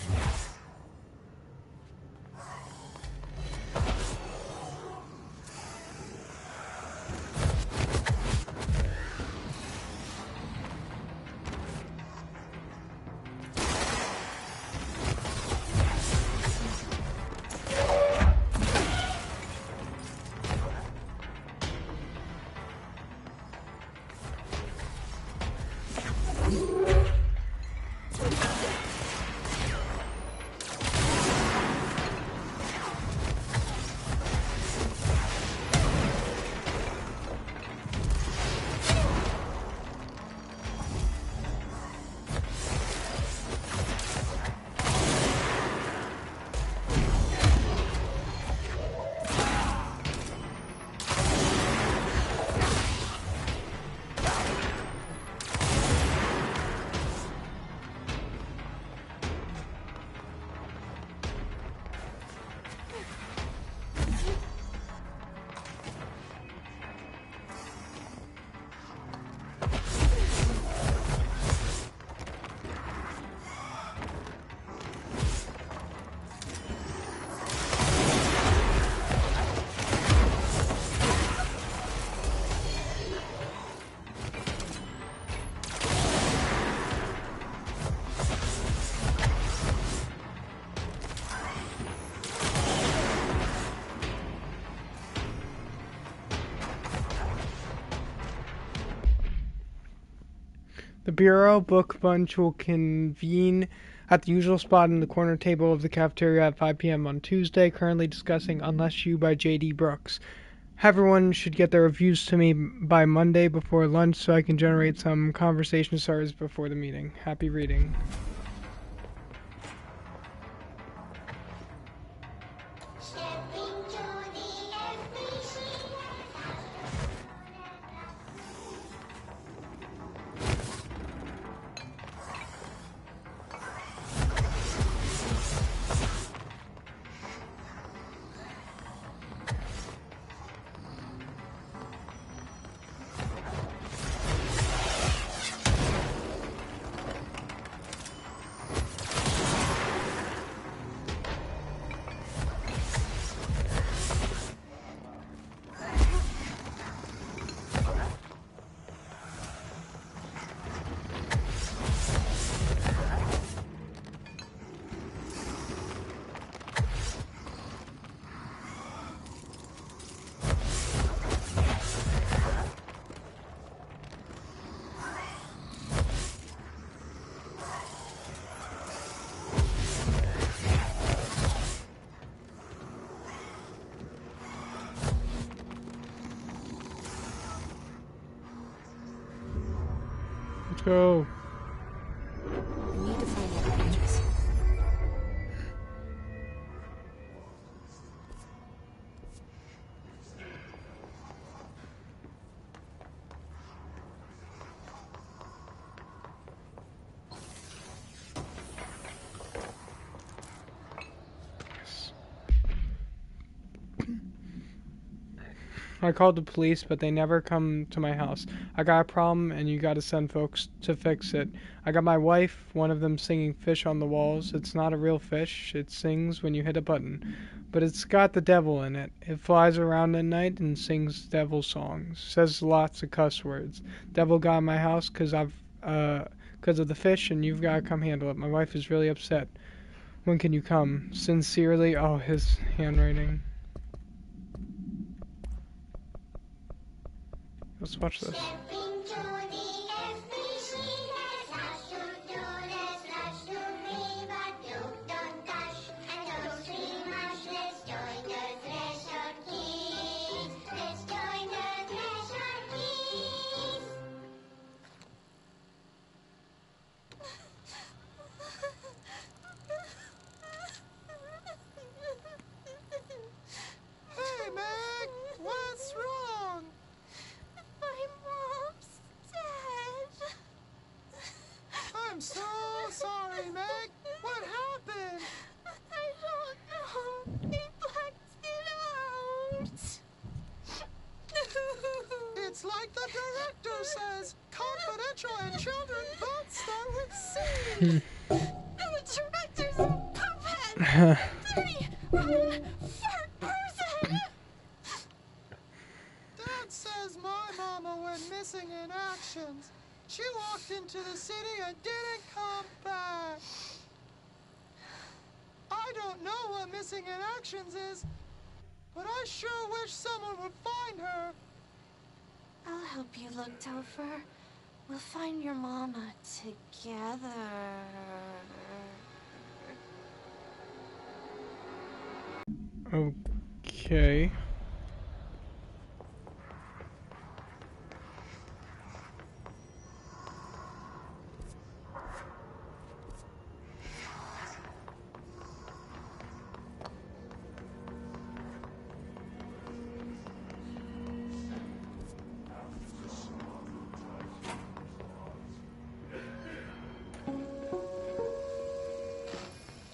The Bureau Book Bunch will convene at the usual spot in the corner table of the cafeteria at 5 p.m. on Tuesday, currently discussing Unless You by J.D. Brooks. Everyone should get their reviews to me by Monday before lunch so I can generate some conversation starters before the meeting. Happy reading. Go. We need to find the other pages. I called the police, but they never come to my house. I got a problem, and you gotta send folks to fix it. I got my wife, one of them singing Fish on the Walls. It's not a real fish. It sings when you hit a button. But it's got the devil in it. It flies around at night and sings devil songs. Says lots of cuss words. Devil got in my house 'cause of the fish, and you've gotta come handle it. My wife is really upset. When can you come? Sincerely, oh, his handwriting. Let's watch this. Hey, Meg! What's wrong? My mom's dead. I'm so sorry, Meg. What happened? I don't know. They blacked it out. It's like the director says. Confidential and children both start with C. The director's a puppet. Dirty, fart person. Dad says my mama went missing in actions. She walked into the city and didn't come back. I don't know what missing in actions is, but I sure wish someone would find her. I'll help you look, Topher. We'll find your mama together. Okay.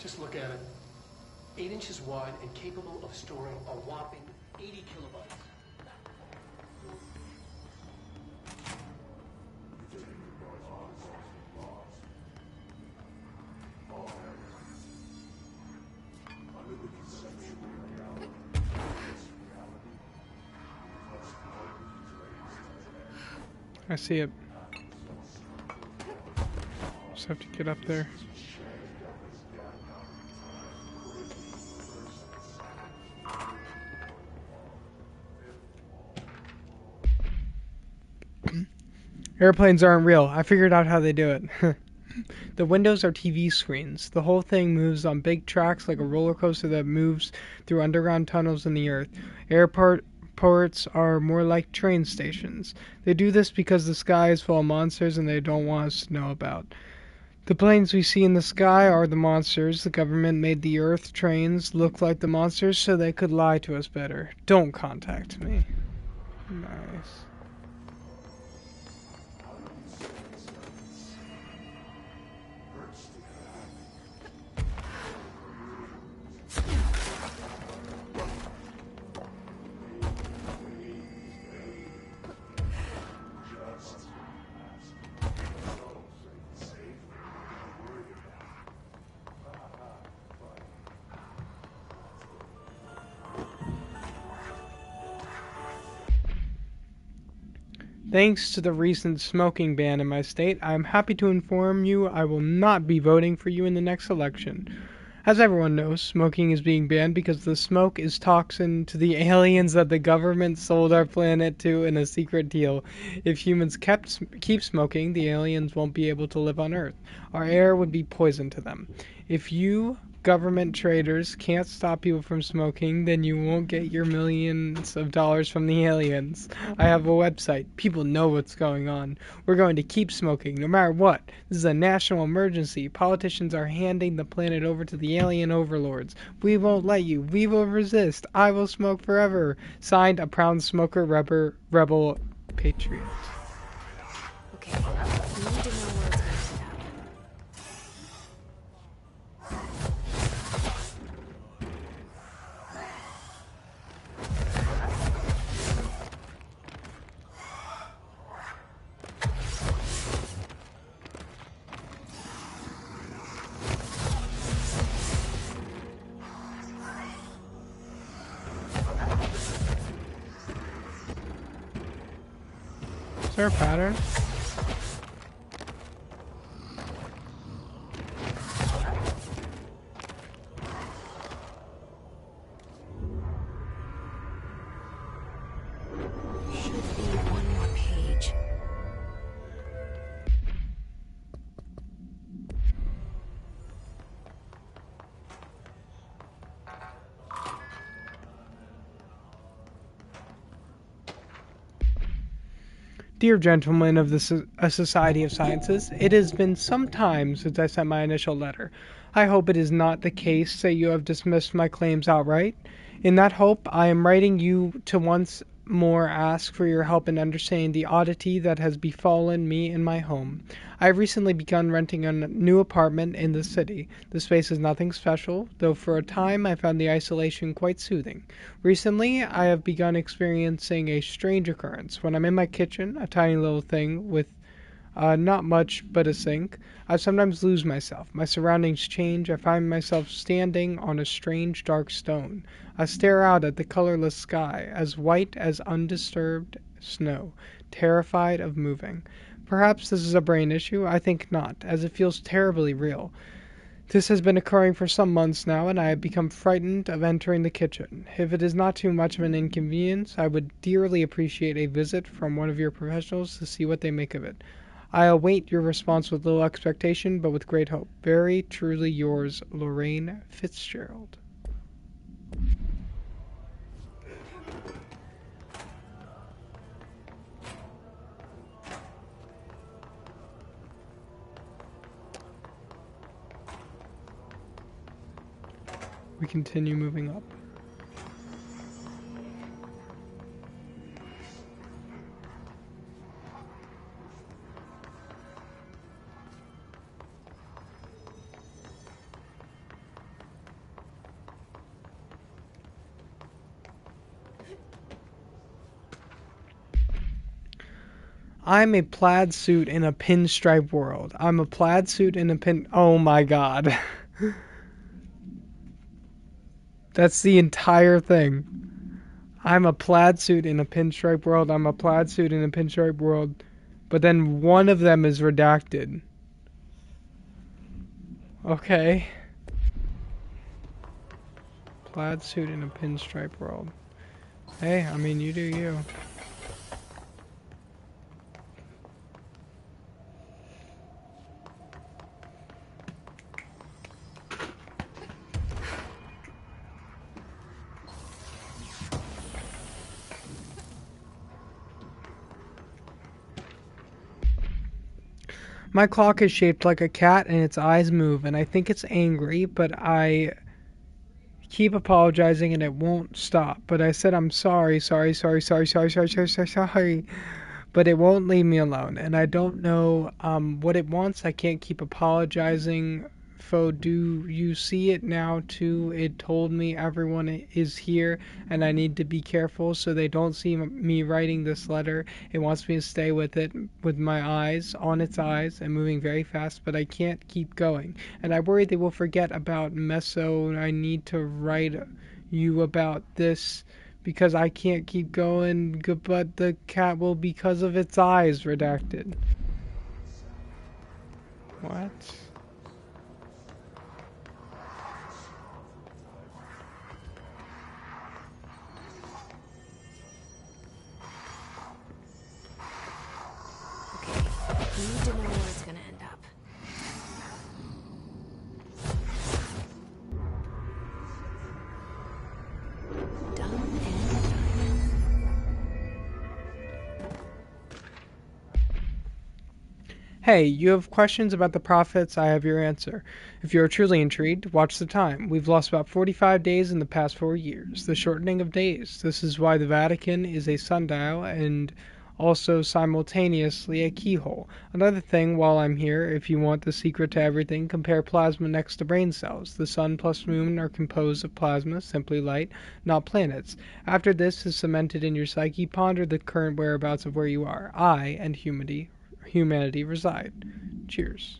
Just look at it. 8 inches wide and capable of storing a whopping 80 kilobytes. I see it. Just have to get up there. Airplanes aren't real. I figured out how they do it. The windows are TV screens. The whole thing moves on big tracks like a roller coaster that moves through underground tunnels in the earth. Airports are more like train stations. They do this because the sky is full of monsters and they don't want us to know about. The planes we see in the sky are the monsters. The government made the earth trains look like the monsters so they could lie to us better. Don't contact me. Nice. Thanks to the recent smoking ban in my state, I am happy to inform you I will not be voting for you in the next election. As everyone knows, smoking is being banned because the smoke is toxin to the aliens that the government sold our planet to in a secret deal. If humans keep smoking, the aliens won't be able to live on Earth. Our air would be poison to them. If you government traders can't stop people from smoking, then you won't get your millions of dollars from the aliens. I have a website. People know what's going on. We're going to keep smoking, no matter what. This is a national emergency. Politicians are handing the planet over to the alien overlords. We won't let you. We will resist. I will smoke forever. Signed, a proud smoker, rebel patriot. Okay, we need to know where it's going to sit up. Is there a pattern? Should be one more page. Dear gentlemen of the Society of Sciences, it has been some time since I sent my initial letter. I hope it is not the case that you have dismissed my claims outright. In that hope, I am writing you to once more ask for your help in understanding the oddity that has befallen me in my home. I have recently begun renting a new apartment in the city. The space is nothing special, though for a time I found the isolation quite soothing. Recently, I have begun experiencing a strange occurrence. When I'm in my kitchen, a tiny little thing with not much but a sink, I sometimes lose myself. My surroundings change. I find myself standing on a strange dark stone. I stare out at the colorless sky, as white as undisturbed snow, terrified of moving. Perhaps this is a brain issue. I think not, as it feels terribly real. This has been occurring for some months now, and I have become frightened of entering the kitchen. If it is not too much of an inconvenience, I would dearly appreciate a visit from one of your professionals to see what they make of it. I await your response with little expectation, but with great hope. Very truly yours, Lorraine Fitzgerald. We continue moving up. I'm a plaid suit in a pinstripe world. I'm a plaid suit in a pin... Oh my god. That's the entire thing. I'm a plaid suit in a pinstripe world. I'm a plaid suit in a pinstripe world. But then one of them is redacted. Okay. Plaid suit in a pinstripe world. Hey, I mean, you do you. My clock is shaped like a cat and its eyes move, and I think it's angry, but I keep apologizing and it won't stop. But I said I'm sorry, sorry. But it won't leave me alone, and I don't know what it wants. I can't keep apologizing. Do you see it now too? It told me everyone is here and I need to be careful so they don't see me writing this letter. It wants me to stay with it, with my eyes on its eyes and moving very fast, but I can't keep going. And I worry they will forget about Meso. I need to write you about this because I can't keep going, but the cat will because of its eyes redacted. What? I need to know where it's gonna end up. Done and Hey, you have questions about the prophets? I have your answer. If you are truly intrigued, watch the time. We've lost about 45 days in the past 4 years. The shortening of days. This is why the Vatican is a sundial and also simultaneously a keyhole. Another thing, while I'm here, if you want the secret to everything, compare plasma next to brain cells. The sun plus moon are composed of plasma, simply light, not planets. After this is cemented in your psyche, ponder the current whereabouts of where you are. I and humanity reside. Cheers.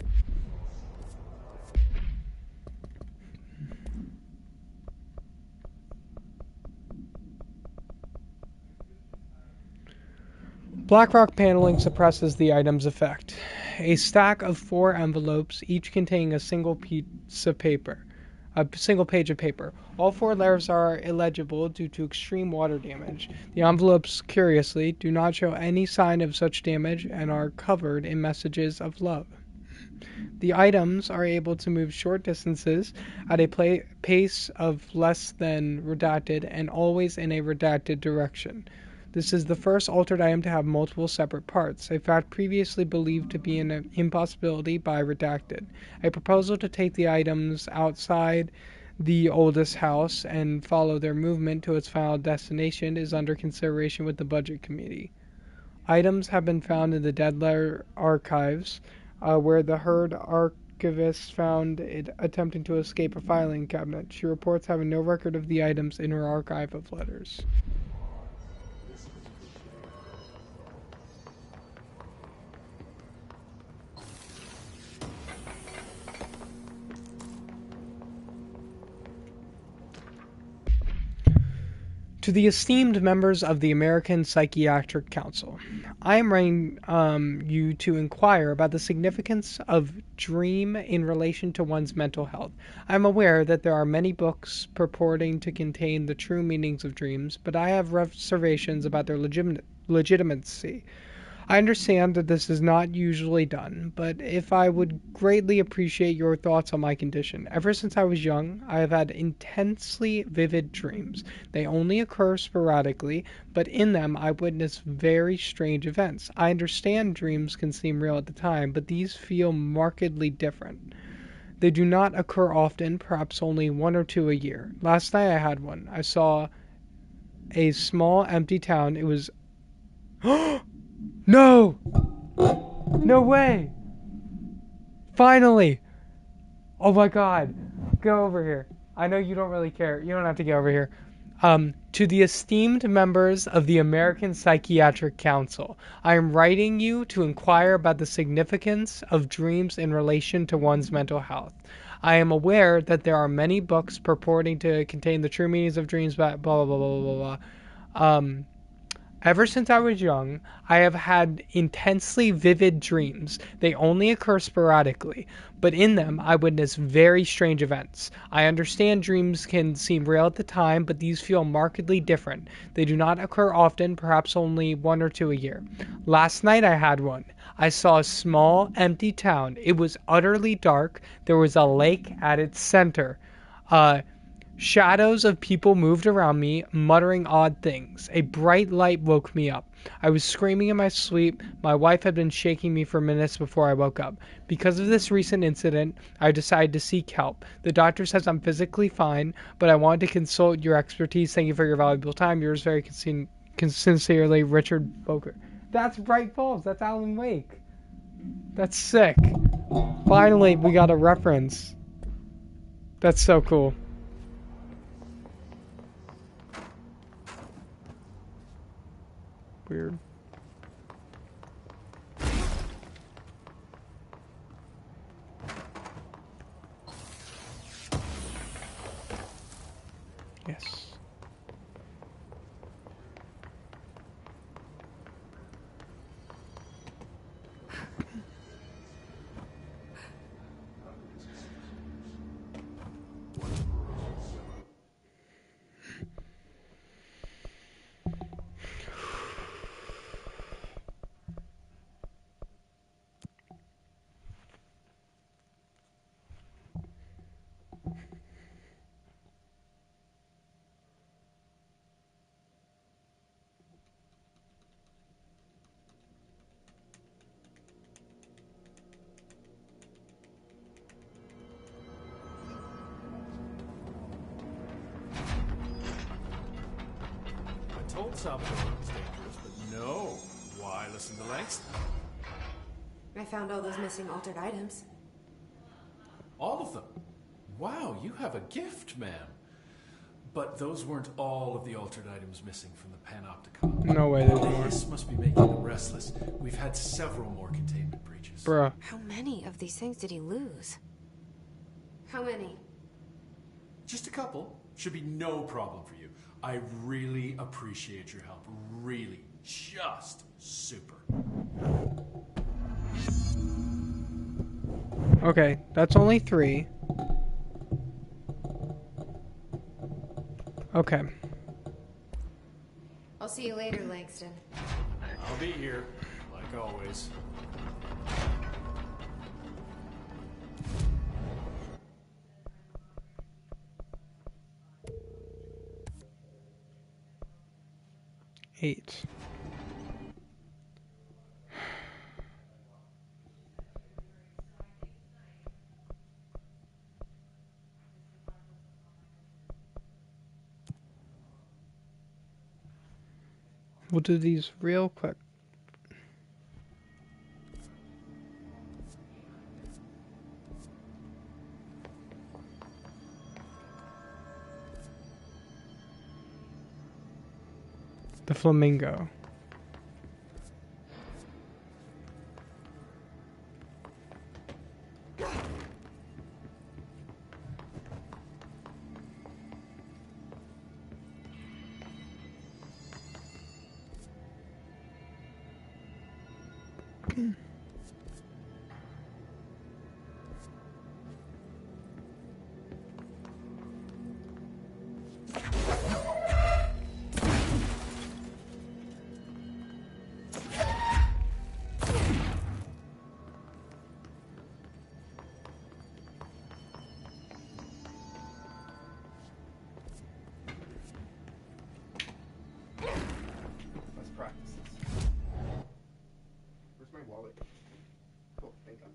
Blackrock paneling suppresses the item's effect. A stack of 4 envelopes, each containing a single piece of paper. A single page of paper. All 4 layers are illegible due to extreme water damage. The envelopes, curiously, do not show any sign of such damage and are covered in messages of love. The items are able to move short distances at a pace of less than redacted and always in a redacted direction. This is the first altered item to have multiple separate parts, a fact previously believed to be an impossibility by Redacted. A proposal to take the items outside the oldest house and follow their movement to its final destination is under consideration with the Budget Committee. Items have been found in the Deadler archives, where the Herd archivist found it attempting to escape a filing cabinet. She reports having no record of the items in her archive of letters. To the esteemed members of the American Psychiatric Council, I am writing you to inquire about the significance of dream in relation to one's mental health. I am aware that there are many books purporting to contain the true meanings of dreams, but I have reservations about their legitimacy. I understand that this is not usually done, but if I would greatly appreciate your thoughts on my condition. Ever since I was young, I have had intensely vivid dreams. They only occur sporadically, but in them I witness very strange events. I understand dreams can seem real at the time, but these feel markedly different. They do not occur often, perhaps only 1 or 2 a year. Last night I had one. I saw a small empty town. It was... No! No way! Finally! Oh my god. Go over here. I know you don't really care. You don't have to get over here. To the esteemed members of the American Psychiatric Council, I am writing you to inquire about the significance of dreams in relation to one's mental health. I am aware that there are many books purporting to contain the true meanings of dreams, blah, blah, blah, blah, blah, blah. Ever since I was young, I have had intensely vivid dreams. They only occur sporadically, but in them I witness very strange events. I understand dreams can seem real at the time, but these feel markedly different. They do not occur often, perhaps only 1 or 2 a year. Last night I had one. I saw a small, empty town. It was utterly dark. There was a lake at its center. Shadows of people moved around me, muttering odd things. A bright light woke me up. I was screaming in my sleep. My wife had been shaking me for minutes before I woke up. Because of this recent incident, I decided to seek help. The doctor says I'm physically fine, but I wanted to consult your expertise. Thank you for your valuable time. Yours very sincerely, Richard Boker. That's Bright Falls. That's Alan Wake. That's sick. Finally, we got a reference. That's so cool. Weird. Yes. Told Salvador it was dangerous, but no. Why listen to Langston? I found all those missing altered items. All of them? Wow, you have a gift, ma'am. But those weren't all of the altered items missing from the Panopticon. No way, there's more. This must be making them restless. We've had several more containment breaches. Bruh. How many of these things did he lose? How many? Just a couple. Should be no problem for you. I really appreciate your help. Really. Just super. Okay, that's only 3. Okay. I'll see you later, Langston. I'll be here, like always. Eight. We'll do these real quick. The flamingo. Let's practice this. Where's my wallet? Cool, thank God.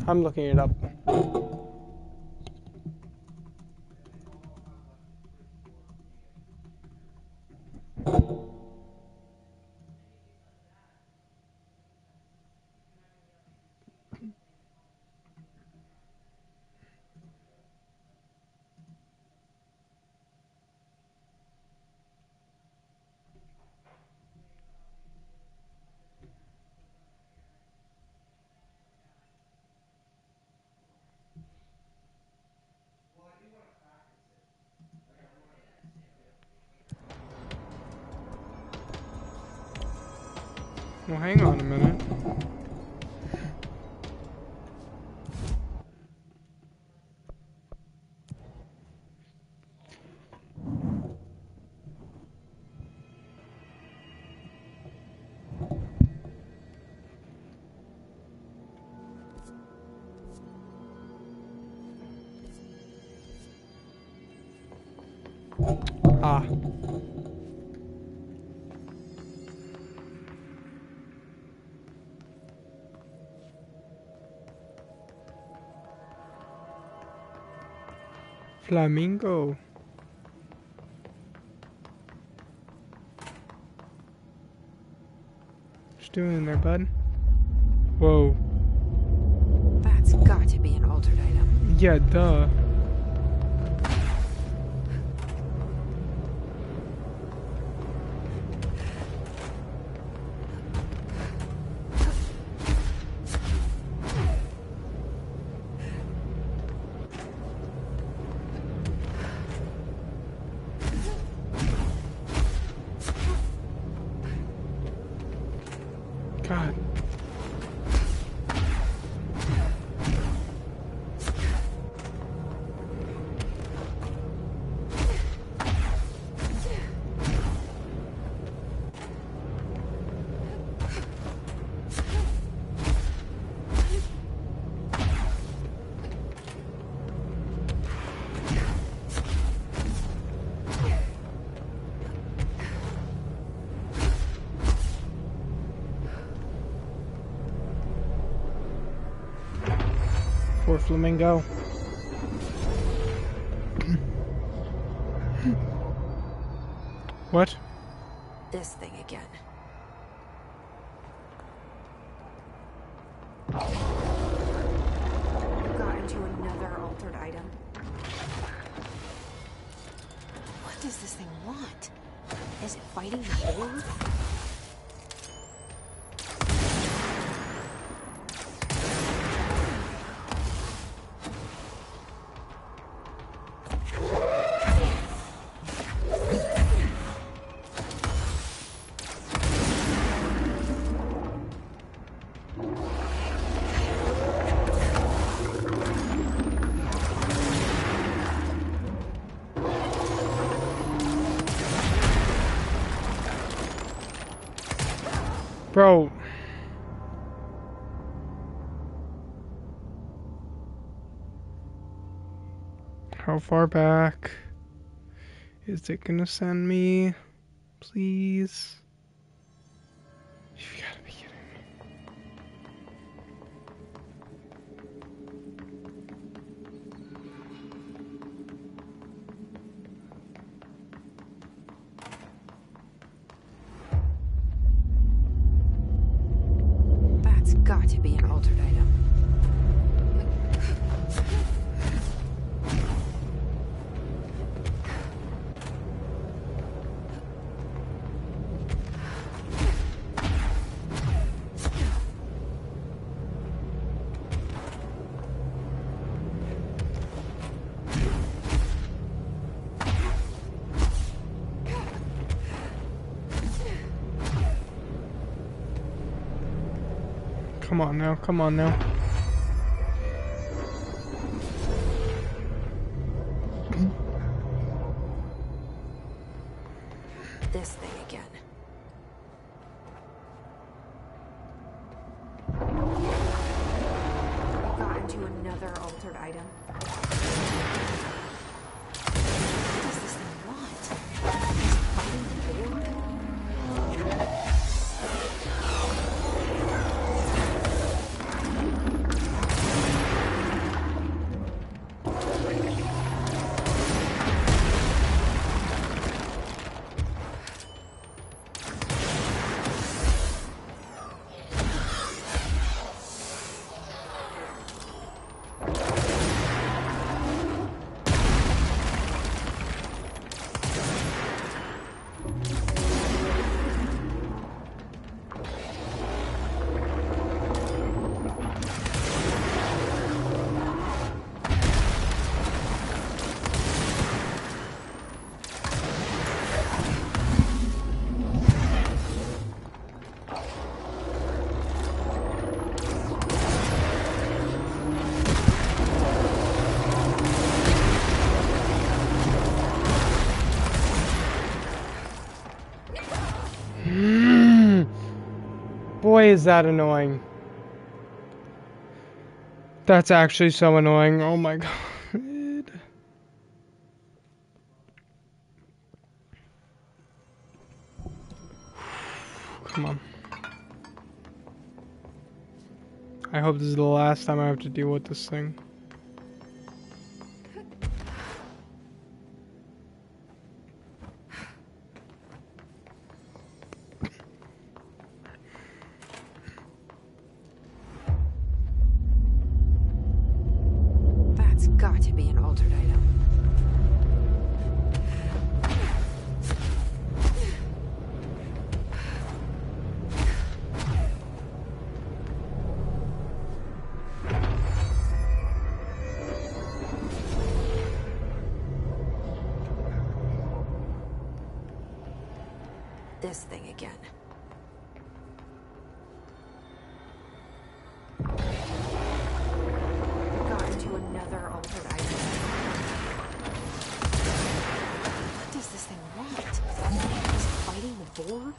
I'm looking it up. Well, hang on a minute. Ah. Flamingo. What you doing there, bud? Whoa. That's got to be an altered item. Yeah, duh. God. Poor flamingo. What? This thing again. Got into another altered item. What does this thing want? Is it fighting the Horde? Bro. How far back is it gonna send me? Please. You've gotta be kidding me. That's got to be an altered item. Come on now, come on now. This thing again. Got into another altered item. What does this thing want? Is it fighting the Horde? Boy, is that annoying. That's actually so annoying. Oh my god. Come on. I hope this is the last time I have to deal with this thing. That's got to be an altered item. This thing again. Got into another altered item. What does this thing want? Is it fighting the Horde?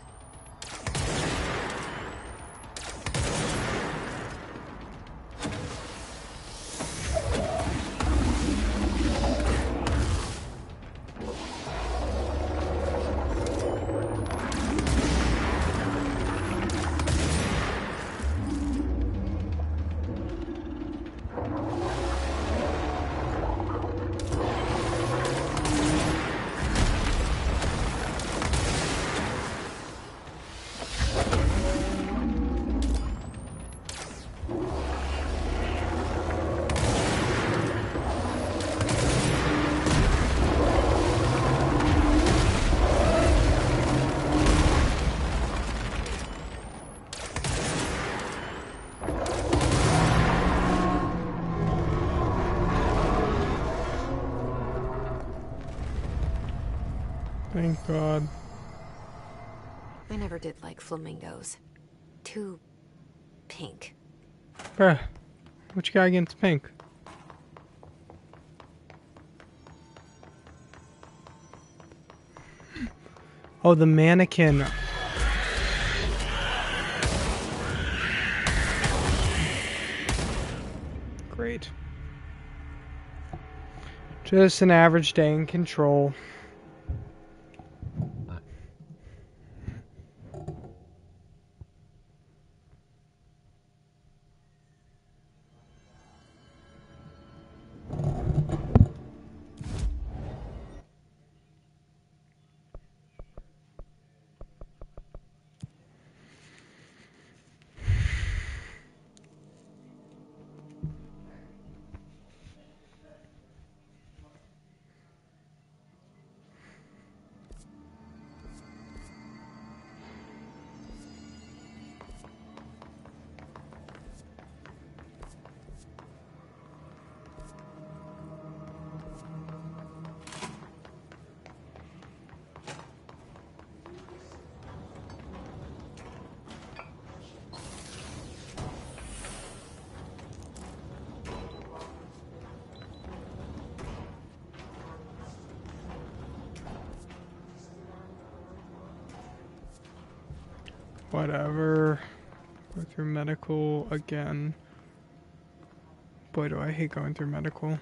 Thank God. I never did like flamingos. Too pink. Bruh, what you got against pink? Oh, the mannequin. Great. Just an average day in Control. Whatever. Go through medical again. Boy, do I hate going through medical.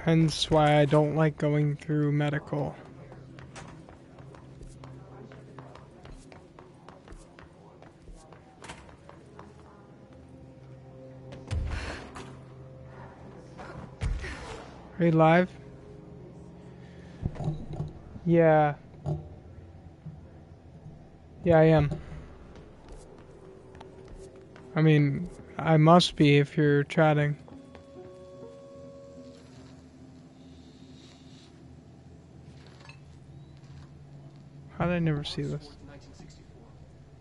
Hence why I don't like going through medical. Are you live? Yeah. Yeah, I am. I mean, I must be if you're chatting. How did I never see this? 1964.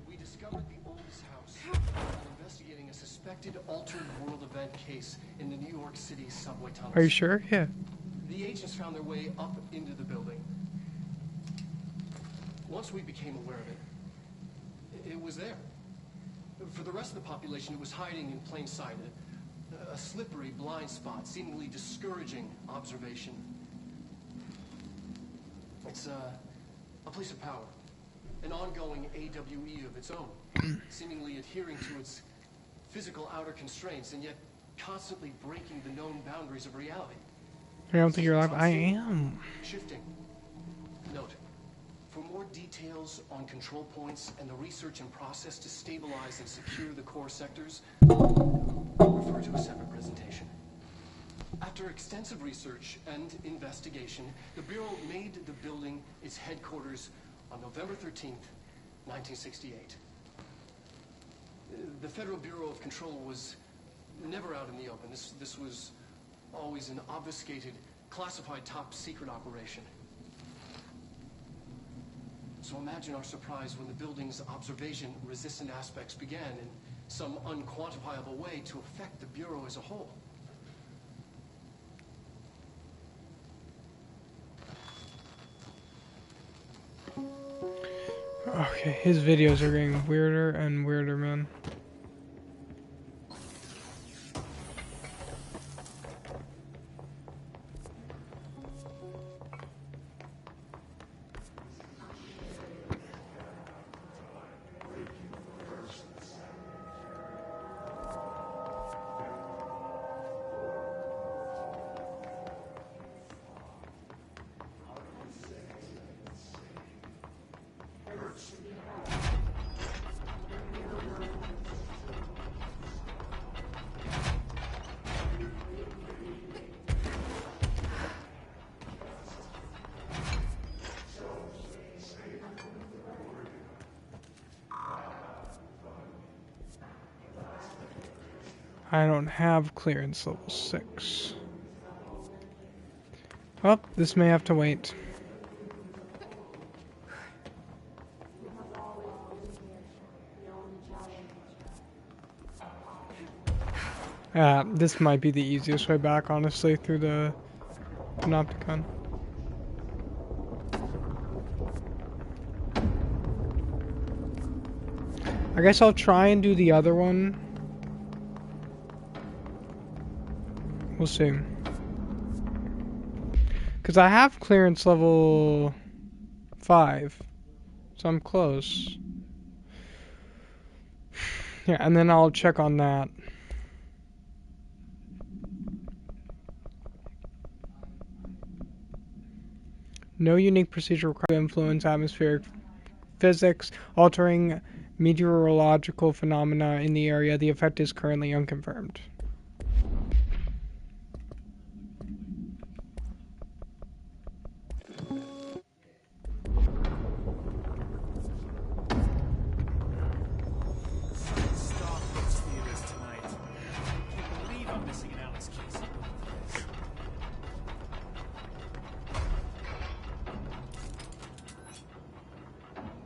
We discovered the oldest house while investigating a suspected altered world event case in the New York City subway tunnels. Are you sure? Yeah. The agents found their way up into the building. Once we became aware of it, it was there. For the rest of the population, it was hiding in plain sight. A slippery blind spot, seemingly discouraging observation. It's a place of power, an ongoing AWE of its own, seemingly adhering to its physical outer constraints and yet constantly breaking the known boundaries of reality. I don't think you're live. I am. Shifting. Note, for more details on control points and the research and process to stabilize and secure the core sectors, refer to a separate presentation. After extensive research and investigation, the Bureau made the building its headquarters on November 13th, 1968. The Federal Bureau of Control was never out in the open. This was always an obfuscated, classified top-secret operation. So imagine our surprise when the building's observation-resistant aspects began in some unquantifiable way to affect the Bureau as a whole. Okay, his videos are getting weirder and weirder, man. I don't have clearance level 6. Well, this may have to wait. This might be the easiest way back, honestly, through the Panopticon. I guess I'll try and do the other one. We'll see. Because I have clearance level 5. So I'm close. Yeah, and then I'll check on that. No unique procedure required to influence atmospheric physics, altering meteorological phenomena in the area. The effect is currently unconfirmed.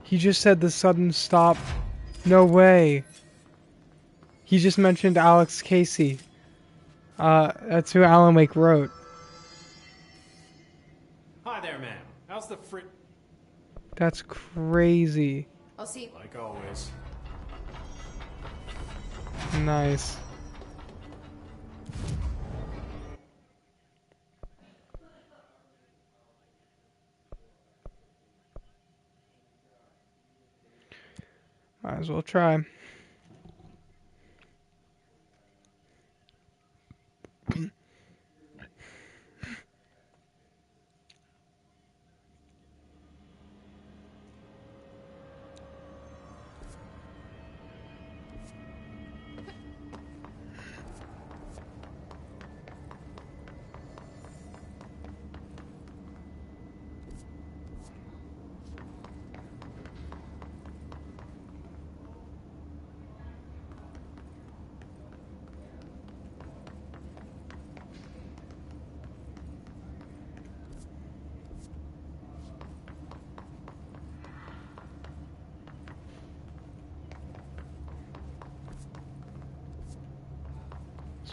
He just said the sudden stop. No way. He just mentioned Alex Casey. That's who Alan Wake wrote. Hi there, ma'am. How's the That's crazy. I'll see. Like always. Nice. Might as well try.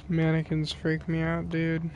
Mannequins freak me out, dude.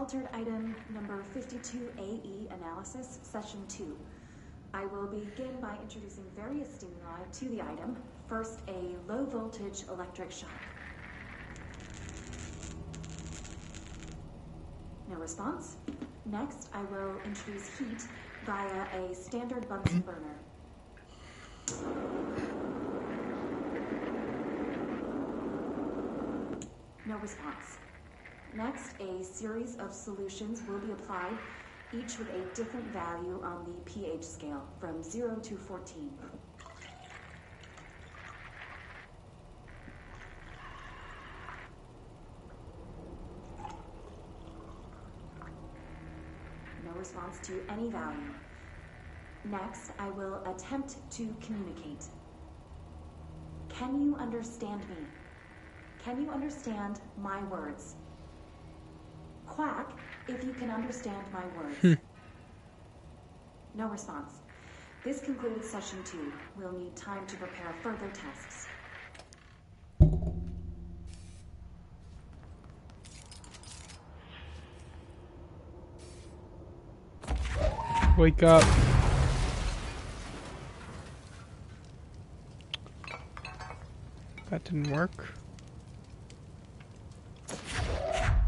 Altered item number 52AE analysis, session 2. I will begin by introducing various stimuli to the item. First, a low voltage electric shock. No response. Next, I will introduce heat via a standard Bunsen burner. No response. Next, a series of solutions will be applied, each with a different value on the pH scale, from 0 to 14. No response to any value. Next, I will attempt to communicate. Can you understand me? Can you understand my words? Quack if you can understand my words. No response. This concludes session 2. We'll need time to prepare further tests. Wake up. That didn't work.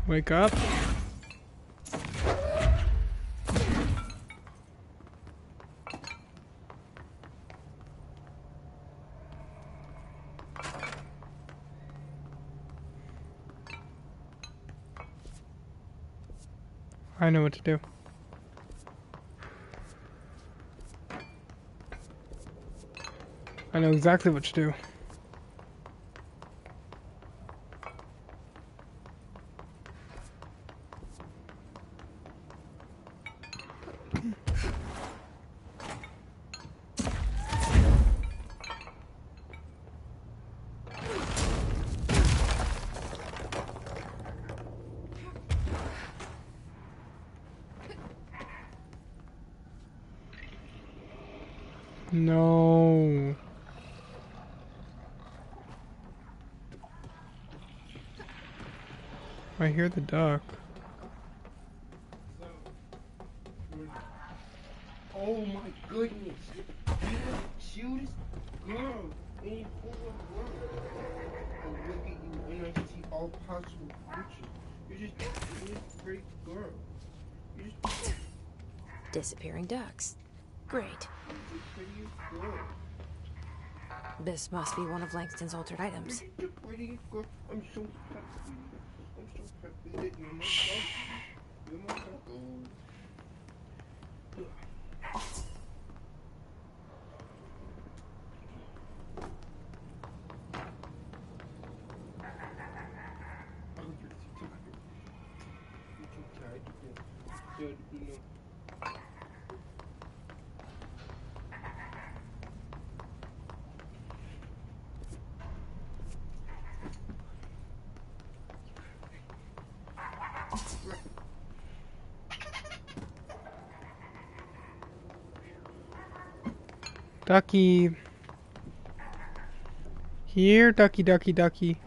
Wake up. I know what to do. I know exactly what to do. No. I hear the duck. Oh my goodness. You're the cutest girl in the whole world. I look at you and I see all possible futures. You're just a great girl. You're just Disappearing ducks. Great. the prettiest girl. This must be one of Langston's altered items. You're the prettiest girl. I'm so happy. I'm so happy that you're my dog. You're my dog. Ducky. Here, ducky, ducky, ducky.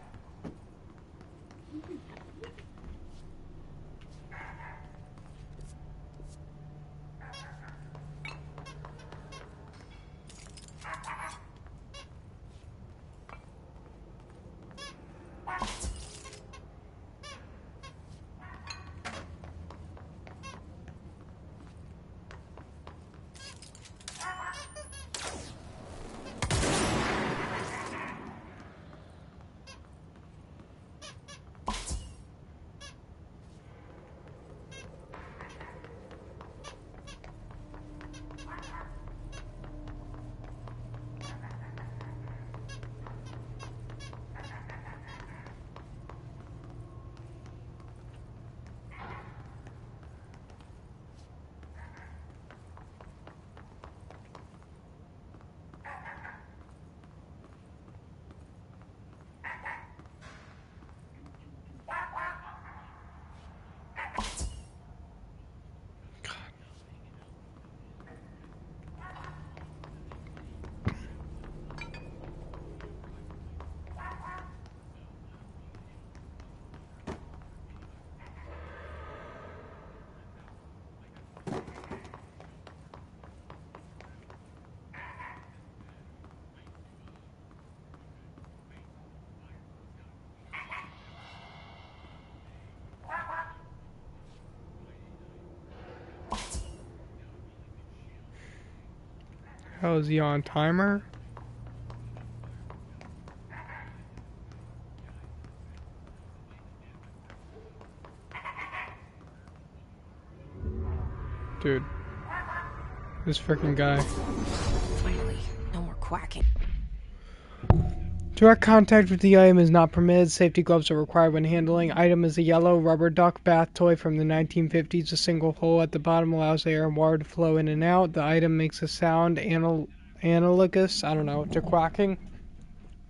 Hell, is he on timer? Dude. This freaking guy. Finally, no more quacking. Direct contact with the item is not permitted. Safety gloves are required when handling. Item is a yellow rubber duck bath toy from the 1950s. A single hole at the bottom allows air and water to flow in and out. The item makes a sound analogous, to quacking.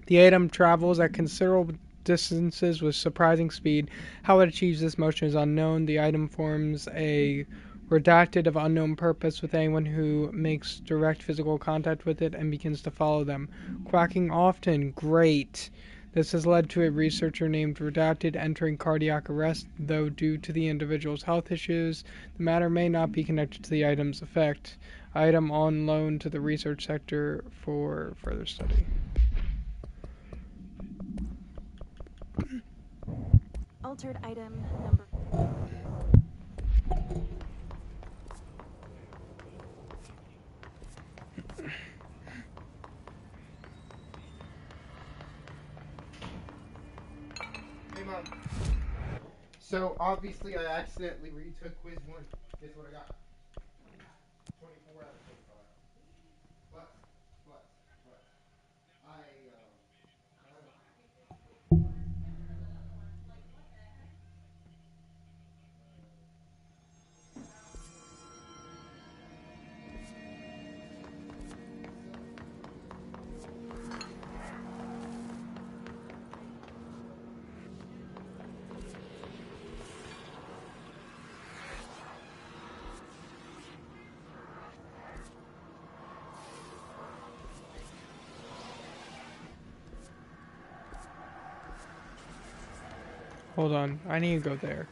The item travels at considerable distances with surprising speed. How it achieves this motion is unknown. The item forms a redacted of unknown purpose with anyone who makes direct physical contact with it and begins to follow them. Quacking often. Great. This has led to a researcher named Redacted entering cardiac arrest, though due to the individual's health issues, the matter may not be connected to the item's effect. Item on loan to the research sector for further study. Altered item number... Hey, Mom. So, obviously, I accidentally retook quiz 1. Guess what I got? 24 out of 25. But, I, Hold on, I need to go there.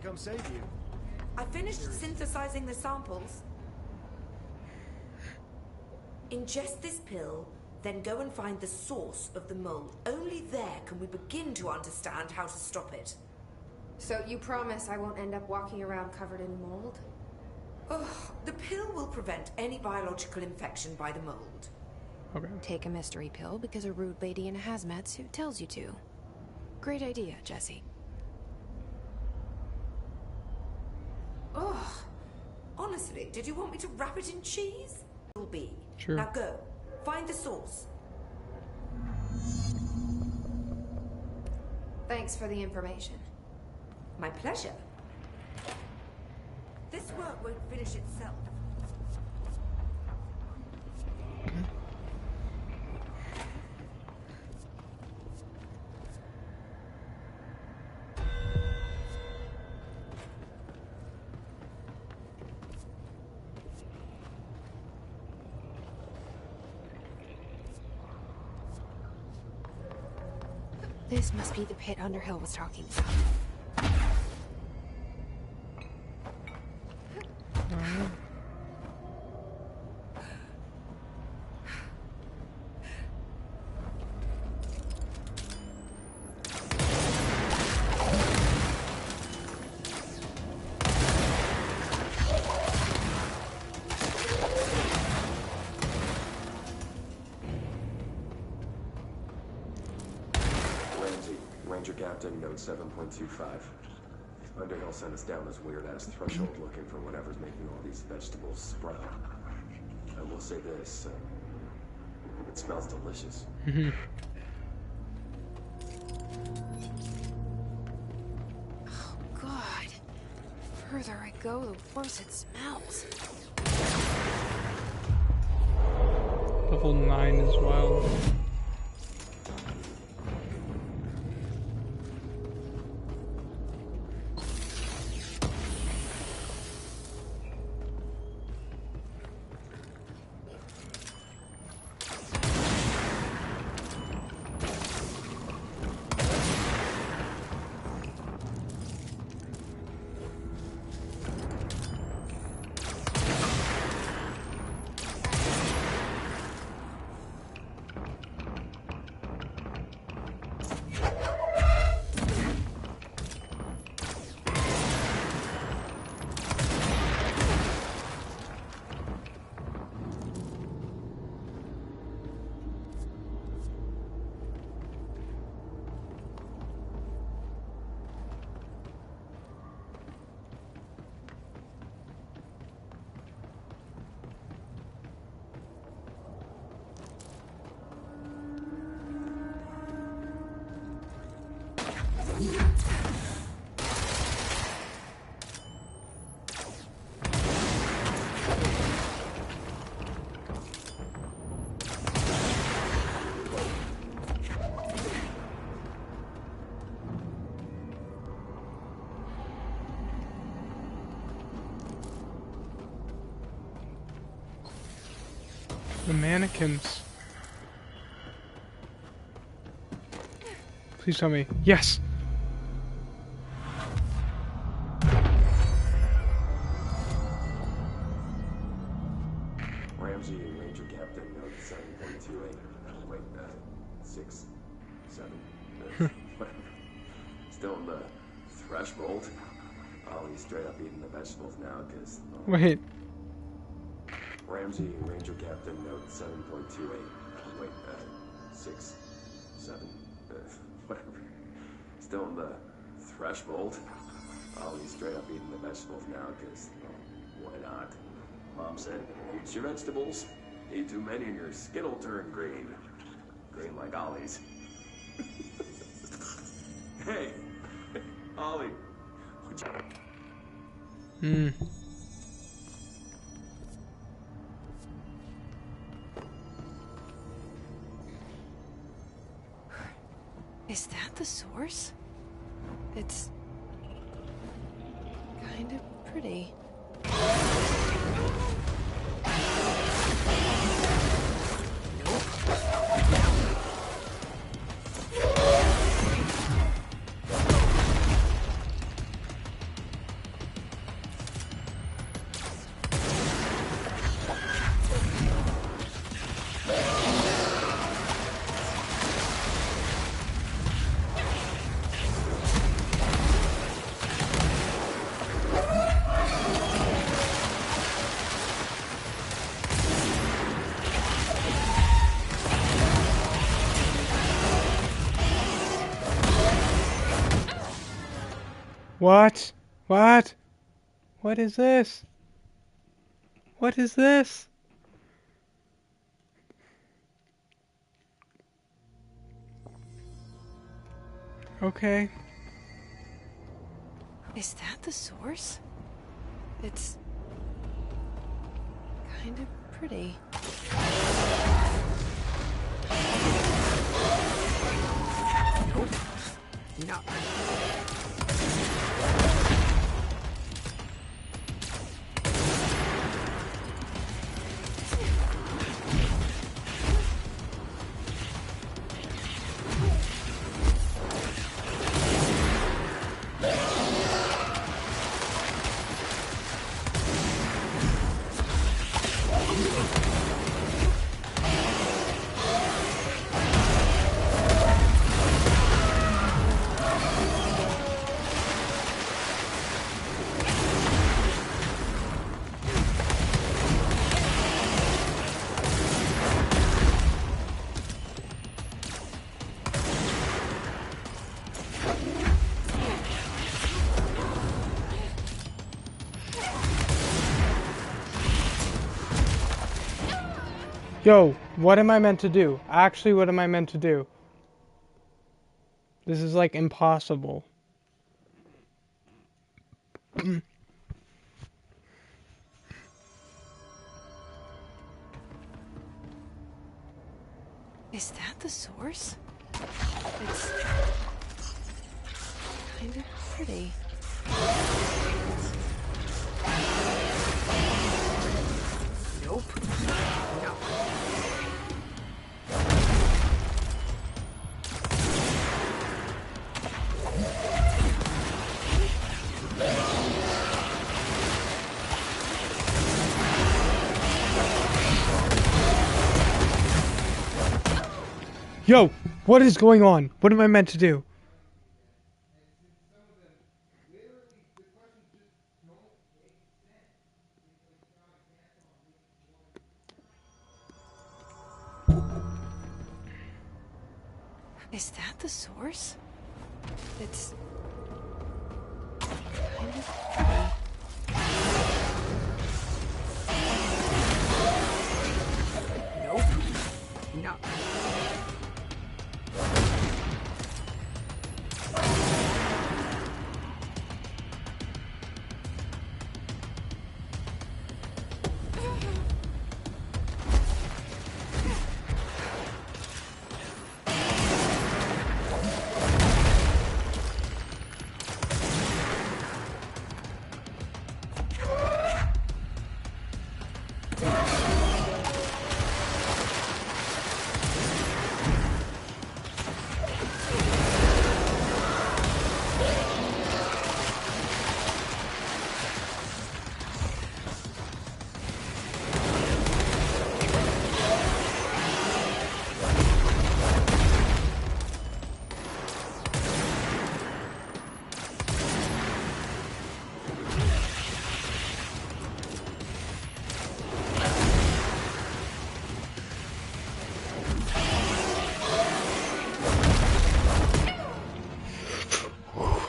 Come save you. I finished synthesizing the samples. Ingest this pill, then go and find the source of the mold. Only there can we begin to understand how to stop it. So you promise I won't end up walking around covered in mold? Oh, the pill will prevent any biological infection by the mold. Okay. Take a mystery pill because a rude lady in a hazmat suit tells you to. Great idea, Jesse. Oh, honestly, did you want me to wrap it in cheese? It'll be. Sure. Now go. Find the source. Thanks for the information. My pleasure. This work won't finish itself. This must be the pit Underhill was talking about. Ranger Captain, note 7.25. Underhill sent us down this weird-ass threshold looking for whatever's making all these vegetables sprout. I will say this, it smells delicious. Oh, God. The further I go, the worse it smells. Level 9 is wild. The mannequins. Please tell me. Yes! Ramsey, Ranger Captain, note 7.28. Wait, 6, 7, whatever. Still in the threshold. Ollie's straight up eating the vegetables now, because... Wait. Ramsey, Ranger Captain, note 7.28. Wait, 6, 7, whatever. Still in the threshold. Ollie's straight up eating the vegetables now, because, why not? Mom said, eat your vegetables. Eat too many and your skin will turn green. Green like Ollie's. Hey, Ollie. Is that the source? It's kind of pretty. What? What? What is this? What is this? Okay. Is that the source? It's kind of pretty. No. Yo, what am I meant to do? Actually, what am I meant to do? This is like impossible. Is that the source? It's kind of pretty. Nope. No. Yo, what is going on? What am I meant to do? Is that the source? It's kind of pretty. Nope. No.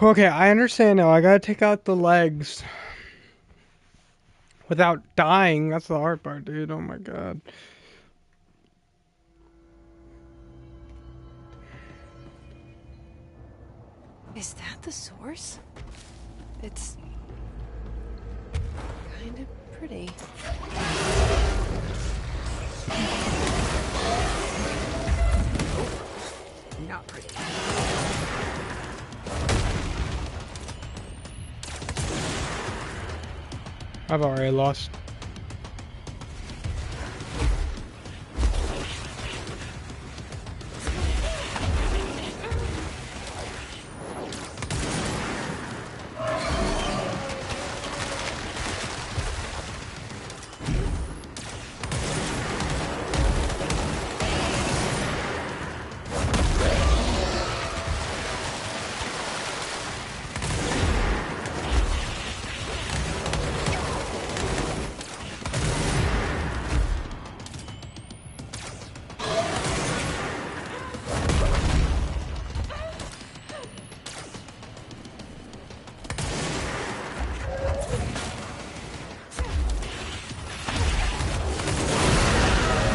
Okay, I understand now. I gotta take out the legs without dying. That's the hard part, dude. Oh my god. Is that the source? It's kind of pretty. Not pretty. I've already lost.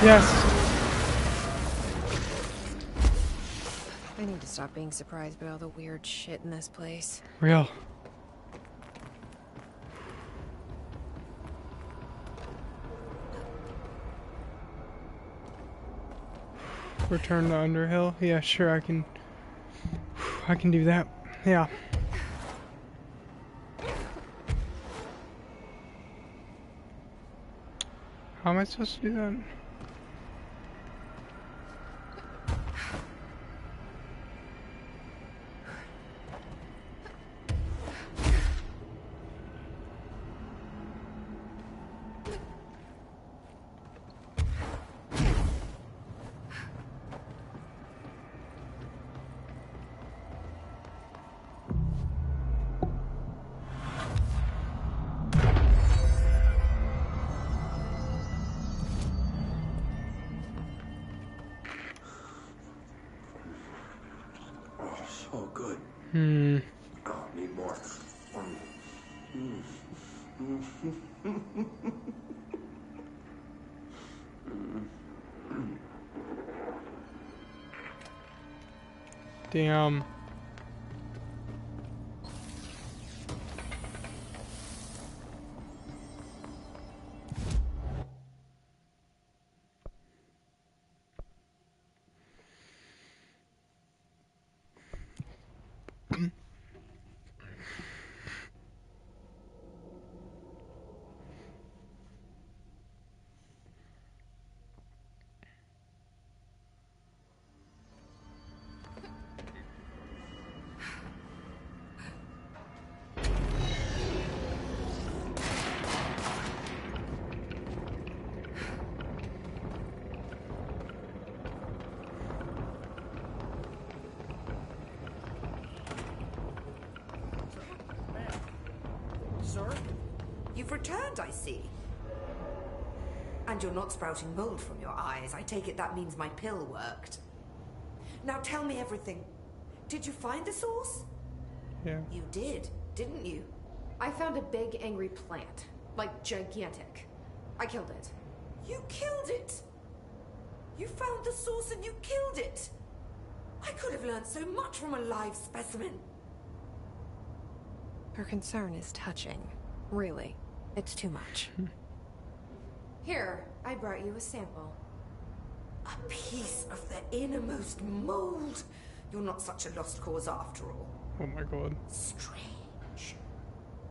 Yes. I need to stop being surprised by all the weird shit in this place. Real. Return to Underhill? Yeah, sure, I can do that. Yeah. How am I supposed to do that? Oh, good. Oh, need more. Damn. Sir? You've returned, I see. And you're not sprouting mold from your eyes. I take it that means my pill worked. Now tell me everything. Did you find the source? Yeah. You did, didn't you? I found a big, angry plant. Like, gigantic. I killed it. You killed it? You found the source and you killed it? I could have learned so much from a live specimen. Her concern is touching. Really. It's too much. Here, I brought you a sample. A piece of the innermost mold. You're not such a lost cause after all. Oh my god. Strange.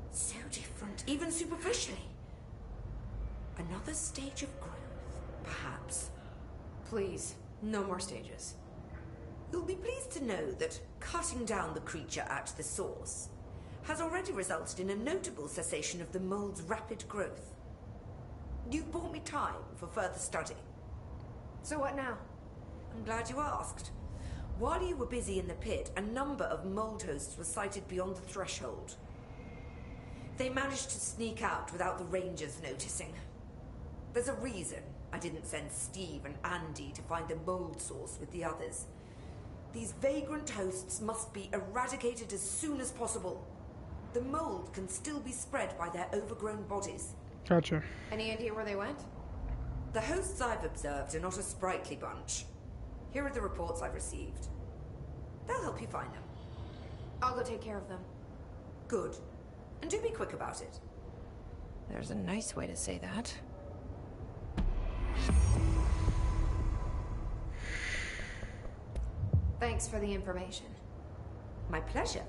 So different, even superficially. Another stage of growth, perhaps. Please, no more stages. You'll be pleased to know that cutting down the creature at the source has already resulted in a notable cessation of the mold's rapid growth. You've bought me time for further study. So what now? I'm glad you asked. While you were busy in the pit, a number of mold hosts were sighted beyond the threshold. They managed to sneak out without the Rangers noticing. There's a reason I didn't send Steve and Andy to find the mold source with the others. These vagrant hosts must be eradicated as soon as possible. The mold can still be spread by their overgrown bodies. Gotcha. Any idea where they went? The hosts I've observed are not a sprightly bunch. Here are the reports I've received. They'll help you find them. I'll go take care of them. Good. And do be quick about it. There's a nice way to say that. Thanks for the information. My pleasure.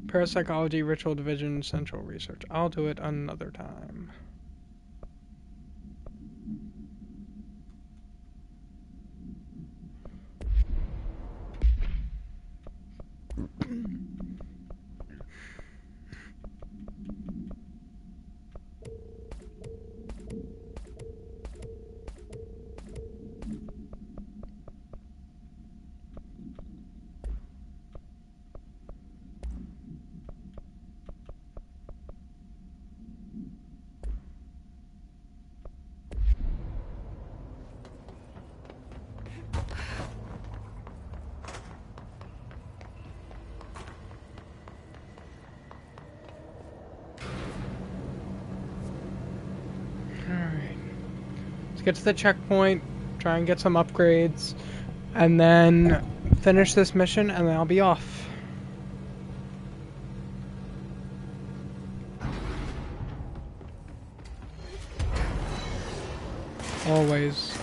Parapsychology, Ritual Division, Central Research. I'll do it another time. Let's get to the checkpoint, try and get some upgrades, and then finish this mission, and then I'll be off. Always.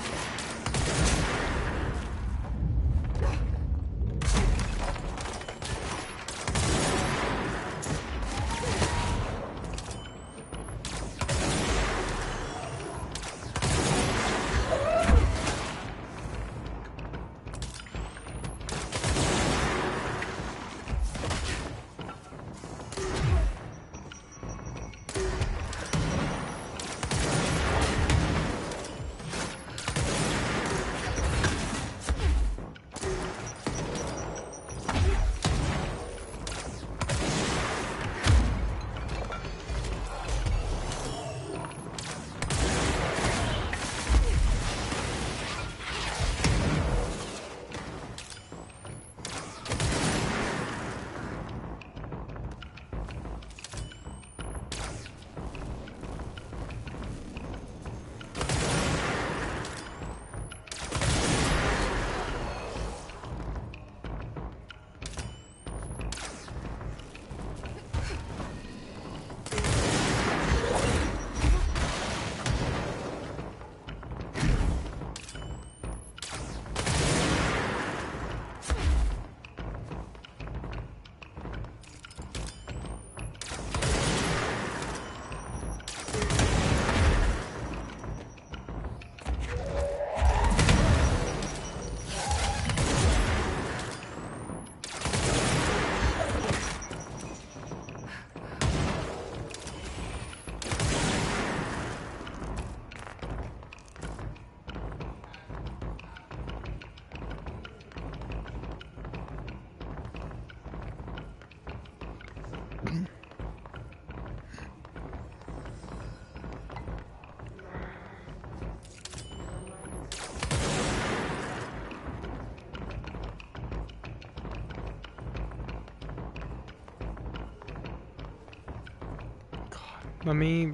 Let me...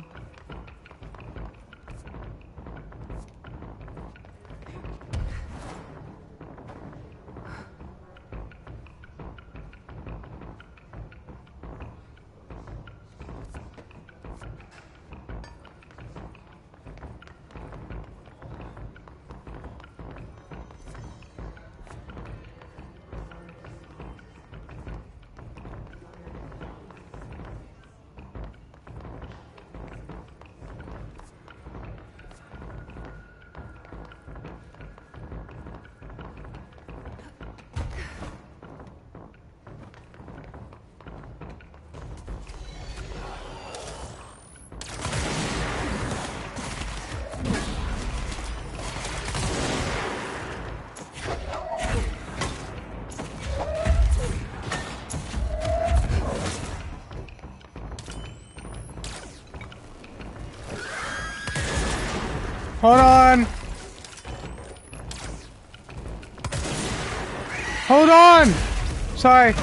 Hold on! Hold on! Sorry.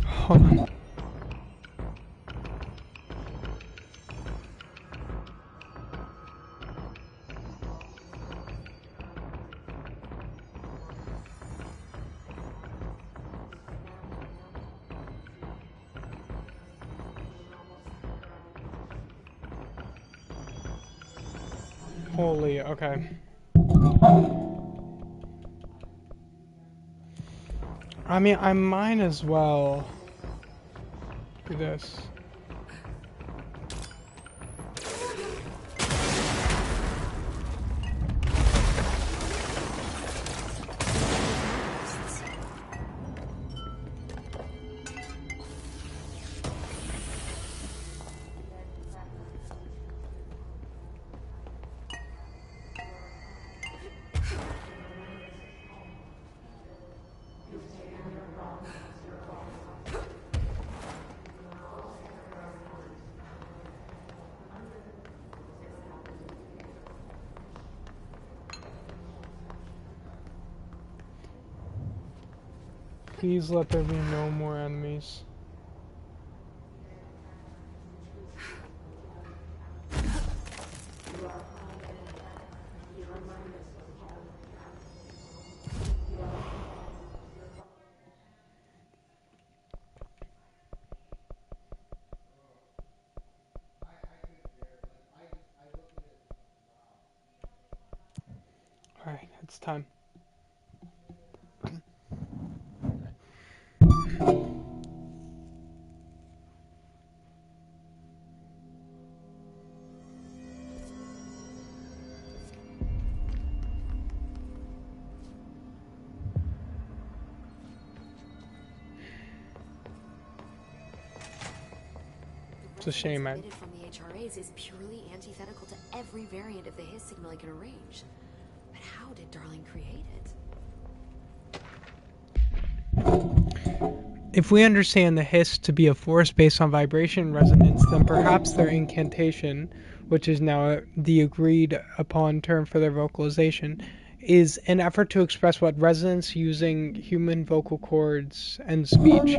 Hold on. Holy, okay. I mean, I might as well do this. Please let there be no more enemies. Alright, it's time. It's a shame, man. From the HRAs is purely antithetical to every variant of the Hiss signal it can arrange. But how did Darling create it? If we understand the Hiss to be a force based on vibration and resonance, then perhaps their incantation, which is now the agreed upon term for their vocalization, is an effort to express what resonance using human vocal cords and speech.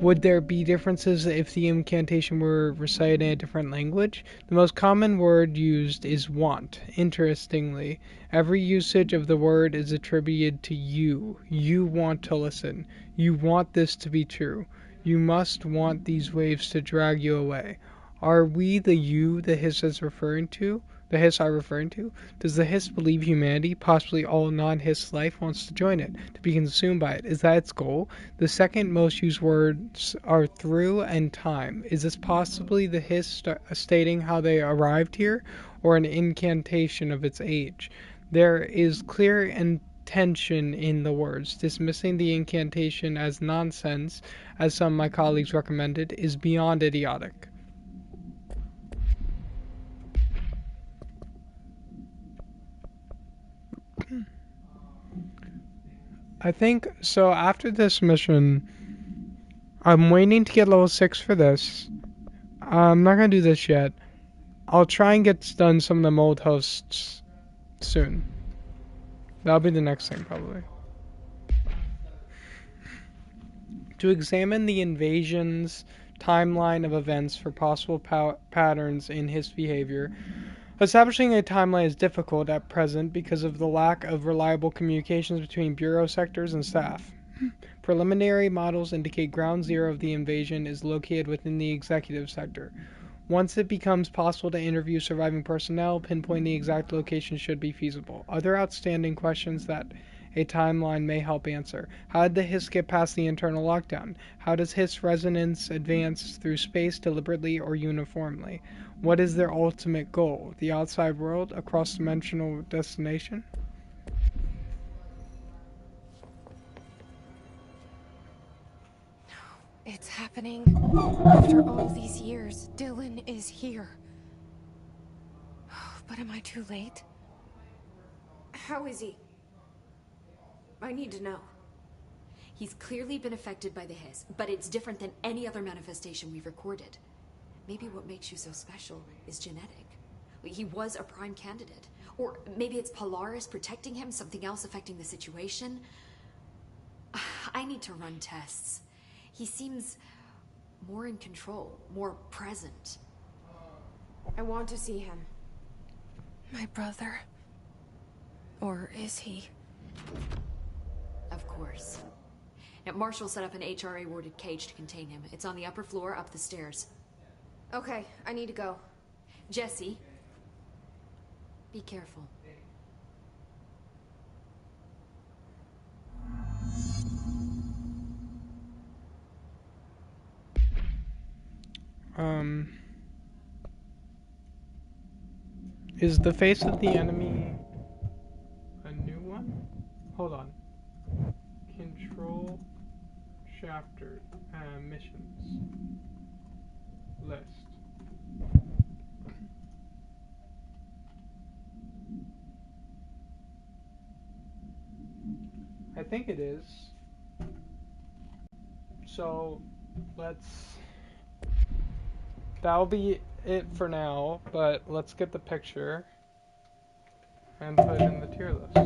Would there be differences if the incantation were recited in a different language? The most common word used is want. Interestingly, every usage of the word is attributed to you. You want to listen. You want this to be true. You must want these waves to drag you away. Are we the you the Hiss is referring to? The Hiss are referring to? Does the Hiss believe humanity, possibly all non-Hiss life, wants to join it, to be consumed by it? Is that its goal? The second most used words are through and time. Is this possibly the Hiss stating how they arrived here, or an incantation of its age? There is clear intention in the words. Dismissing the incantation as nonsense, as some of my colleagues recommended, is beyond idiotic. I think, so after this mission, I'm waiting to get level 6 for this. I'm not going to do this yet. I'll try and get done some of the mold hosts soon. That'll be the next thing, probably. To examine the invasion's timeline of events for possible patterns in his behavior. Establishing a timeline is difficult at present because of the lack of reliable communications between Bureau sectors and staff. Preliminary models indicate ground zero of the invasion is located within the executive sector. Once it becomes possible to interview surviving personnel, pinpointing the exact location should be feasible. Other outstanding questions that a timeline may help answer. How did the Hiss get past the internal lockdown? How does Hiss resonance advance through space deliberately or uniformly? What is their ultimate goal? The outside world? A cross-dimensional destination? It's happening. After all these years, Dylan is here. But am I too late? How is he? I need to know. He's clearly been affected by the Hiss, but it's different than any other manifestation we've recorded. Maybe what makes you so special is genetic. He was a prime candidate. Or maybe it's Polaris protecting him, something else affecting the situation. I need to run tests. He seems more in control, more present. I want to see him. My brother? Or is he? Of course. Now, Marshall set up an HRA-warded cage to contain him. It's on the upper floor, up the stairs. Okay, I need to go. Jesse, be careful. Is the face of the enemy a new one? Hold on. Control chapter missions list. I think it is. So that'll be it for now, but let's get the picture and put it in the tier list.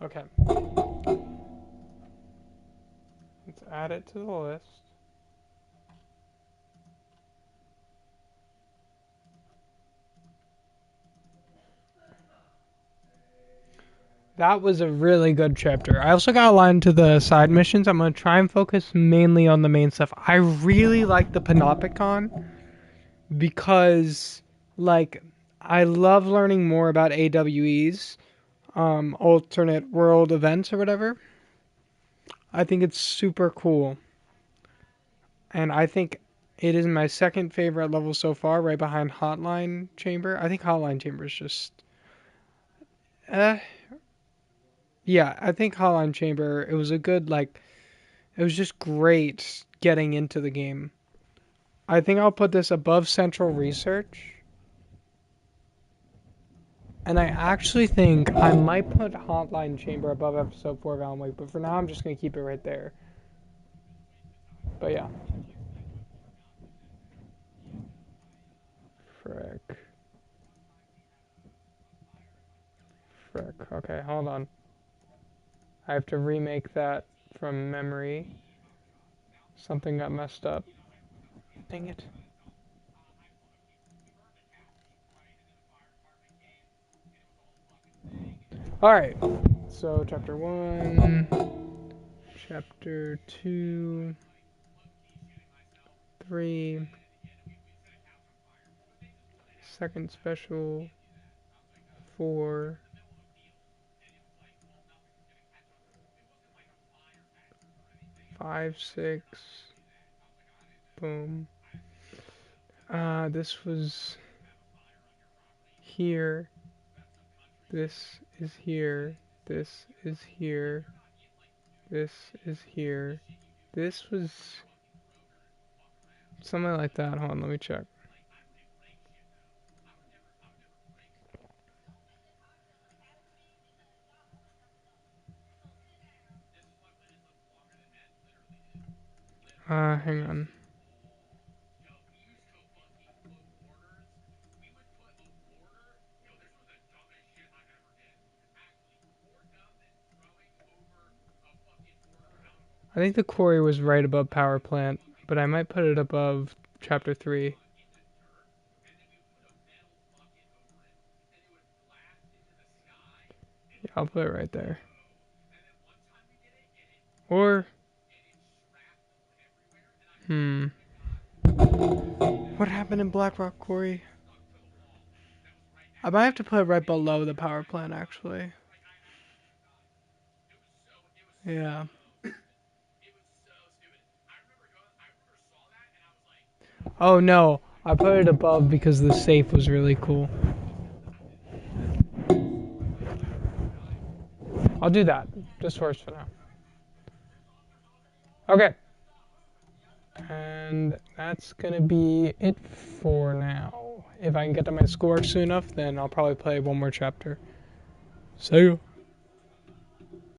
Okay. Let's add it to the list. That was a really good chapter. I also got a line to the side missions. I'm going to try and focus mainly on the main stuff. I really like the Panopticon because, like, I love learning more about AWEs, alternate world events or whatever. I think it's super cool. And I think it is my second favorite level so far, right behind Hotline Chamber. I think Hotline Chamber is just... yeah, I think Hotline Chamber, it was a good, like... It was just great getting into the game. I think I'll put this above Central Research. And I actually think I might put Hotline Chamber above Episode 4 of Alan Wake, but for now I'm just going to keep it right there. But yeah. Frick. Okay, hold on. I have to remake that from memory. Something got messed up. Dang it. Alright, so chapter 1, chapter 2, 3, second special, 4, 5, 6, boom. This was here. This is here. This is here. This is here. This was something like that. Hold on, let me check. Hang on. I think the quarry was right above power plant, but I might put it above chapter 3. Yeah, I'll put it right there. Or what happened in Blackrock Quarry? I might have to put it right below the power plant, actually. Yeah. Oh no, I put it above because the safe was really cool. I'll do that. Just first for now. Okay. And that's gonna be it for now. If I can get to my score soon enough, then I'll probably play one more chapter. See you.